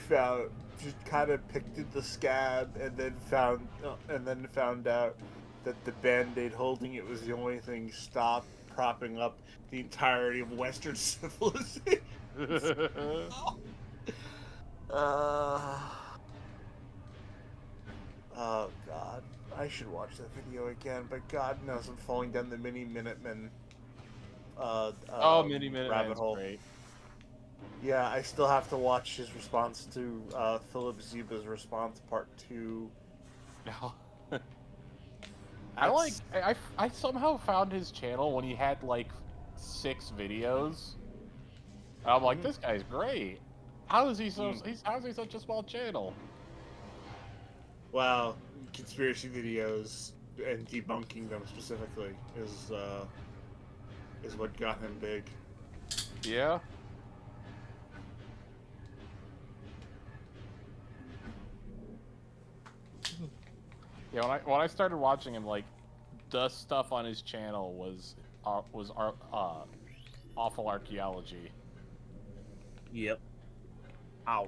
just kind of picked at the scab, and then found out that the Band-Aid holding it was the only thing propping up the entirety of Western civilization. Oh god, I should watch that video again, but God knows I'm falling down the Mini Minutemen Mini Minutemen's rabbit hole. great. Yeah, I still have to watch his response to Philip Zeba's response part 2. No. I somehow found his channel when he had like 6 videos. And I'm like, this guy's great. How is he how's he such a small channel? Well, conspiracy videos and debunking them specifically is what got him big. Yeah. Yeah, when I started watching him, like, the stuff on his channel was awful archaeology. Yep. Ow.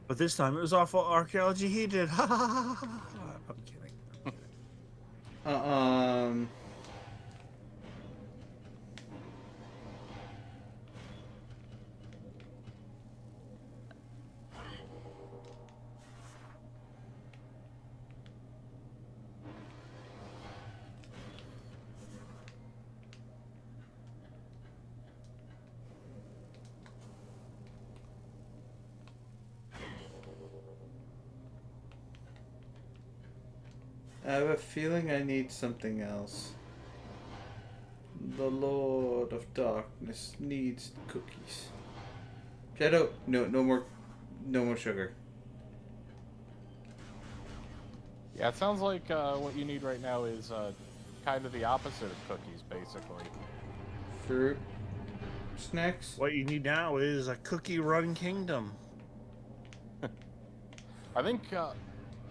But this time it was awful archaeology he did. Ha ha ha ha ha. I'm kidding. Uh, I have a feeling I need something else. The Lord of Darkness needs cookies. Shadow, no more sugar. Yeah, it sounds like what you need right now is kind of the opposite of cookies, basically. Fruit snacks. What you need now is a cookie-run kingdom. I think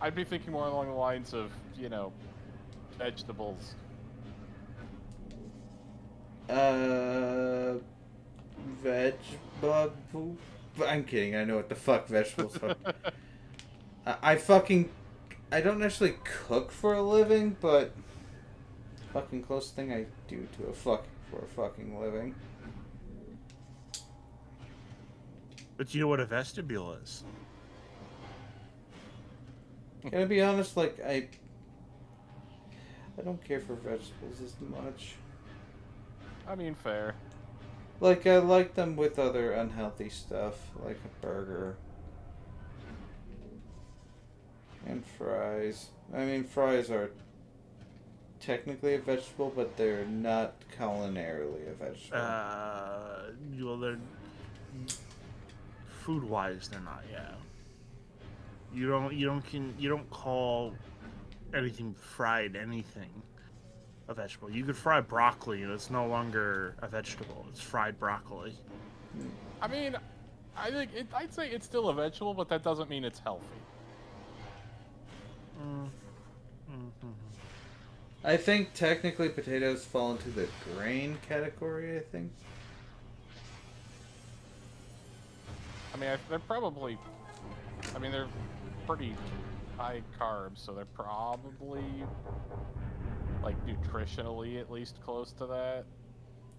I'd be thinking more along the lines of, you know, vegetables. I'm kidding. I know what the fuck vegetables are. I don't actually cook for a living, but fucking close thing I do to for a fucking living. But you know what a vestibule is? Can I be honest? Like I don't care for vegetables as much. I mean, fair. Like I like them with other unhealthy stuff, like a burger and fries. I mean, fries are technically a vegetable, but they're not culinarily a vegetable. Well, they're food-wise, they're not. Yeah. You don't call anything fried anything a vegetable. You could fry broccoli, and it's no longer a vegetable. It's fried broccoli. I mean, I think I'd say it's still a vegetable, but that doesn't mean it's healthy. I think technically potatoes fall into the grain category, I think. I mean, they're probably... I mean, they're pretty high carbs, so they're probably, like, nutritionally at least close to that.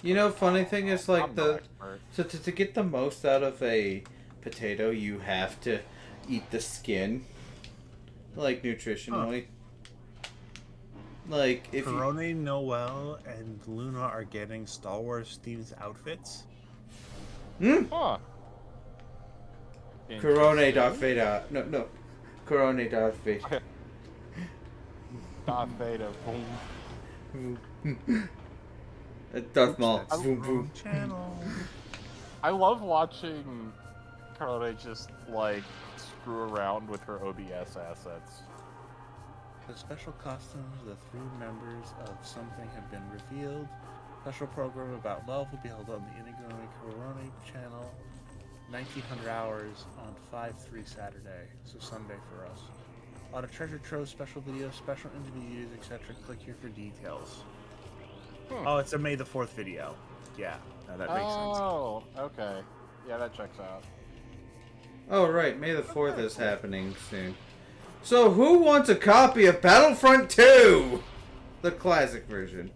You know, funny thing is, like, I'm no expert. So to get the most out of a potato, you have to eat the skin. Like, nutritionally. Like, if you... Corone, Noel, and Luna are getting Star Wars themed outfits. Huh. Corone Darth Vader. No. Corone Darth Vader. Darth Vader. Boom. Darth Maul. That's Boom, the boom. wrong channel. I love watching Carly just, like, screw around with her OBS assets. The special costumes of the 3 members of Something have been revealed. Special program about love will be held on the Inigami Corone channel, 1900 hours on 5/3 Saturday, so Sunday for us. A lot of treasure trove, special videos, special interviews, etc. Click here for details. Oh, it's a May the 4th video. Yeah, no, that makes sense. Oh, okay. Yeah, that checks out. Oh, right. May the 4th is happening soon. So, who wants a copy of Battlefront 2? The classic version.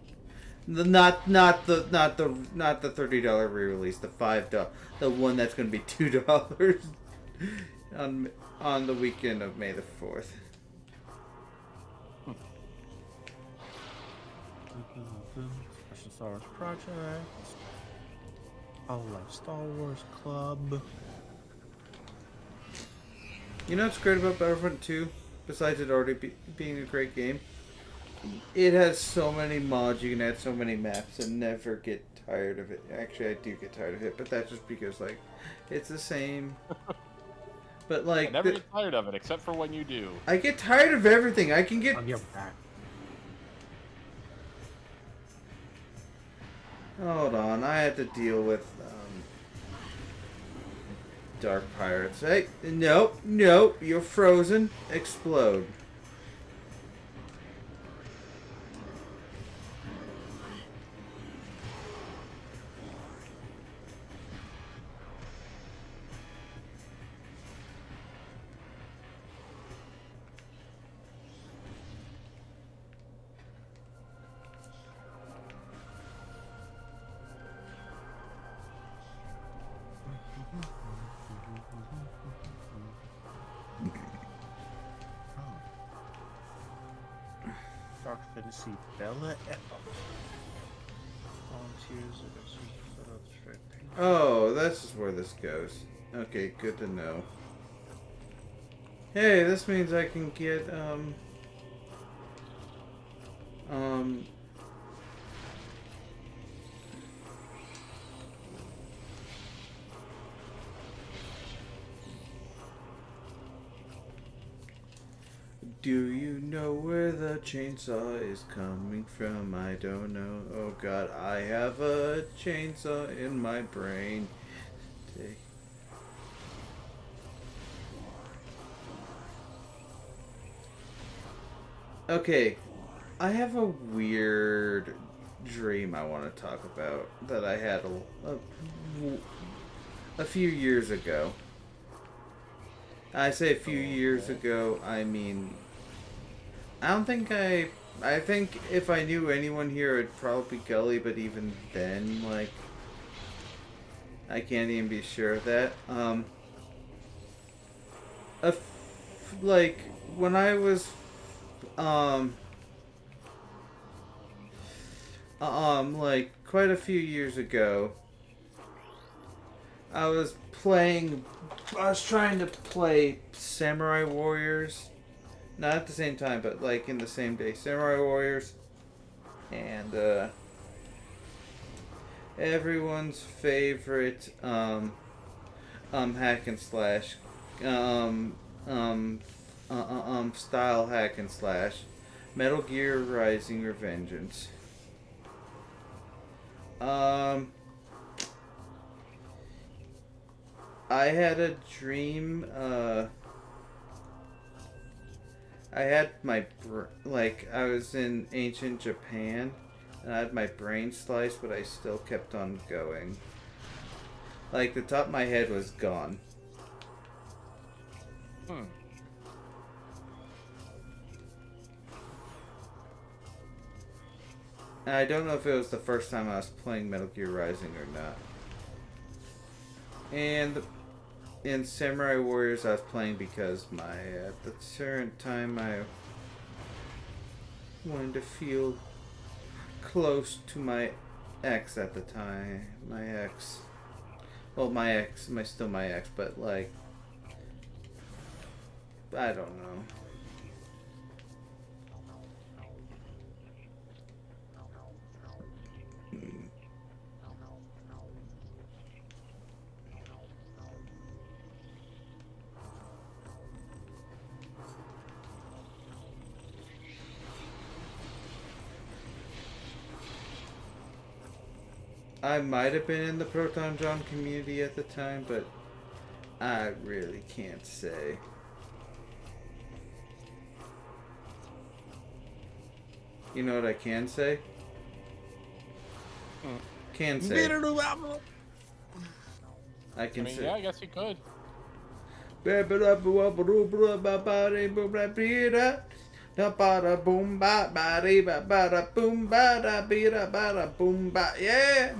Not the $30 re-release, the $5, the one that's going to be $2 on the weekend of May the 4th. Special Star Wars Project. All Love Star Wars Club. You know what's great about Battlefront 2? Besides it already being a great game, it has so many mods, you can add so many maps and never get tired of it. Actually, I do get tired of it, but that's just because, like, it's the same. But, like... I never get tired of it, except for when you do. I get tired of everything. I can get... On your back. Hold on, I had to deal with, Dark Pirates. Hey, nope, you're frozen. Explode. Fantasy Bella. Volunteers are set up straight. Oh, this is where this goes. Okay, good to know. Hey, this means I can get, do you know where the chainsaw is coming from? I don't know. Oh god, I have a chainsaw in my brain. Take. Okay, I have a weird dream I want to talk about that I had a few years ago. I say a few years ago, I mean, I don't think I think if I knew anyone here, it'd probably be Gully, but even then, like, I can't even be sure of that. Like, when I was, like, quite a few years ago, I was trying to play Samurai Warriors. Not at the same time, but like in the same day. Samurai Warriors. And, everyone's favorite, hack and slash, style hack and slash. Metal Gear Rising Revengeance. I had a dream, I had I was in ancient Japan, and I had my brain sliced, but I still kept on going. Like, the top of my head was gone. And I don't know if it was the first time I was playing Metal Gear Rising or not. And in Samurai Warriors, I was playing because at the current time I wanted to feel close to my ex at the time. My ex. Well, still my ex, but like, I don't know. I might have been in the Proton John community at the time, but I really can't say. You know what I can say? Can say. I can say. Yeah, I guess you could. Yeah.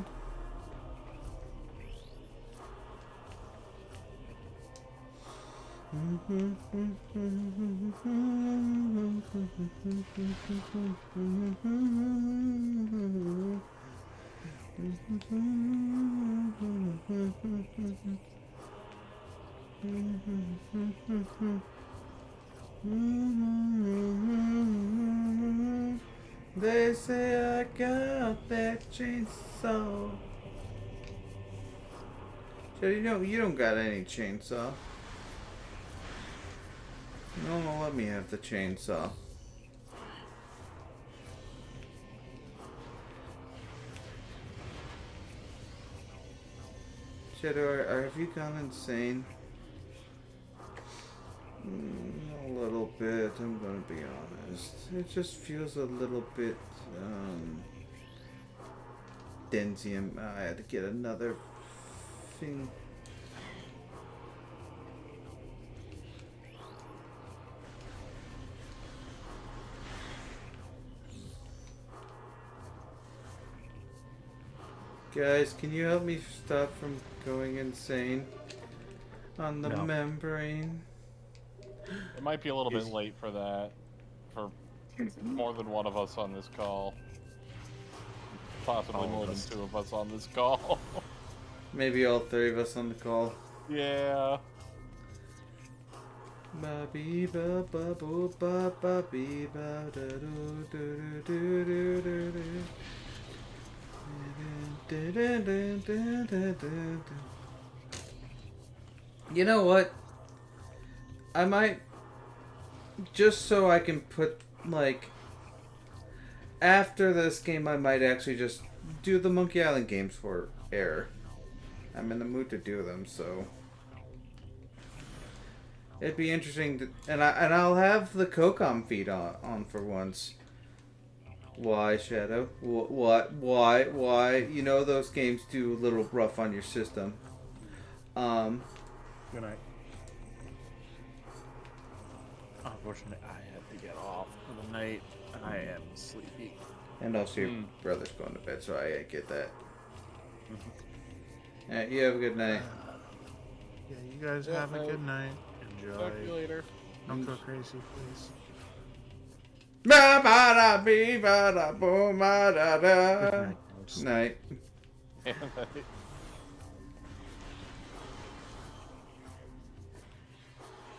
They say I got that chainsaw. So you don't got any chainsaw. No, let me have the chainsaw. Shadow, have you gone insane? A little bit, I'm gonna be honest. It just feels a little bit, Denzium. I had to get another thing. Guys, can you help me stop from going insane on the membrane? It might be a little bit late for that. For More than one of us on this call. Possibly All of more than us. 2 of us on this call. Maybe all 3 of us on the call. Yeah. Ba bee ba ba boo ba ba bee ba da do do do do do do. You know what? I might, just so I can put, like, after this game, I might actually just do the Monkey Island games for air. I'm in the mood to do them, so it'd be interesting to, and I'll have the Cocom feed on for once. Why, Shadow? Why? You know those games do a little rough on your system. Good night. Unfortunately, I had to get off for the night. I am sleepy. And also your brother's going to bed, so I get that. Alright, you have a good night. Yeah, you guys Yeah, have a night. good night. Enjoy. Talk to you later. Don't go crazy, please. Ba ba da bee ba da boom ba da da. Good night, guys. Night.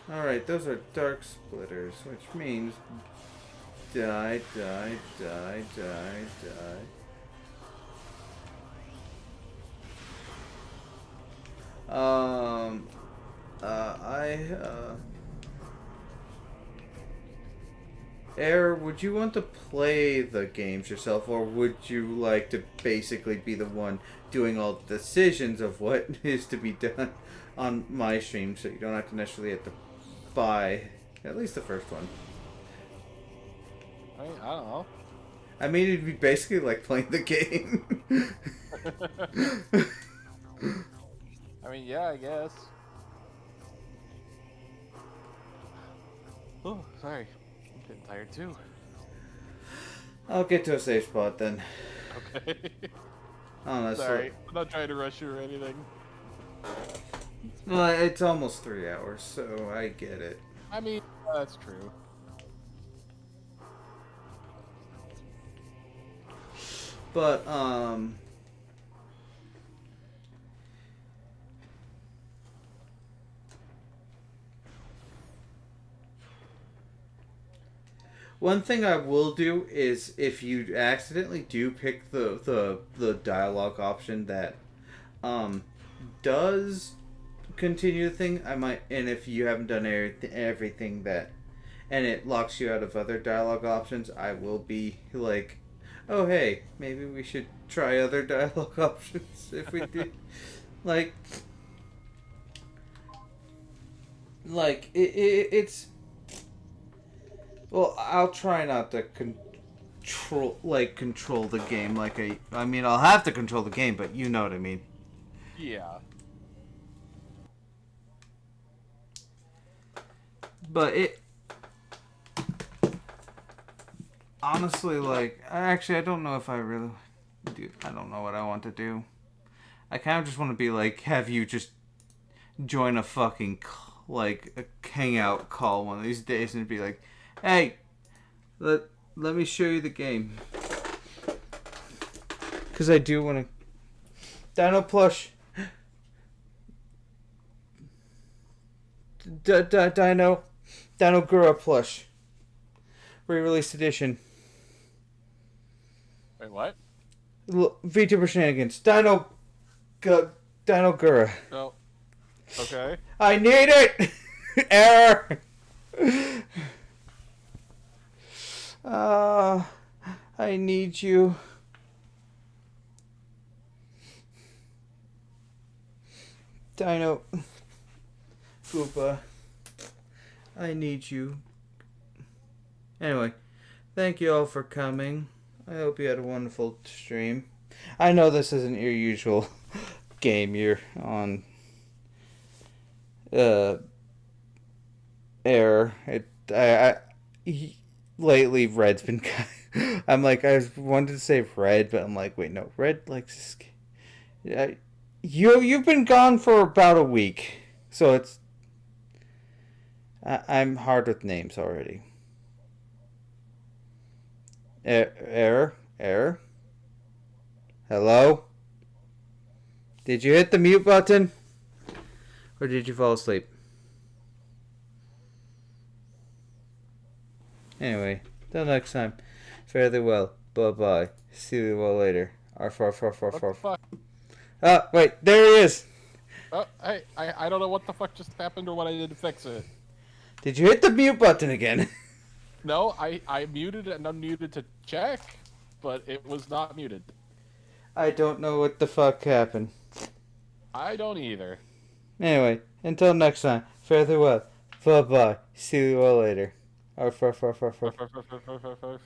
Alright, those are dark splitters, which means die. Air, would you want to play the games yourself, or would you like to basically be the one doing all the decisions of what is to be done on my stream, so you don't have to necessarily have to buy at least the first one? I don't know. I mean, it'd be basically like playing the game. I mean, yeah, I guess. Oh, sorry. I'm getting tired too. I'll get to a safe spot then. Okay. Honestly. Sorry. I'm not trying to rush you or anything. Well, it's almost 3 hours, so I get it. I mean, that's true. But, one thing I will do is if you accidentally do pick the dialogue option that does continue the thing, I might, and if you haven't done everything that, and it locks you out of other dialogue options, I will be like, oh hey, maybe we should try other dialogue options if we do. It's, well, I'll try not to control the game I mean, I'll have to control the game, but you know what I mean. Yeah. But it, honestly, actually, I don't know if I really do. I don't know what I want to do. I kind of just want to be like, have you just join a fucking, a hangout call one of these days and be like, hey, let me show you the game. Because I do want to. Dino plush. Dino Gura plush. Re-released edition. Wait, what? VTuber shenanigans. Dino Gura. Oh. Okay. I need it! Error! I need you. Dino Koopa. I need you. Anyway, thank you all for coming. I hope you had a wonderful stream. I know this isn't your usual game you're on air. Lately Red's been I'm like, I wanted to say Red, but I'm like, wait, no, Red likes this. You've been gone for about a week, so it's I'm hard with names already. Error? Hello? Did you hit the mute button? Or did you fall asleep? Anyway, till next time. Fare thee well. Bye-bye. See you all later. Arf, arf, arf, arf, What the arf. fuck? Ah, wait, there he is! Oh, hey, I don't know what the fuck just happened or what I did to fix it. Did you hit the mute button again? No, I muted and unmuted to check, but it was not muted. I don't know what the fuck happened. I don't either. Anyway, until next time, fare thee well. Bye-bye. See you all later. Arf, arf, arf, arf, arf. Arf, arf, arf, arf, arf, arf.